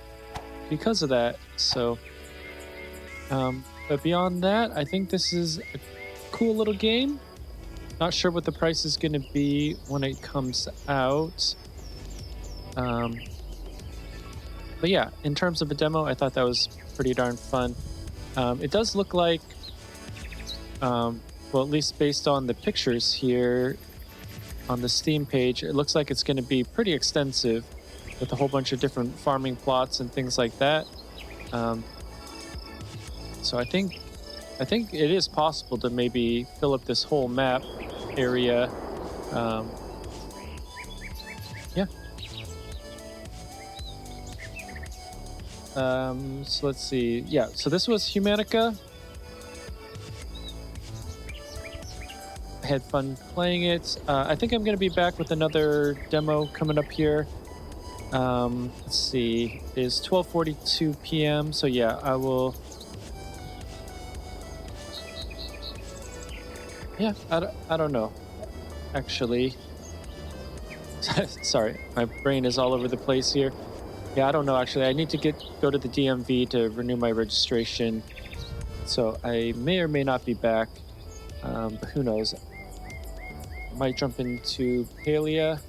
because of that. So, but beyond that, I think this is a cool little game. Not sure what the price is going to be when it comes out. But yeah, in terms of a demo, I thought that was pretty darn fun. It does look like, well, at least based on the pictures here on the Steam page, it looks like it's going to be pretty extensive with a whole bunch of different farming plots and things like that. So I think it is possible to maybe fill up this whole map area. Yeah. So let's see. Yeah, so this was Humanica. I had fun playing it. I think I'm going to be back with another demo coming up here. Let's see. It is 12:42 p.m. So yeah, I will... Yeah, I don't know, actually. Sorry, my brain is all over the place here. Yeah, I don't know, actually. I need to go to the DMV to renew my registration. So I may or may not be back, but who knows. I might jump into Palia.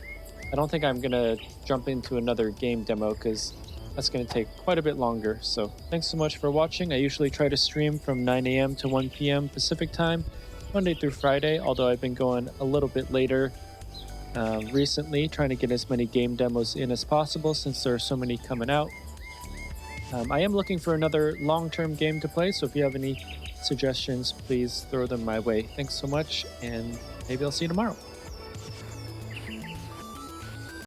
I don't think I'm going to jump into another game demo because that's going to take quite a bit longer. So thanks so much for watching. I usually try to stream from 9 a.m. to 1 p.m. Pacific time, Monday through Friday, although I've been going a little bit later recently, trying to get as many game demos in as possible since there are so many coming out. I am looking for another long-term game to play, so if you have any suggestions, please throw them my way. Thanks so much, and maybe I'll see you tomorrow.